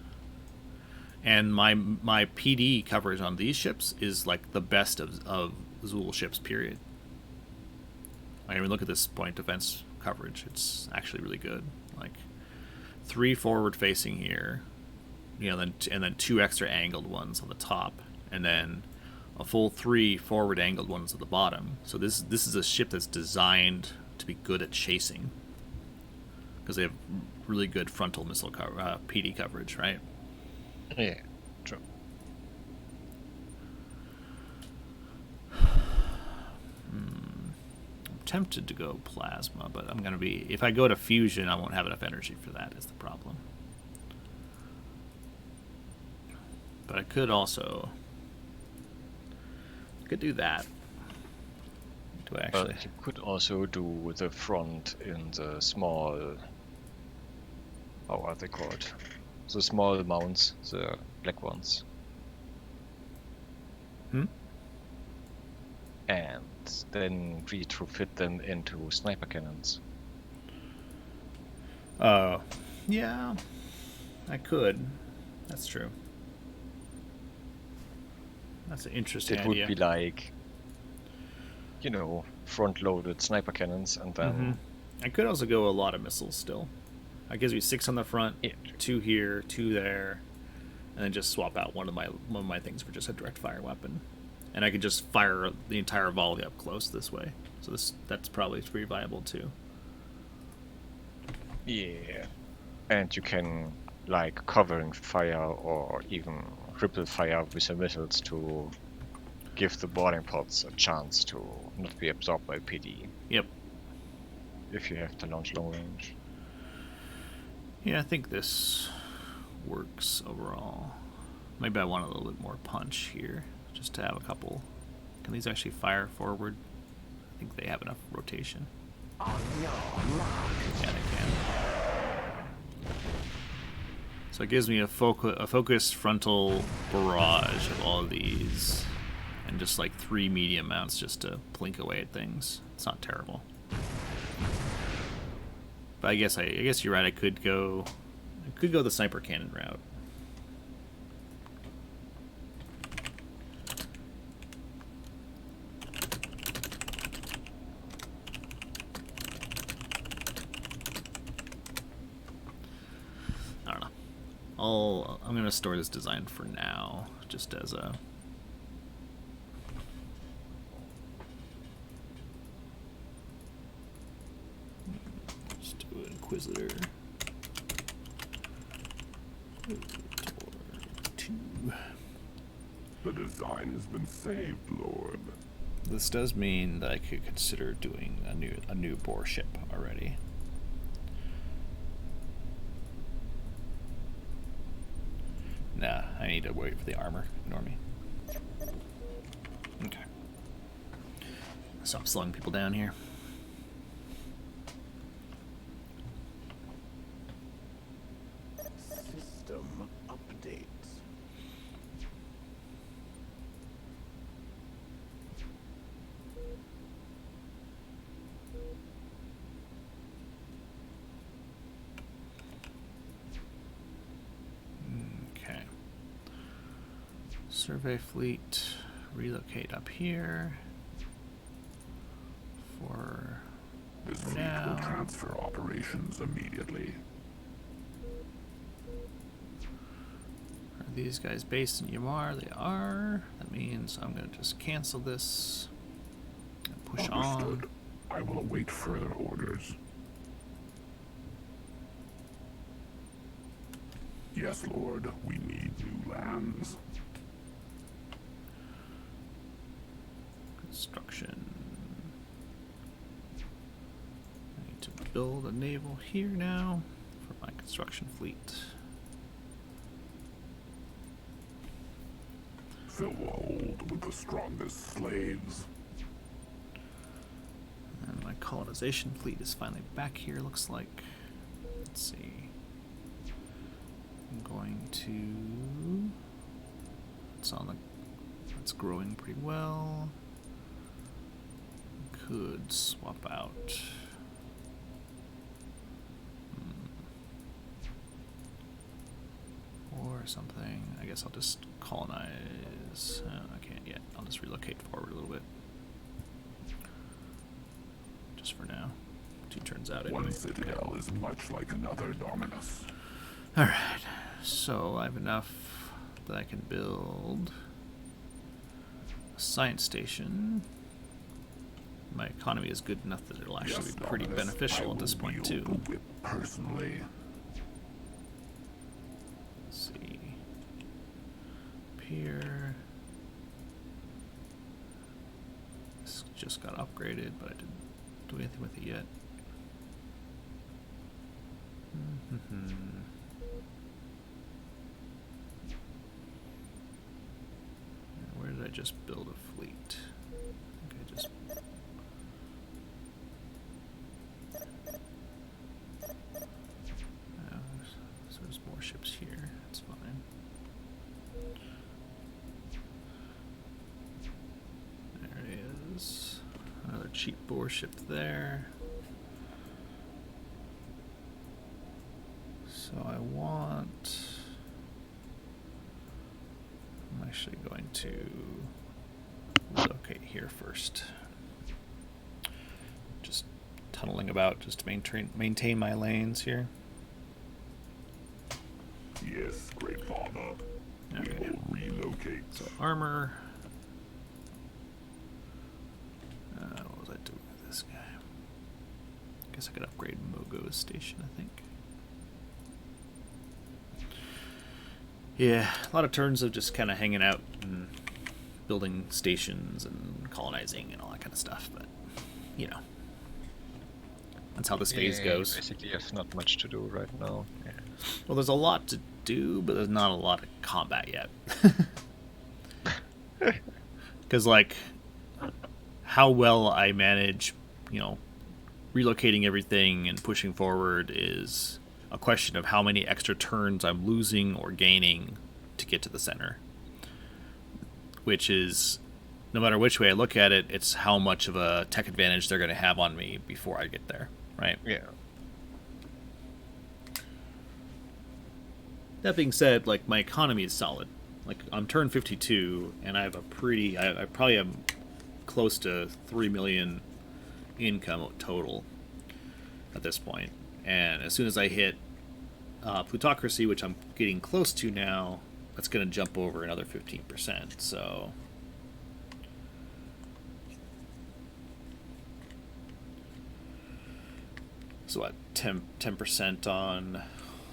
And my PD coverage on these ships is like the best of Zool ships, period. I mean, look at this point defense coverage. It's actually really good. Like 3 forward facing here, and then 2 extra angled ones on the top, and then a full 3 forward angled ones at the bottom. So this is a ship that's designed to be good at chasing, because they have really good frontal missile PD coverage, right? Yeah, true. Tempted to go plasma, but I'm gonna be, if I go to fusion, I won't have enough energy for that, is the problem. But I could do that. Do I actually? But you could also do the front in the small, how are they called? The small mounts, the black ones. And then retrofit them into sniper cannons. Yeah, I could. That's true. That's an interesting idea. It would be like, front-loaded sniper cannons, and then... I could also go a lot of missiles still. That gives me 6 on the front, 2 here, 2 there, and then just swap out one of my things for just a direct fire weapon. And I could just fire the entire volley up close this way. So that's probably pretty viable too. Yeah. And you can, like, covering fire or even ripple fire with the missiles to give the boarding pods a chance to not be absorbed by PD. Yep. If you have to launch long range. Yeah, I think this works overall. Maybe I want a little bit more punch here, just to have a couple. Can these actually fire forward? I think they have enough rotation. Yeah, they can. So it gives me a focused frontal barrage of all of these, and just like 3 medium mounts just to plink away at things. It's not terrible. But I guess you're right. I could go the sniper cannon route. I don't know. I'm gonna store this design for now, just as a. Let's do an Inquisitor. 2. The design has been saved, Lord. This does mean that I could consider doing a new boar ship already. Nah, I need to wait for the armor. Ignore me. Okay. Stop slowing people down here. System updates. Okay. Survey fleet, relocate up here for This fleet will now. transfer operations immediately. Are these guys based in Yamar? They are. That means I'm going to just cancel this and push on. Understood. I will await further orders. Yes, Lord, we need new lands. Construction. I need to build a naval here now for my construction fleet. Fill the hold with the strongest slaves. And my colonization fleet is finally back here, looks like. Let's see. I'm going to... It's growing pretty well. Could swap out. Or something. I guess I'll just colonize. I can't yet. I'll just relocate forward a little bit. Just for now. 2 turns out anyway. One citadel is much like another, Dominus. Alright. So I have enough that I can build a science station. My economy is good enough that it'll actually Yes, be pretty Dominus, beneficial I at this will point wield too. the whip personally. Let's see. Up here. This just got upgraded, but I didn't do anything with it yet. Where did I just build a fleet? Okay, just so there's more ships here. That's fine. There it is. Another cheap boar ship there. So I want... I'm actually going to relocate here first. Just tunneling about just to maintain my lanes here. Yes, great father. Okay. We will relocate. So armor. What was I doing with this guy? Guess I could upgrade Mogo's station, I think. Yeah, a lot of turns of just kind of hanging out and building stations and colonizing and all that kind of stuff, but, you know. That's how this phase goes. Basically, there's not much to do right now. Yeah. Well, there's a lot to do, but there's not a lot of combat yet. Because, like, how well I manage, you know, relocating everything and pushing forward is a question of how many extra turns I'm losing or gaining to get to the center. Which is, no matter which way I look at it, it's how much of a tech advantage they're going to have on me before I get there, right? Yeah. That being said, like, my economy is solid. Like, I'm turn 52, and I have a pretty... I probably have close to 3 million income total at this point. And as soon as I hit plutocracy, which I'm getting close to now, that's going to jump over another 15%. So... So what, 10% on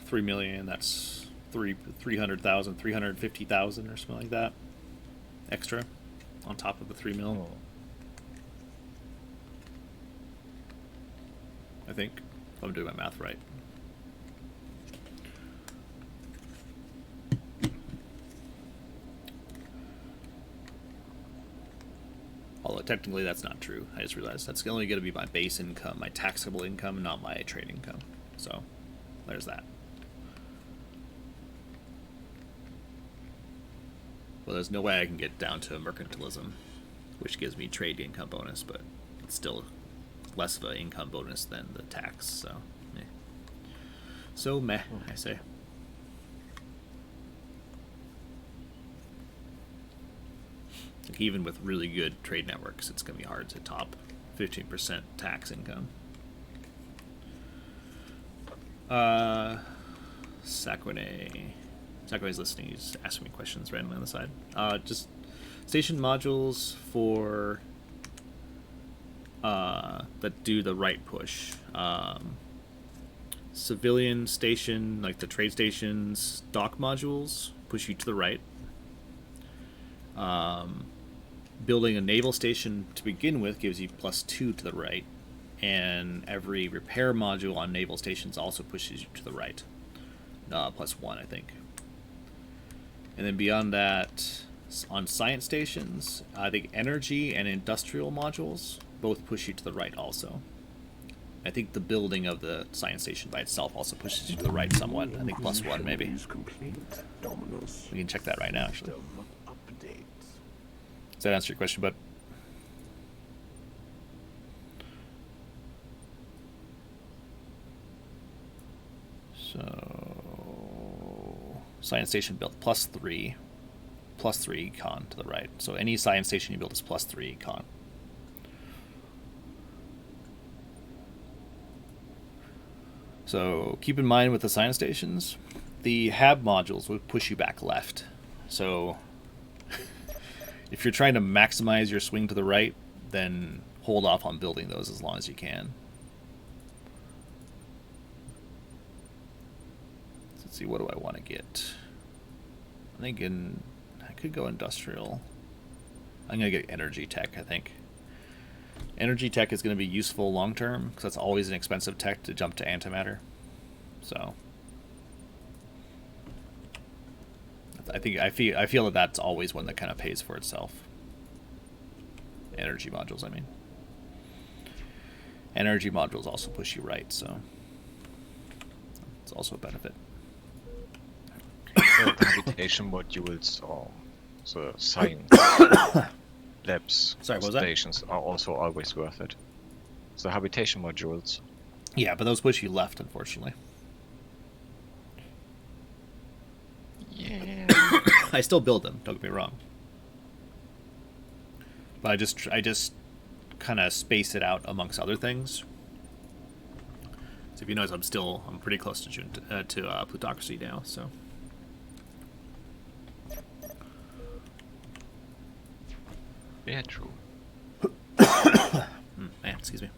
3 million, that's 300,000, 350,000 or something like that. Extra on top of the 3 mil. I think, if I'm doing my math right. Although technically that's not true. I just realized that's only going to be my base income, my taxable income, not my trade income. So there's that. Well, there's no way I can get down to mercantilism, which gives me trade income bonus, but it's still less of an income bonus than the tax. So, meh, I say. Like, even with really good trade networks, it's going to be hard to top 15% tax income. Sakure's listening. He's asking me questions randomly on the side. Just station modules for that do the right push. Civilian station, like the trade stations, dock modules push you to the right. Building a naval station to begin with gives you +2 to the right, and every repair module on naval stations also pushes you to the right, +1, I think. And then beyond that, on science stations, I think energy and industrial modules both push you to the right also. I think the building of the science station by itself also pushes you to the right somewhat. I think +1 maybe. We can check that right now, actually. Does that answer your question, bud? So, science station built +3 econ to the right. So any science station you build is +3 econ. So keep in mind with the science stations, the HAB modules would push you back left. So if you're trying to maximize your swing to the right, then hold off on building those as long as you can. So let's see, what do I want to get? I'm thinking I could go industrial. I'm going to get energy tech, I think. Energy tech is going to be useful long term because that's always an expensive tech to jump to antimatter. So I feel that that's always one that kind of pays for itself. Energy modules, I mean. Energy modules also push you right, so it's also a benefit. The habitation modules or the science labs stations are also always worth it. The habitation modules. Yeah, but those push you left, unfortunately. Yeah. I still build them, don't get me wrong. But I just kind of space it out amongst other things. So if you notice, I'm pretty close to plutocracy now, so. Yeah, true. Man, excuse me.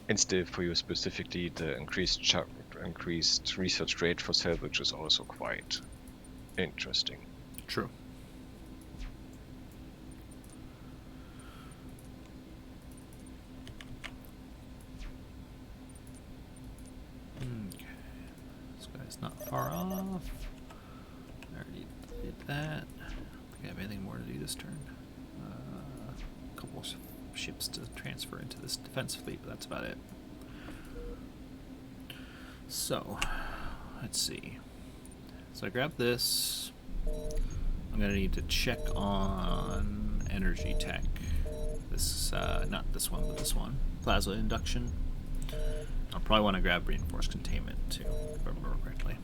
And still, for you specifically, the increased research rate for salvage is also quite interesting. True. Okay. This guy's not far off. I already did that. I don't think I have anything more to do this turn. A couple ships to transfer into this defense fleet, but that's about it. So, let's see. So I grab this. I'm going to need to check on energy tech. This, not this one, but this one. Plasma induction. I'll probably want to grab reinforced containment too, if I remember correctly.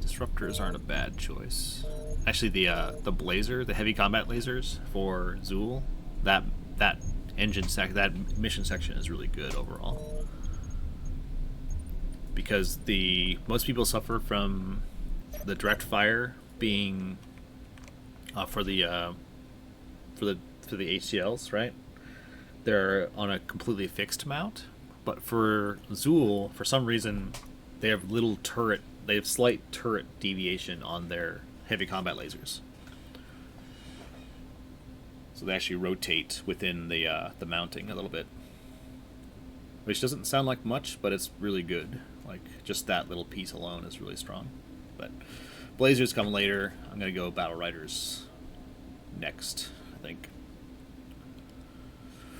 Disruptors aren't a bad choice. Actually, the blazer, the heavy combat lasers for Zool, that mission section is really good overall. Because most people suffer from the direct fire being for the HCLs, right? They're on a completely fixed mount, but for Zool, for some reason, they have slight turret deviation on their heavy combat lasers. So they actually rotate within the mounting a little bit. Which doesn't sound like much, but it's really good. Like, just that little piece alone is really strong. But Blazers come later. I'm going to go Battle Riders next, I think.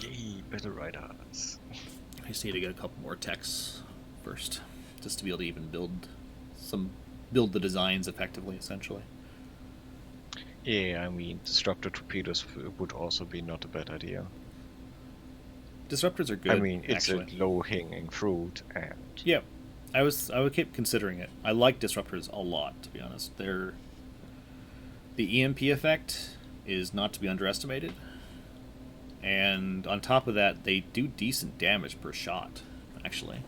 Yay, Battle Riders. I just need to get a couple more techs first, just to be able to even build the designs effectively, essentially. Yeah, I mean, disruptor torpedoes would also be not a bad idea. Disruptors are good. I mean, it's actually. a low-hanging fruit, and Yeah, I would keep considering it. I like disruptors a lot, to be honest. The EMP effect is not to be underestimated, and on top of that, they do decent damage per shot, actually.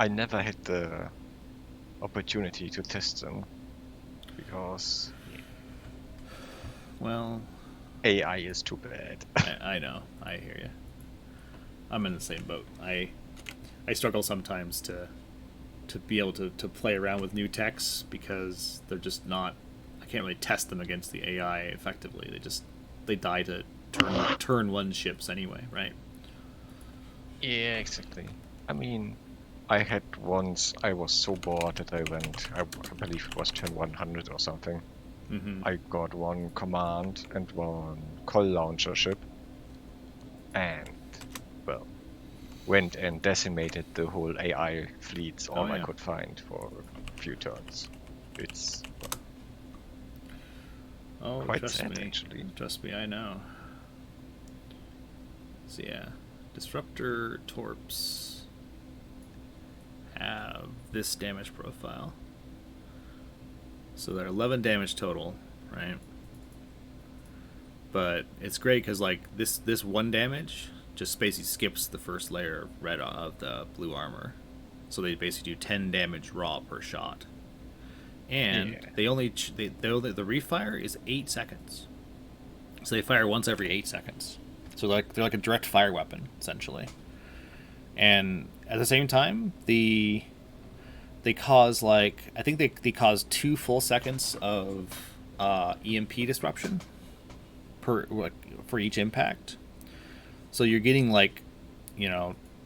I never had the opportunity to test them because Well, AI is too bad. I know. I hear you. I'm in the same boat. I struggle sometimes to be able to play around with new techs because they're just not. I can't really test them against the AI effectively. They die to turn one ships anyway, right? Yeah, exactly. I mean, I had once, I was so bored that I went, I believe it was turn 100 or something. Mm-hmm. I got one command and one call launcher ship, and, well, went and decimated the whole AI fleets, all I yeah. could find for a few turns. It's Oh, quite trust sad, me. actually. Trust me, I know. So yeah, Disruptor Torps have this damage profile. So they're 11 damage total, right? But it's great because like this one damage just basically skips the first layer of red of the blue armor. So they basically do 10 damage raw per shot. And Yeah. the refire is 8 seconds. So they fire once every 8 seconds. So they're like a direct fire weapon, essentially. And at the same time, they cause like I think they cause 2 full seconds of EMP disruption for each impact. So you're getting like,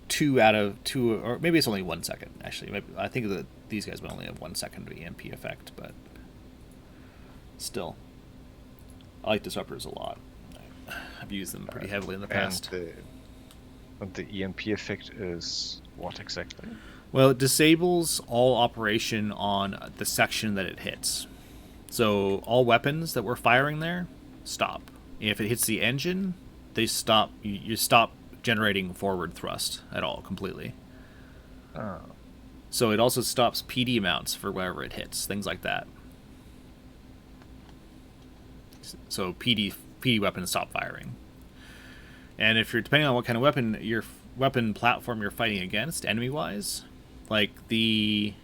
2 out of 2, or maybe it's only 1 second actually. Maybe, I think that these guys would only have 1 second of EMP effect, but still, I like disruptors a lot. I've used them pretty heavily in the past. And the EMP effect is what exactly? Well, it disables all operation on the section that it hits. So all weapons that we're firing there stop. If it hits the engine, they stop. You stop generating forward thrust at all completely. Oh. So it also stops PD mounts for wherever it hits, things like that. So PD weapons stop firing. And if you're depending on what kind of weapon platform you're fighting against, enemy-wise, like it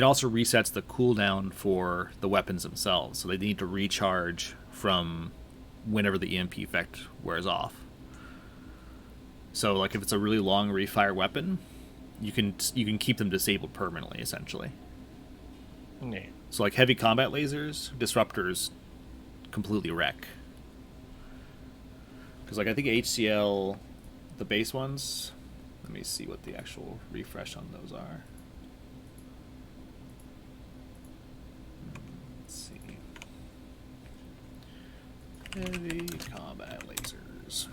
also resets the cooldown for the weapons themselves, so they need to recharge from whenever the EMP effect wears off. So, like if it's a really long refire weapon, you can keep them disabled permanently, essentially. Yeah. So, like heavy combat lasers, disruptors completely wreck. Because, like, I think HCL, the base ones, let me see what the actual refresh on those are. Let's see. Heavy combat lasers.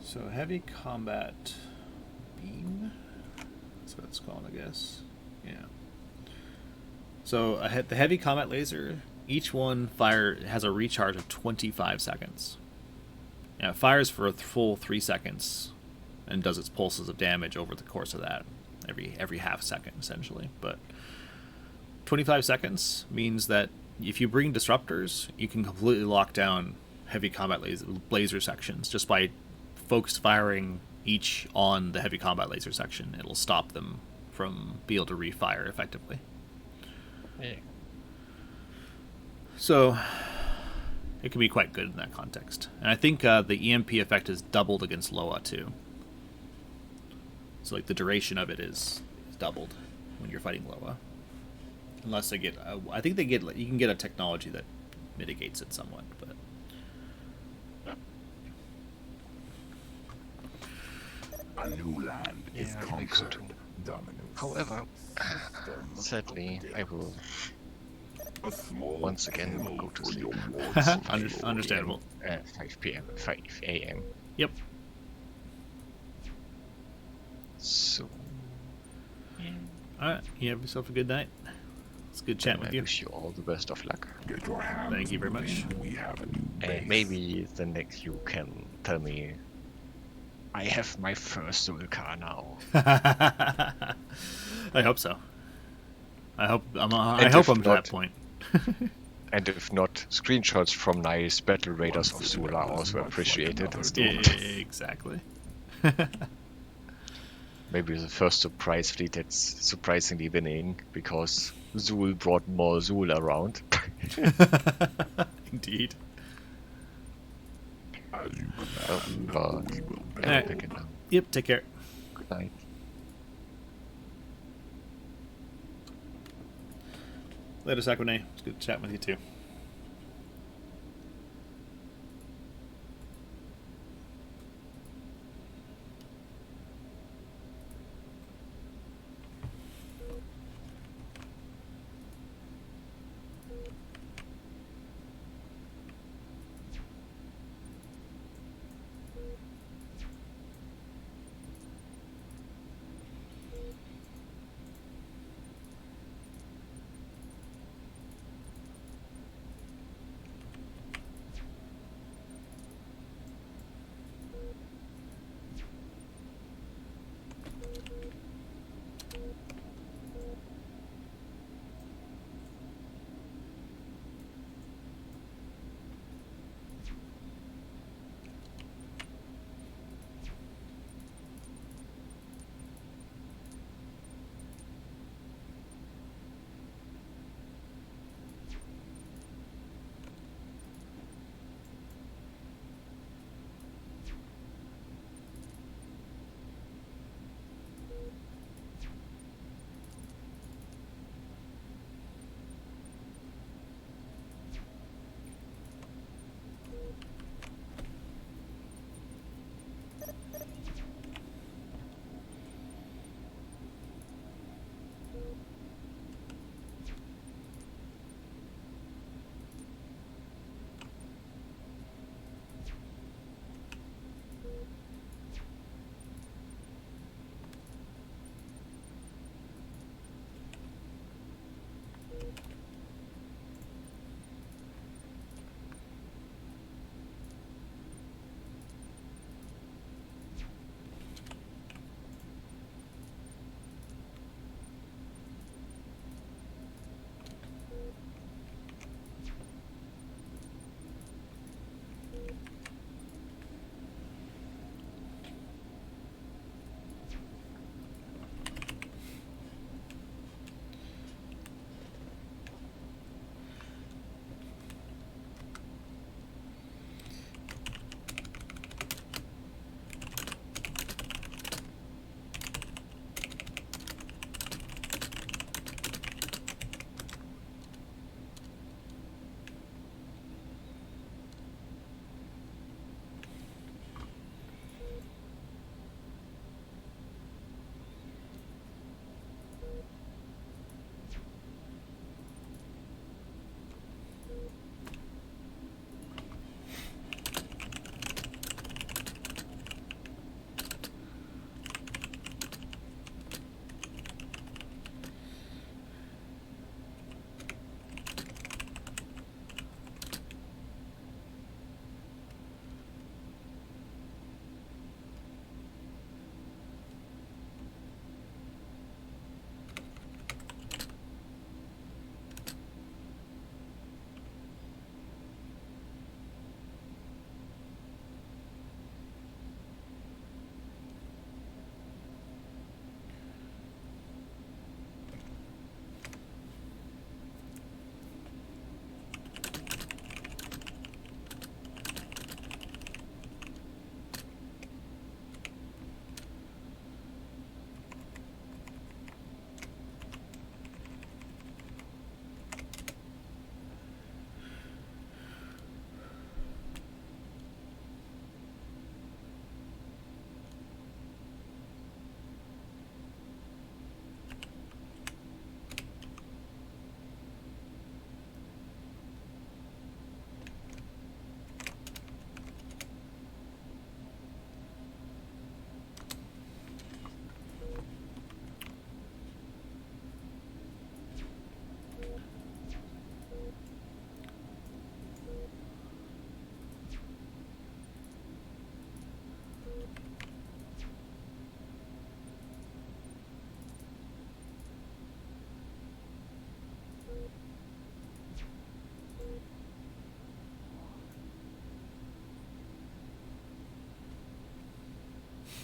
So heavy combat beam, that's what it's called, I guess. Yeah. So the heavy combat laser, each one has a recharge of 25 seconds. Yeah, it fires for a full 3 seconds and does its pulses of damage over the course of that, every half second essentially. But 25 seconds means that if you bring disruptors, you can completely lock down heavy combat laser sections just by focused firing each on the heavy combat laser section, it'll stop them from being able to refire effectively. Yeah. So it can be quite good in that context. And I think the EMP effect is doubled against Loa too. So like the duration of it is doubled when you're fighting Loa. Unless they get, I think they get, you can get a technology that mitigates it somewhat, but. A new land is Yeah, I think so conquered. too. Dominus. However, sadly, I will A small once again camel go to for sleep. your war Understandable. 5 p.m. 5 a.m. Yep. So, Alright, you have yourself a good night. It's good chatting I with you. wish you all the best of luck. Get your hands Thank you very much. moving. We have a new base. And maybe the next you can tell me I have my first soul car now. I hope so. I hope I'm And to if that not- point. And if not, screenshots from nice battle raiders of Soul are also appreciated. Exactly. Maybe the first surprise fleet that's surprisingly winning because Zool brought more Zool around. Indeed. As you But command, we will I Alright. will pick it up. Yep, take care. Good night. Later, Sakune. It's good chatting with you too.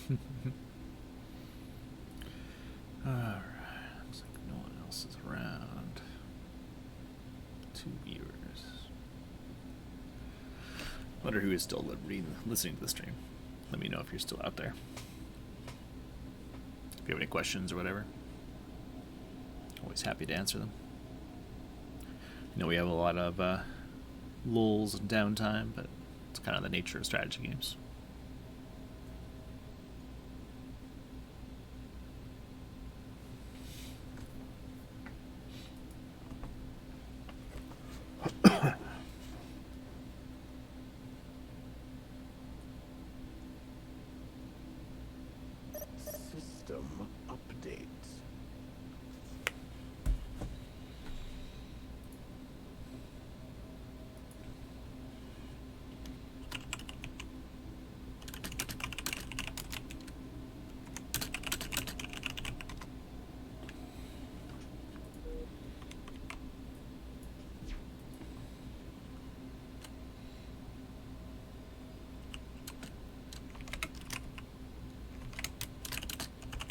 Alright, looks like no one else is around. 2 viewers. Wonder who is still listening to the stream. Let me know if you're still out there. If you have any questions or whatever, always happy to answer them. You know, we have a lot of lulls and downtime, but it's kind of the nature of strategy games.